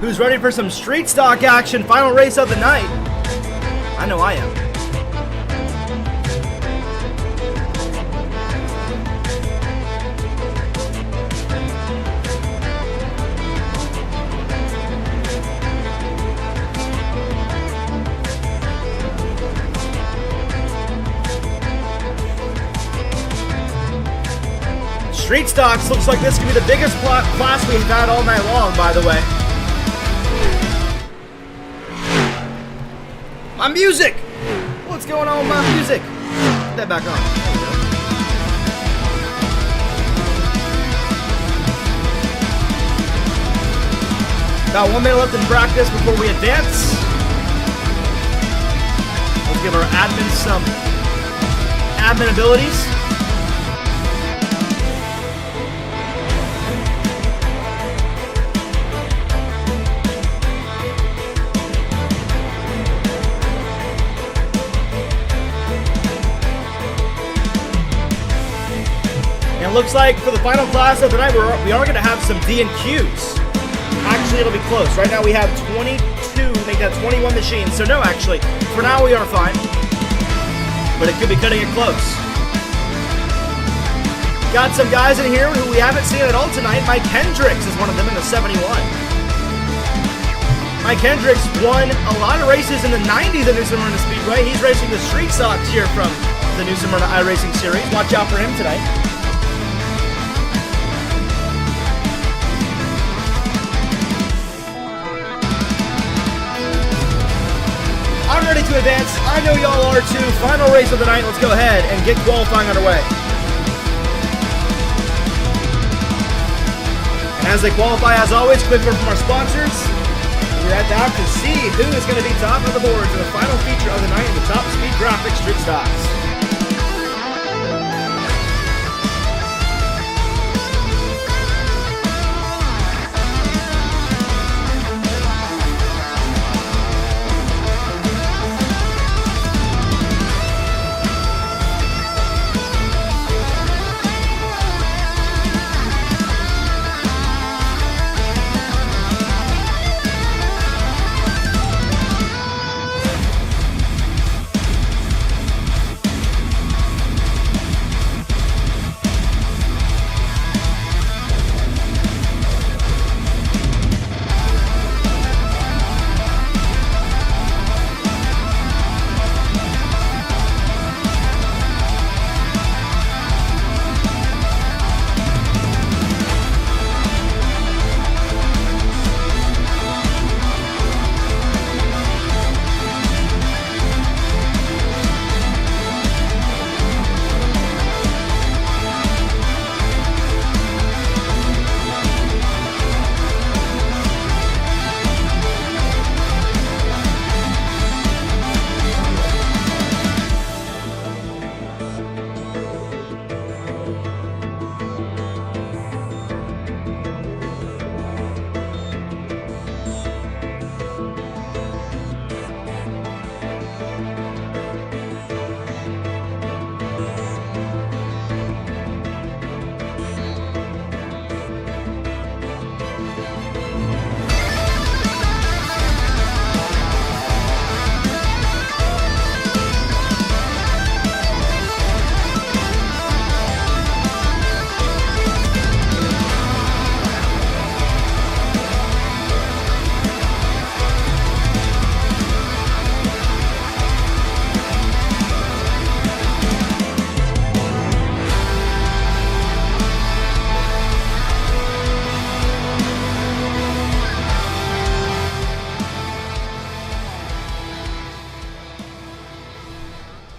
Who's ready for some street stock action? Final race of the night. I know I am. Street stocks looks like this could be the biggest class we've had all night long, by the way. My music! What's going on with my music? Put that back on. There we go. About 1 minute left in practice before we advance. Let's give our admin some admin abilities. And it looks like for the final class of the night, we are going to have some D&Qs. Actually, it'll be close. Right now we have 22, make that 21 machines. So no, actually, for now we are fine. But it could be cutting it close. Got some guys in here who we haven't seen at all tonight. Mike Hendricks is one of them in the 71. Mike Hendricks won a lot of races in the 90s at New Smyrna Speedway. He's racing the street stocks here from the New Smyrna iRacing series. Watch out for him tonight. ready to advance. I know y'all are too. Final race of the night. Let's go ahead and get qualifying underway. And as they qualify, as always, quick word from our sponsors. We're right back to see who is going to be top of the boards in the final feature of the night in the Top Speed Graphics Street Stocks.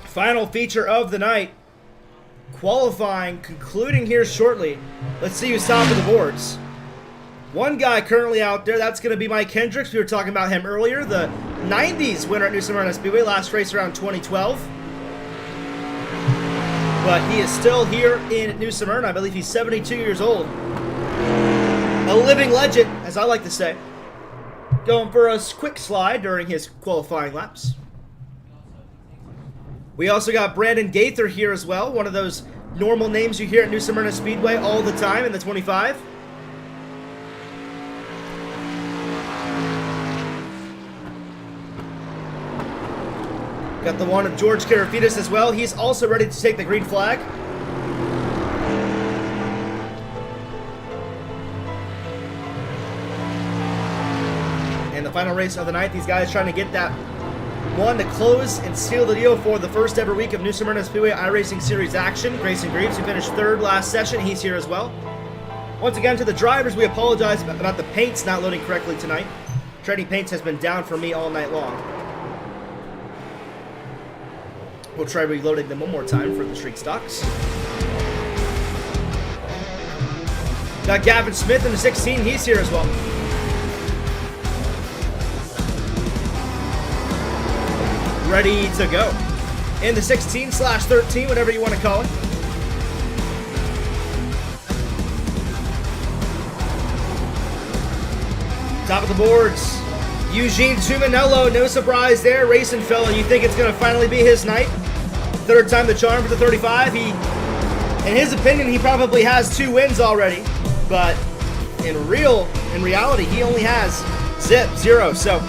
Final feature of the night. Qualifying concluding here shortly. Let's see who's top of the boards. One guy currently out there, that's going to be Mike Hendricks. We were talking about him earlier. The 90s winner at New Smyrna Speedway, last race around 2012. But he is still here in New Smyrna. I believe he's 72 years old. A living legend, as I like to say. Going for a quick slide during his qualifying laps. We also got Brandon Gaither here as well, one of those normal names you hear at New Smyrna Speedway all the time in the 25. Got the one of George Karafitis as well. He's also ready to take the green flag. And the final race of the night, these guys trying to get that one to close and seal the deal for the first ever week of New Smyrna Speedway iRacing Series action. Grayson Greaves, who finished third last session, he's here as well. Once again, to the drivers, we apologize about the paints not loading correctly tonight. Trading Paints has been down for me all night long. We'll try reloading them one more time for the street stocks. Got Gavin Smith in the 16, he's here as well. Ready to go. In the 16/13, whatever you want to call it. Top of the boards, Eugene Tuminello, no surprise there, racing fella. You think it's going to finally be his night? Third time the charm for the 35. In his opinion, he probably has 2 wins already, but in reality, he only has 0. So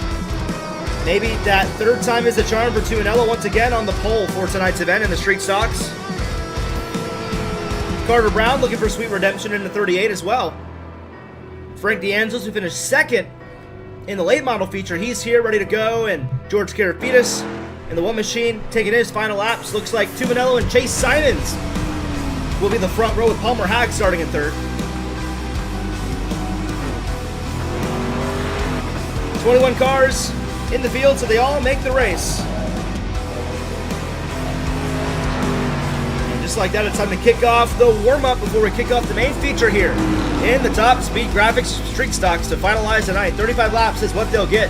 maybe that third time is the charm for Tuminello once again on the pole for tonight's event in the street stocks. Carter Brown looking for sweet redemption in the 38 as well. Frank DeAngelis, who finished second in the late model feature, he's here ready to go. And George Karafitis in the one machine taking his final laps. Looks like Tuminello and Chase Simons will be the front row with Palmer Hag starting in third. 21 cars in the field, so they all make the race. just like that, it's time to kick off the warm-up before we kick off the main feature here in the Top Speed Graphics Street Stocks to finalize the night. 35 laps is what they'll get.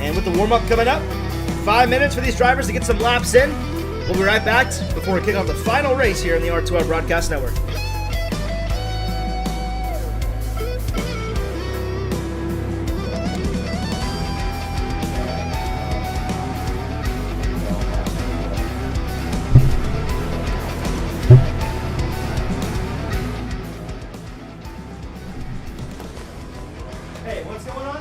And with the warm-up coming up, 5 minutes for these drivers to get some laps in. We'll be right back before we kick off the final race here in the R2R Broadcast Network. Hey, what's going on?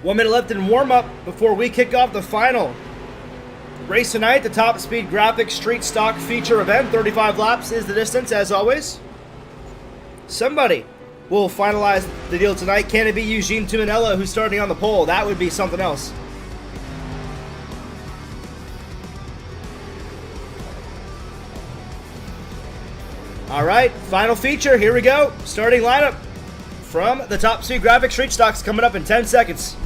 One minute left in warm-up before we kick off the final race tonight. The Top Speed Graphics Street Stock feature event. 35 laps is the distance, as always. Somebody will finalize the deal tonight. Can it be Eugene Tuminella who's starting on the pole? That would be something else. All right, final feature. Here we go. Starting lineup from the Top Speed Graphics Street Stocks coming up in 10 seconds.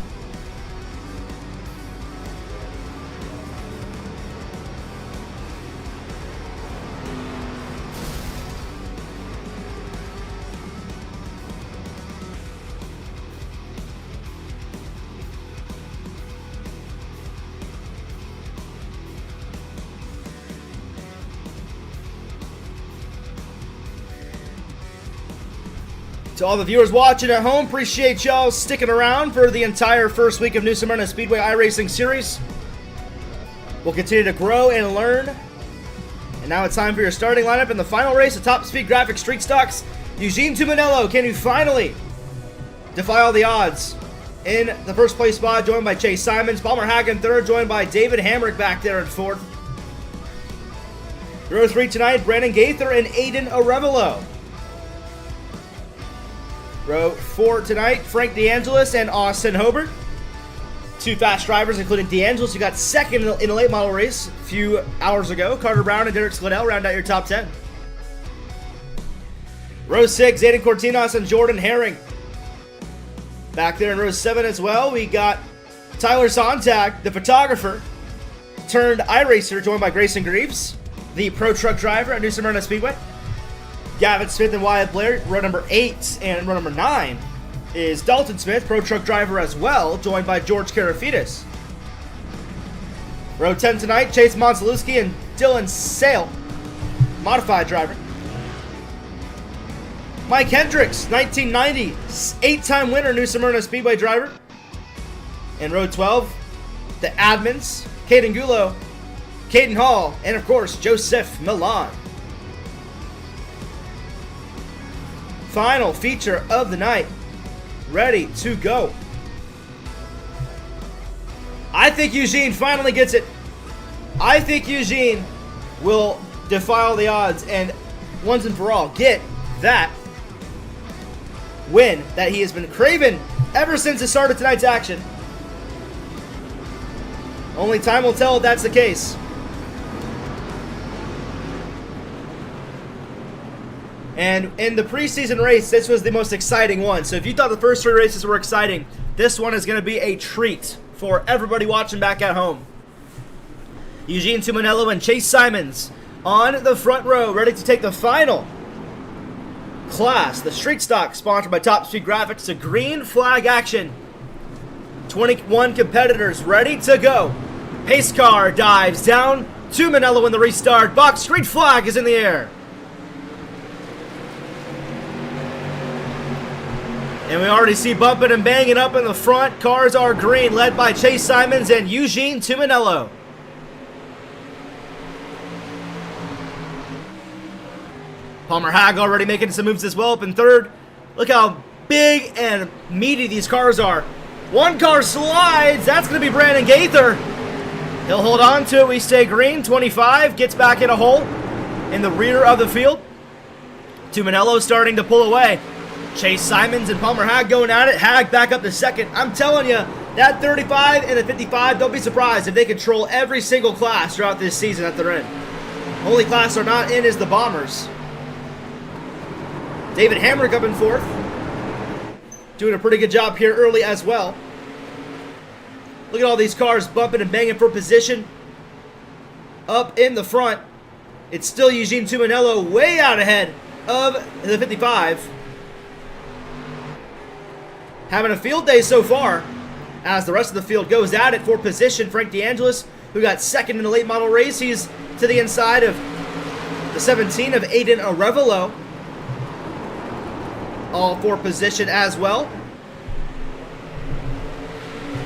To all the viewers watching at home, appreciate y'all sticking around for the entire first week of New Smyrna Speedway iRacing Series. We'll continue to grow and learn. And now it's time for your starting lineup in the final race of Top Speed Graphics Street Stocks. Eugene Tuminello, can you finally defy all the odds? In the first place spot, joined by Chase Simons. Palmer Hagen third, joined by David Hamrick back there in fourth. Row 3 tonight, Brandon Gaither and Aiden Arevalo. Row 4 tonight, Frank DeAngelis and Austin Hobart. Two fast drivers, including DeAngelis, who got second in a late model race a few hours ago. Carter Brown and Derek Slidell round out your top 10. Row 6, Aiden Cortinas and Jordan Herring. Back there in row 7 as well, we got Tyler Sontag, the photographer, turned iRacer, joined by Grayson Greaves, the pro truck driver at New Smyrna Speedway. Gavin Smith and Wyatt Blair, row number 8, and row number 9 is Dalton Smith, pro truck driver as well, joined by George Karafidas. Row 10 tonight, Chase Monsalewski and Dylan Sale, modified driver. Mike Hendricks, 1990, 8-time winner, New Smyrna Speedway driver. In row 12, the admins, Caden Gulo, Caden Hall, and of course, Joseph Milan. Final feature of the night, ready to go. I think Eugene finally gets it. I think Eugene will defy all the odds and once and for all get that win that he has been craving ever since the start of tonight's action. Only time will tell if that's the case. And in the preseason race, this was the most exciting one. So if you thought the first 3 races were exciting, this one is going to be a treat for everybody watching back at home. Eugene Tuminello and Chase Simons on the front row, ready to take the final class, the Street Stock, sponsored by Top Speed Graphics, to green flag action. 21 competitors ready to go. Pace car dives down. Tuminello in the restart. Box green flag is in the air. And we already see bumping and banging up in the front. Cars are green, led by Chase Simons and Eugene Tuminello. Palmer Hag already making some moves as well up in third. Look how big and meaty these cars are. One car slides. That's going to be Brandon Gaither. He'll hold on to it. We stay green. 25 gets back in a hole in the rear of the field. Tuminello starting to pull away. Chase Simons and Palmer Hag going at it. Hag back up to second. I'm telling you, that 35 and the 55, don't be surprised if they control every single class throughout this season that they're in. Only class they're not in is the Bombers. David Hamrick up in fourth. Doing a pretty good job here early as well. Look at all these cars bumping and banging for position. Up in the front, it's still Eugene Tuminello way out ahead of the 55. Having a field day so far as the rest of the field goes at it for position. Frank DeAngelis, who got second in the late model race, he's to the inside of the 17 of Aiden Arevalo. All for position as well.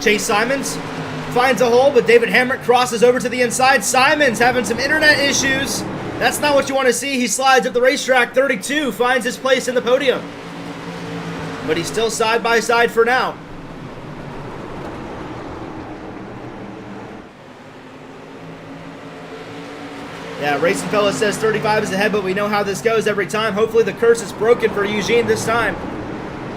Chase Simons finds a hole, but David Hamrick crosses over to the inside. Simons having some internet issues. That's not what you want to see. He slides up the racetrack. 32 finds his place in the podium. But he's still side by side for now. Yeah, Racing Fella says 35 is ahead, but we know how this goes every time. Hopefully the curse is broken for Eugene this time.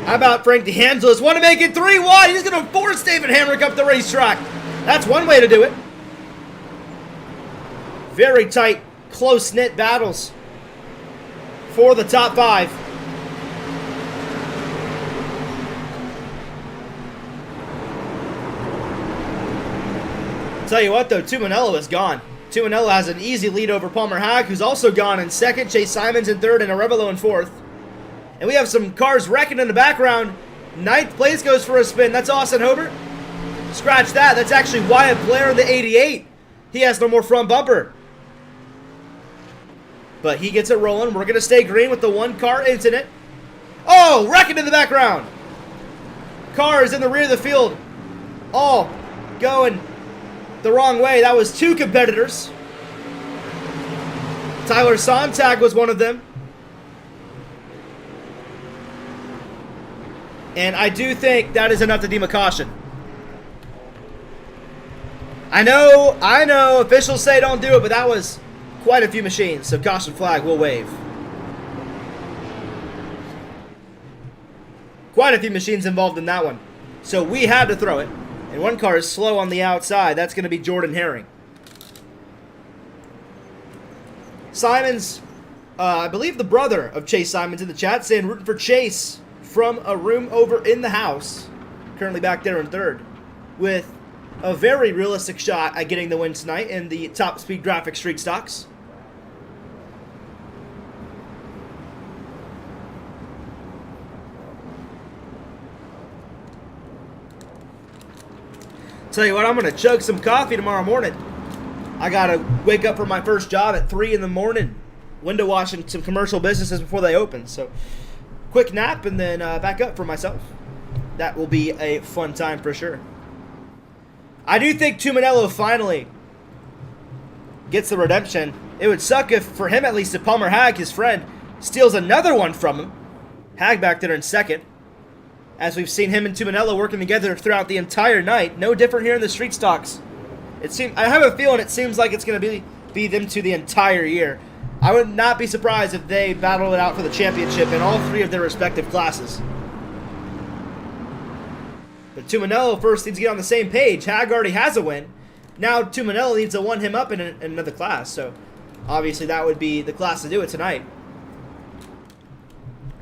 How about Frank DeAngelis? Want to make it 3 wide. He's going to force David Hamrick up the racetrack. That's one way to do it. Very tight, close-knit battles for the top 5. Tell you what, though, Tuminello is gone. Tuminello has an easy lead over Palmer Hag, who's also gone in second. Chase Simons in third, and Arevalo in fourth. And we have some cars wrecking in the background. Ninth place goes for a spin. That's Austin Hobart. Scratch that. That's actually Wyatt Blair in the 88. He has no more front bumper. But he gets it rolling. We're going to stay green with the one car incident Oh, wrecking in the background. Cars in the rear of the field, all going the wrong way. That was 2 competitors. Tyler Sontag was one of them. And I do think that is enough to deem a caution. I know, officials say don't do it, but that was quite a few machines, so caution flag will wave. Quite a few machines involved in that one. So we had to throw it. And one car is slow on the outside. That's going to be Jordan Herring. Simons, I believe the brother of Chase Simons in the chat, saying rooting for Chase from a room over in the house. Currently back there in third. With a very realistic shot at getting the win tonight in the Top Speed Graphics Street Stocks. Tell you what, I'm going to chug some coffee tomorrow morning. I got to wake up for my first job at 3 in the morning. Window washing some commercial businesses before they open. So, quick nap and then back up for myself. That will be a fun time for sure. I do think Tuminello finally gets the redemption. It would suck if, for him at least, if Palmer Hag, his friend, steals another one from him. Hag back there in second. As we've seen him and Tuminello working together throughout the entire night. No different here in the street stocks. I have a feeling it seems like it's going to be them two the entire year. I would not be surprised if they battle it out for the championship in all 3 of their respective classes. But Tuminello first needs to get on the same page. Hag already has a win. Now Tuminello needs to one him up in another class. So obviously that would be the class to do it tonight.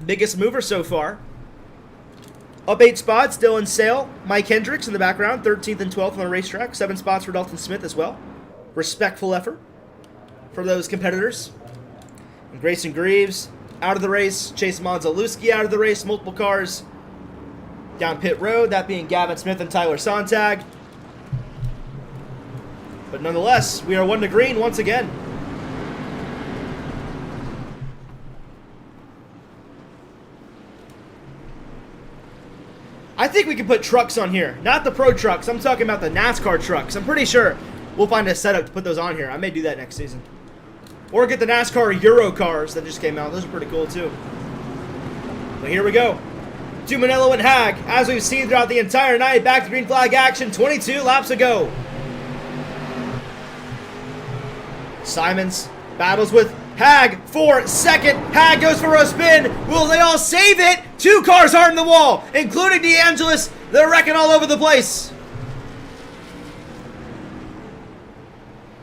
Biggest mover so far. Up 8 spots, Dylan Sale, Mike Hendricks in the background, 13th and 12th on the racetrack. 7 spots for Dalton Smith as well. Respectful effort for those competitors. And Grayson Greaves out of the race. Chase Monzalewski out of the race. Multiple cars down pit road, that being Gavin Smith and Tyler Sontag. But nonetheless, we are 1 to green once again. I think we can put trucks on here. Not the pro trucks. I'm talking about the NASCAR trucks. I'm pretty sure we'll find a setup to put those on here. I may do that next season. Or get the NASCAR Euro cars that just came out. Those are pretty cool too. But here we go. Tuminello and Hag, as we've seen throughout the entire night. Back to green flag action. 22 laps ago. Simons battles with Hag for second. Hag goes for a spin. Will they all save it? 2 cars hard in the wall, including DeAngelis. They're wrecking all over the place.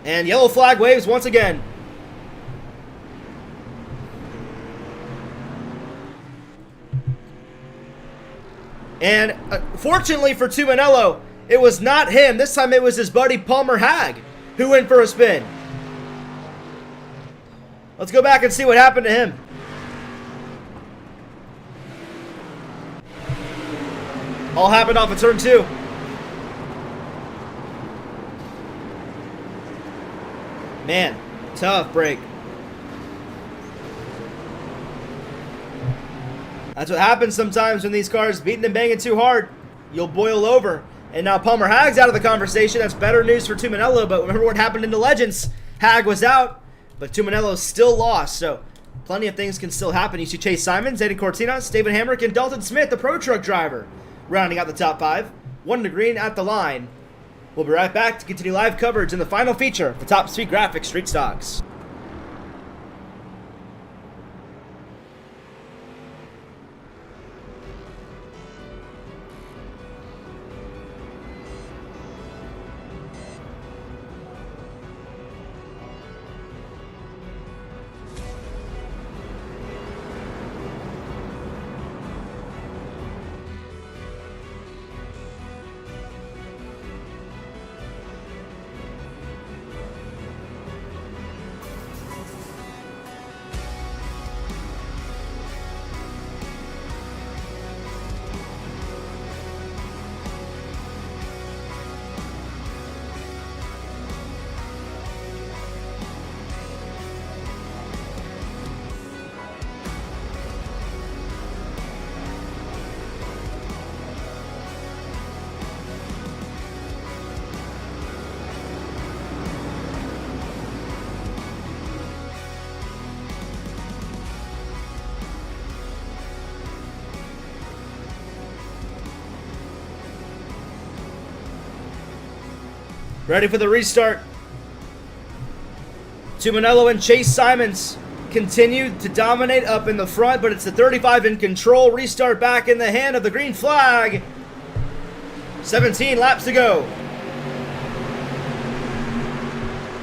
And yellow flag waves once again. And fortunately for Tuminello, it was not him. This time it was his buddy Palmer Hag who went for a spin. Let's go back and see what happened to him. All happened off of turn 2. Man, tough break. That's what happens sometimes when these cars beating and banging too hard. You'll boil over. And now Palmer Hag's out of the conversation. That's better news for Tuminello, but remember what happened in the Legends. Hag was out, but Tuminello still lost, so plenty of things can still happen. You see Chase Simons, Aiden Cortinas, David Hamrick, and Dalton Smith, the pro truck driver, rounding out the top 5. 1 to green at the line. We'll be right back to continue live coverage in the final feature of the Top Speed Graphics Street Stocks. Ready for the restart. Tuminello and Chase Simons continue to dominate up in the front, but it's the 35 in control. Restart back in the hand of the green flag. 17 laps to go.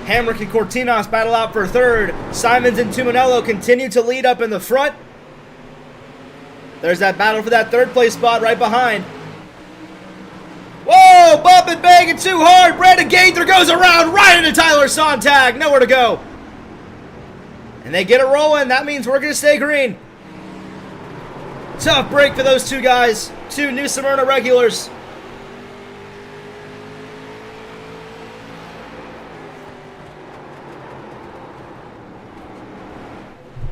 Hamrick and Cortinas battle out for third. Simons and Tuminello continue to lead up in the front. There's that battle for that third place spot right behind. Whoa, bumping, banging too hard. Brandon Gaither goes around right into Tyler Sontag. Nowhere to go. And they get it rolling. That means we're going to stay green. Tough break for those two guys. Two New Smyrna regulars.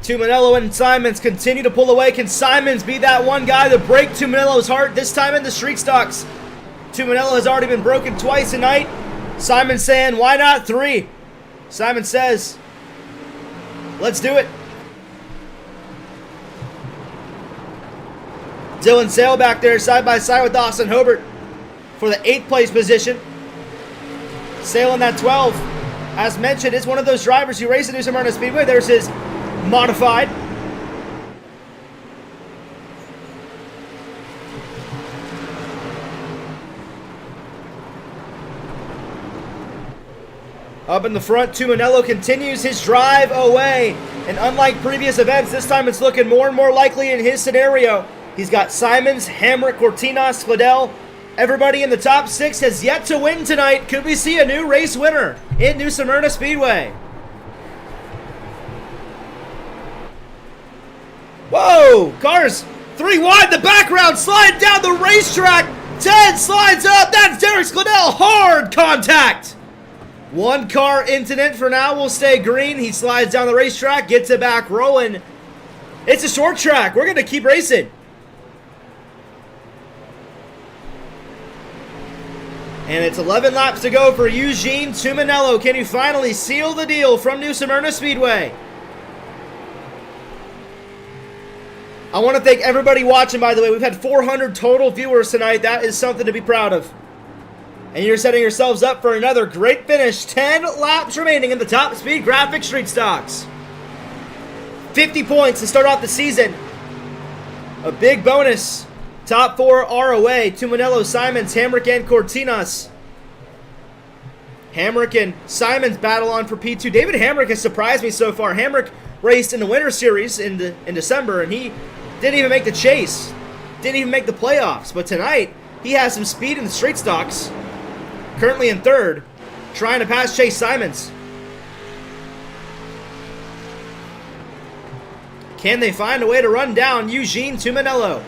Tuminello and Simons continue to pull away. Can Simons be that one guy to break Tuminello's heart, this time in the street stocks? Tuminello has already been broken twice tonight. Simons saying, why not 3? Simon says, let's do it. Dylan Sale back there side by side with Austin Hobart for the 8th place position. Sale in that 12. As mentioned, is one of those drivers who race at New Smyrna Speedway. There's his modified. Up in the front, Tuminello continues his drive away. And unlike previous events, this time it's looking more and more likely in his scenario. He's got Simons, Hamrick, Cortinas, Fidel. Everybody in the top 6 has yet to win tonight. Could we see a new race winner in New Smyrna Speedway? Whoa! Cars 3 wide, the background slide down the racetrack. 10 slides up. That's Derek Scladell. Hard contact. 1 car incident for now. Will stay green. He slides down the racetrack, gets it back rolling. It's a short track. We're going to keep racing. And it's 11 laps to go for Eugene Tuminello. Can he finally seal the deal from New Smyrna Speedway? I want to thank everybody watching, by the way. We've had 400 total viewers tonight. That is something to be proud of. And you're setting yourselves up for another great finish. 10 laps remaining in the Top Speed Graphics Street Stocks. 50 points to start off the season. A big bonus. Top 4 are away. Tuminello, Simons, Hamrick, and Cortinas. Hamrick and Simons battle on for P2. David Hamrick has surprised me so far. Hamrick raced in the Winter Series in December, and he didn't even make the chase. Didn't even make the playoffs. But tonight, he has some speed in the straight stocks. Currently in 3rd, trying to pass Chase Simons. Can they find a way to run down Eugene Tuminello?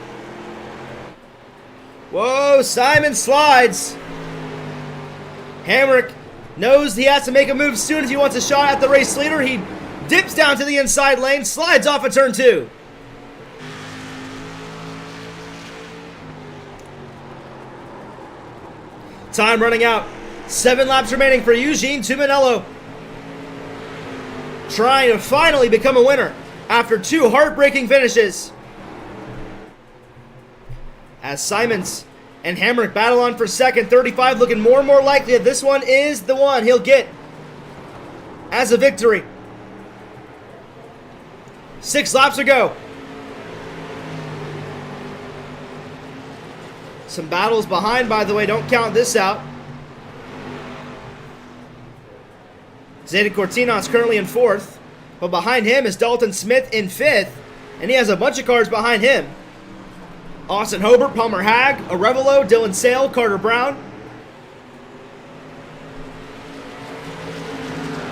Whoa, Simon slides. Hamrick knows he has to make a move soon if he wants a shot at the race leader. He dips down to the inside lane, slides off of turn 2. Time running out. 7 laps remaining for Eugene Tuminello. Trying to finally become a winner after 2 heartbreaking finishes. As Simons and Hamrick battle on for 2nd. 35 looking more and more likely that this one is the one he'll get as a victory. 6 laps to go. Some battles behind, by the way. Don't count this out. Zayden Cortinas currently in 4th. But behind him is Dalton Smith in 5th. And he has a bunch of cars behind him. Austin Hobart, Palmer Hag, Arevalo, Dylan Sale, Carter Brown.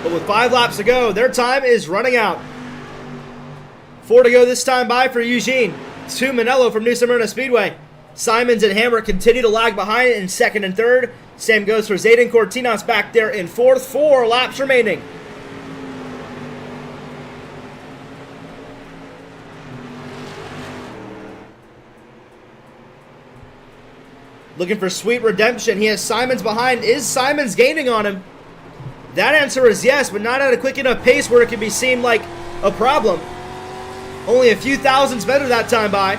But with 5 laps to go, their time is running out. 4 to go this time by for Eugene. Tuminello from New Smyrna Speedway. Simons and Hamrick continue to lag behind in 2nd and 3rd. Same goes for Zayden Cortinas back there in 4th. 4 laps remaining. Looking for sweet redemption. He has Simons behind. Is Simons gaining on him? That answer is yes, but not at a quick enough pace where it can be seen like a problem. Only a few thousandths better that time by.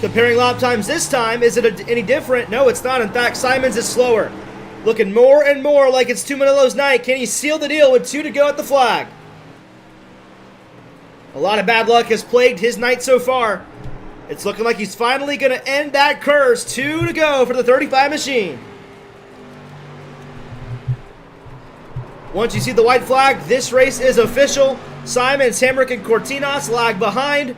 Comparing lap times this time, is it any different? No, it's not. In fact, Simons is slower. Looking more and more like it's Tuminello's night. Can he seal the deal with 2 to go at the flag? A lot of bad luck has plagued his night so far. It's looking like he's finally going to end that curse. 2 to go for the 35 machine. Once you see the white flag, this race is official. Simons, Hamrick, and Cortinas lag behind.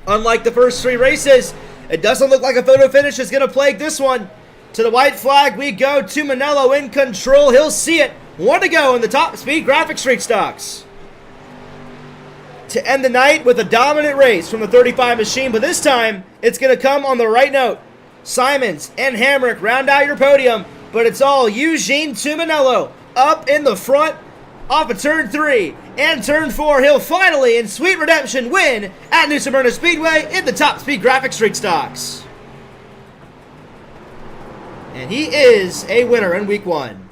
Unlike the first 3 races, it doesn't look like a photo finish is going to plague this one. To the white flag we go. Tuminello in control. He'll see it. 1 to go in the top speed graphic street stocks. To end the night with a dominant race from the 35 machine, but this time it's going to come on the right note. Simons and Hamrick round out your podium, but it's all Eugene Tuminello up in the front off of turn 3 and turn 4. He'll finally, in sweet redemption, win at New Smyrna Speedway in the top speed graphic street stocks. And he is a winner in week 1.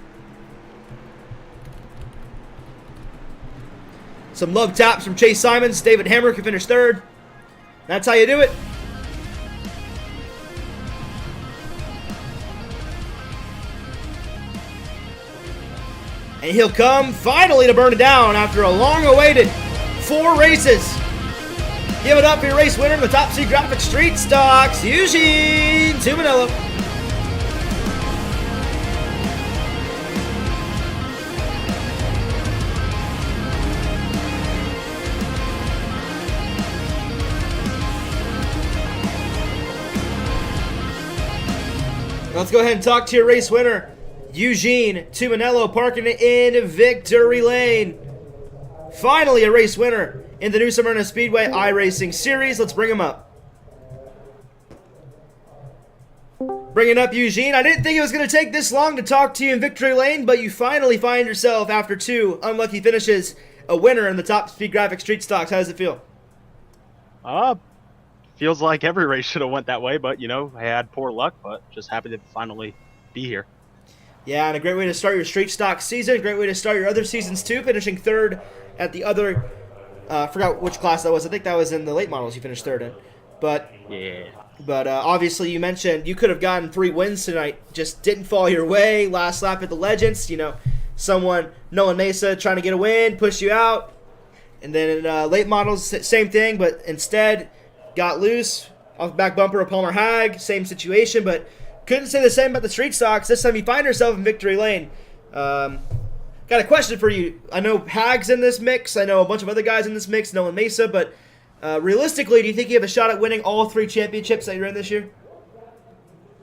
Some love taps from Chase Simons. David Hamrick who finished 3rd. That's how you do it. And he'll come finally to burn it down after a long-awaited 4 races. Give it up for your race winner in the top speed graphic street stocks, Eugene Tuminello. Let's go ahead and talk to your race winner, Eugene Tuminello, parking it in victory lane. Finally, a race winner in the New Smyrna Speedway iRacing Series. Let's bring him up. Bringing up Eugene. I didn't think it was going to take this long to talk to you in victory lane, but you finally find yourself, after 2 unlucky finishes, a winner in the top speed graphic street stocks. How does it feel? Feels like every race should have went that way, but, you know, I had poor luck, but just happy to finally be here. Yeah, and a great way to start your street stock season. Great way to start your other seasons, too, finishing 3rd at the other, I forgot which class that was. I think that was in the late models you finished 3rd in. But yeah. But obviously you mentioned you could have gotten 3 wins tonight. Just didn't fall your way. Last lap at the Legends, you know, someone, Nolan Mesa, trying to get a win, push you out. And then in late models, same thing, but instead got loose off the back bumper of Palmer Hag. Same situation, but couldn't say the same about the street stocks. This time you find yourself in victory lane. Got a question for you. I know Hag's in this mix. I know a bunch of other guys in this mix, Nolan Mesa, but realistically, do you think you have a shot at winning all 3 championships that you're in this year?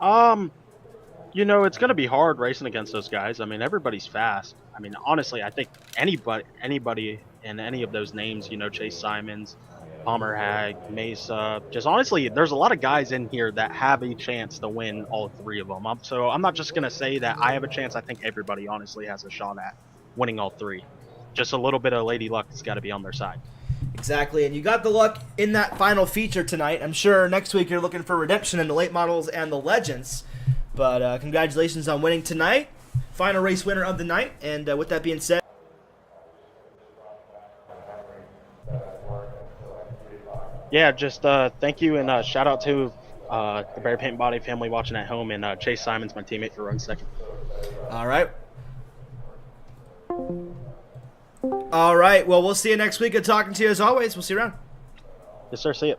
You know, it's going to be hard racing against those guys. I mean, everybody's fast. I mean, honestly, I think anybody in any of those names, you know, Chase Simons, Palmer Hag, Mesa, just honestly, there's a lot of guys in here that have a chance to win all 3 of them. So I'm not just going to say that I have a chance. I think everybody honestly has a shot at winning all 3. Just a little bit of lady luck has got to be on their side. Exactly, and you got the luck in that final feature tonight. I'm sure next week you're looking for redemption in the late models and the Legends. But congratulations on winning tonight. Final race winner of the night. And with that being said, yeah, just thank you and shout out to the Bear Paint Body family watching at home, and Chase Simons, my teammate, for running 2nd. All right. All right. Well, we'll see you next week. Good talking to you as always. We'll see you around. Yes, sir. See you.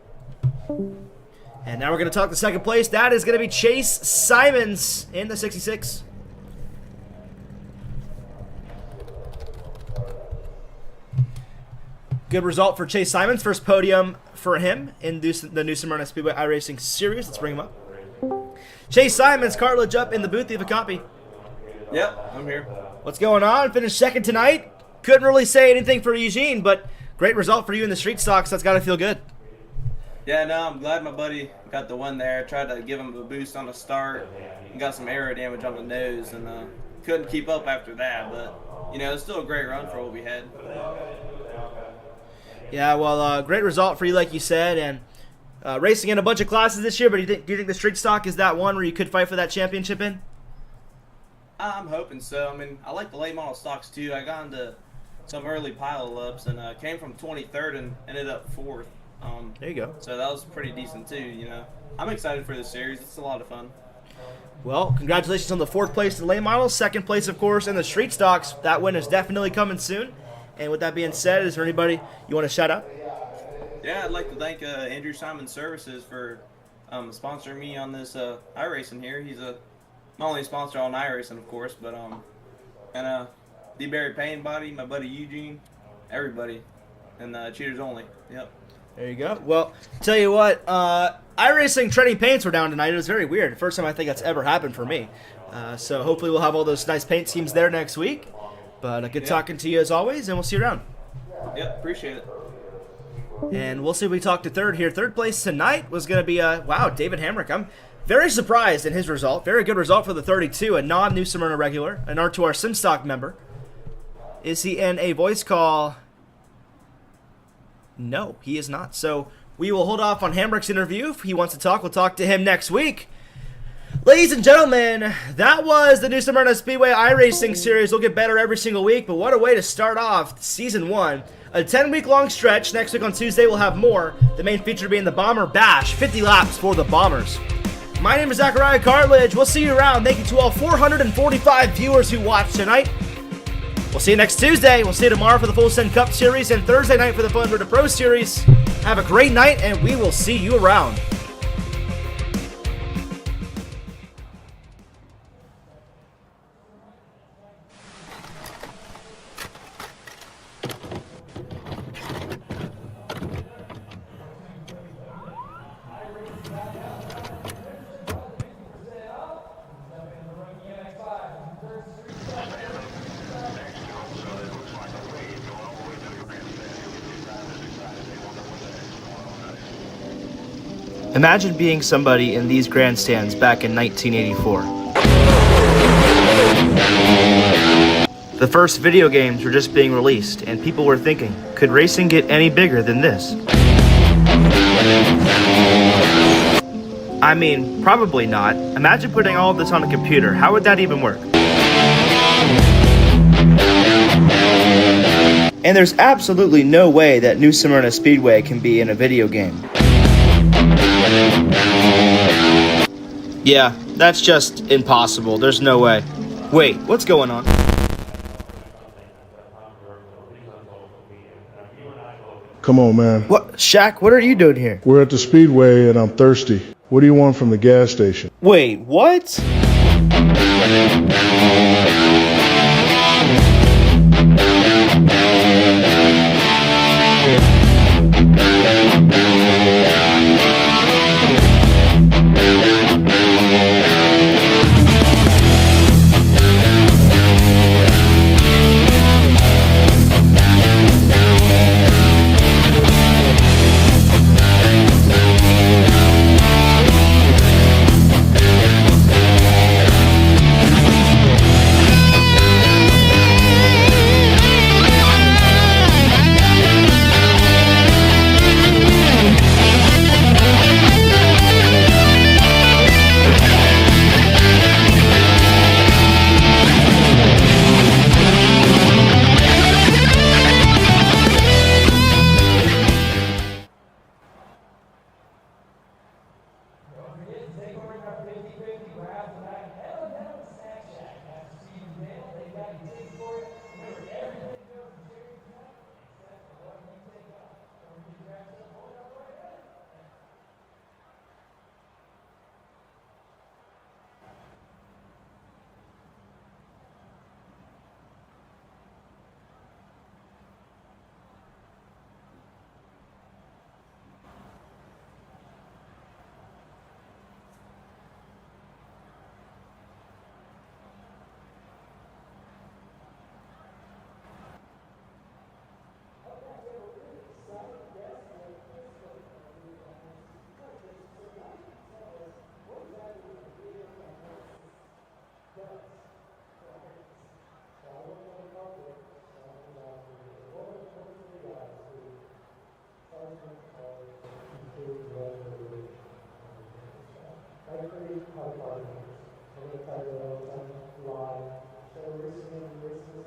And now we're going to talk the 2nd place. That is going to be Chase Simons in the 66. Good result for Chase Simons. First podium for him in the New Smyrna Speedway iRacing Series. Let's bring him up. Chase Simons, cartilage up in the booth. You have a copy. Yep, I'm here. What's going on? Finished 2nd tonight. Couldn't really say anything for Eugene, but great result for you in the street stocks. That's got to feel good. Yeah, no, I'm glad my buddy got the one there. Tried to give him a boost on the start and got some aero damage on the nose, and couldn't keep up after that. But, you know, it's still a great run for what we had. Yeah, well, great result for you, like you said, and racing in a bunch of classes this year. But do you think the street stock is that one where you could fight for that championship in? I'm hoping so. I mean, I like the late model stocks too. I got into some early pile-ups and came from 23rd and ended up 4th. There you go. So that was pretty decent too, you know. I'm excited for this series. It's a lot of fun. Well, congratulations on the 4th place in the late models, 2nd place, of course, in the street stocks. That win is definitely coming soon. And with that being said, is there anybody you want to shout out? Yeah, I'd like to thank Andrew Simon Services for sponsoring me on this iRacing here. He's not only a sponsor on iRacing, of course, but and D. Barry Payne Body, my buddy Eugene, everybody, and cheaters only. Yep. There you go. Well, tell you what, iRacing trending paints were down tonight. It was very weird. First time I think that's ever happened for me. So hopefully we'll have all those nice paint schemes there next week. But good talking to you as always, and we'll see you around. Yep, appreciate it. And we'll see if we talk to third here. Third place tonight was going to be, wow, David Hamrick. I'm very surprised in his result. Very good result for the 32, a non-New Smyrna regular, an R2R SimStock member. Is he in a voice call? No, he is not. So we will hold off on Hamrick's interview. If he wants to talk, we'll talk to him next week. Ladies and gentlemen, that was the New Smyrna Speedway iRacing series. We'll get better every single week, but what a way to start off Season 1. A 10-week-long stretch. Next week on Tuesday, we'll have more. The main feature being the Bomber Bash, 50 laps for the Bombers. My name is Zachariah Cartledge. We'll see you around. Thank you to all 445 viewers who watched tonight. We'll see you next Tuesday. We'll see you tomorrow for the Full Send Cup Series and Thursday night for the Fun Road Pro Series. Have a great night, and we will see you around. Imagine being somebody in these grandstands back in 1984. The first video games were just being released, and people were thinking, could racing get any bigger than this? I mean, probably not. Imagine putting all of this on a computer. How would that even work? And there's absolutely no way that New Smyrna Speedway can be in a video game. Yeah, that's just impossible. There's no way. Wait, what's going on? Come on, man. What? Shaq, what are you doing here? We're at the Speedway and I'm thirsty. What do you want from the gas station? Wait, what? Live, show racing and racing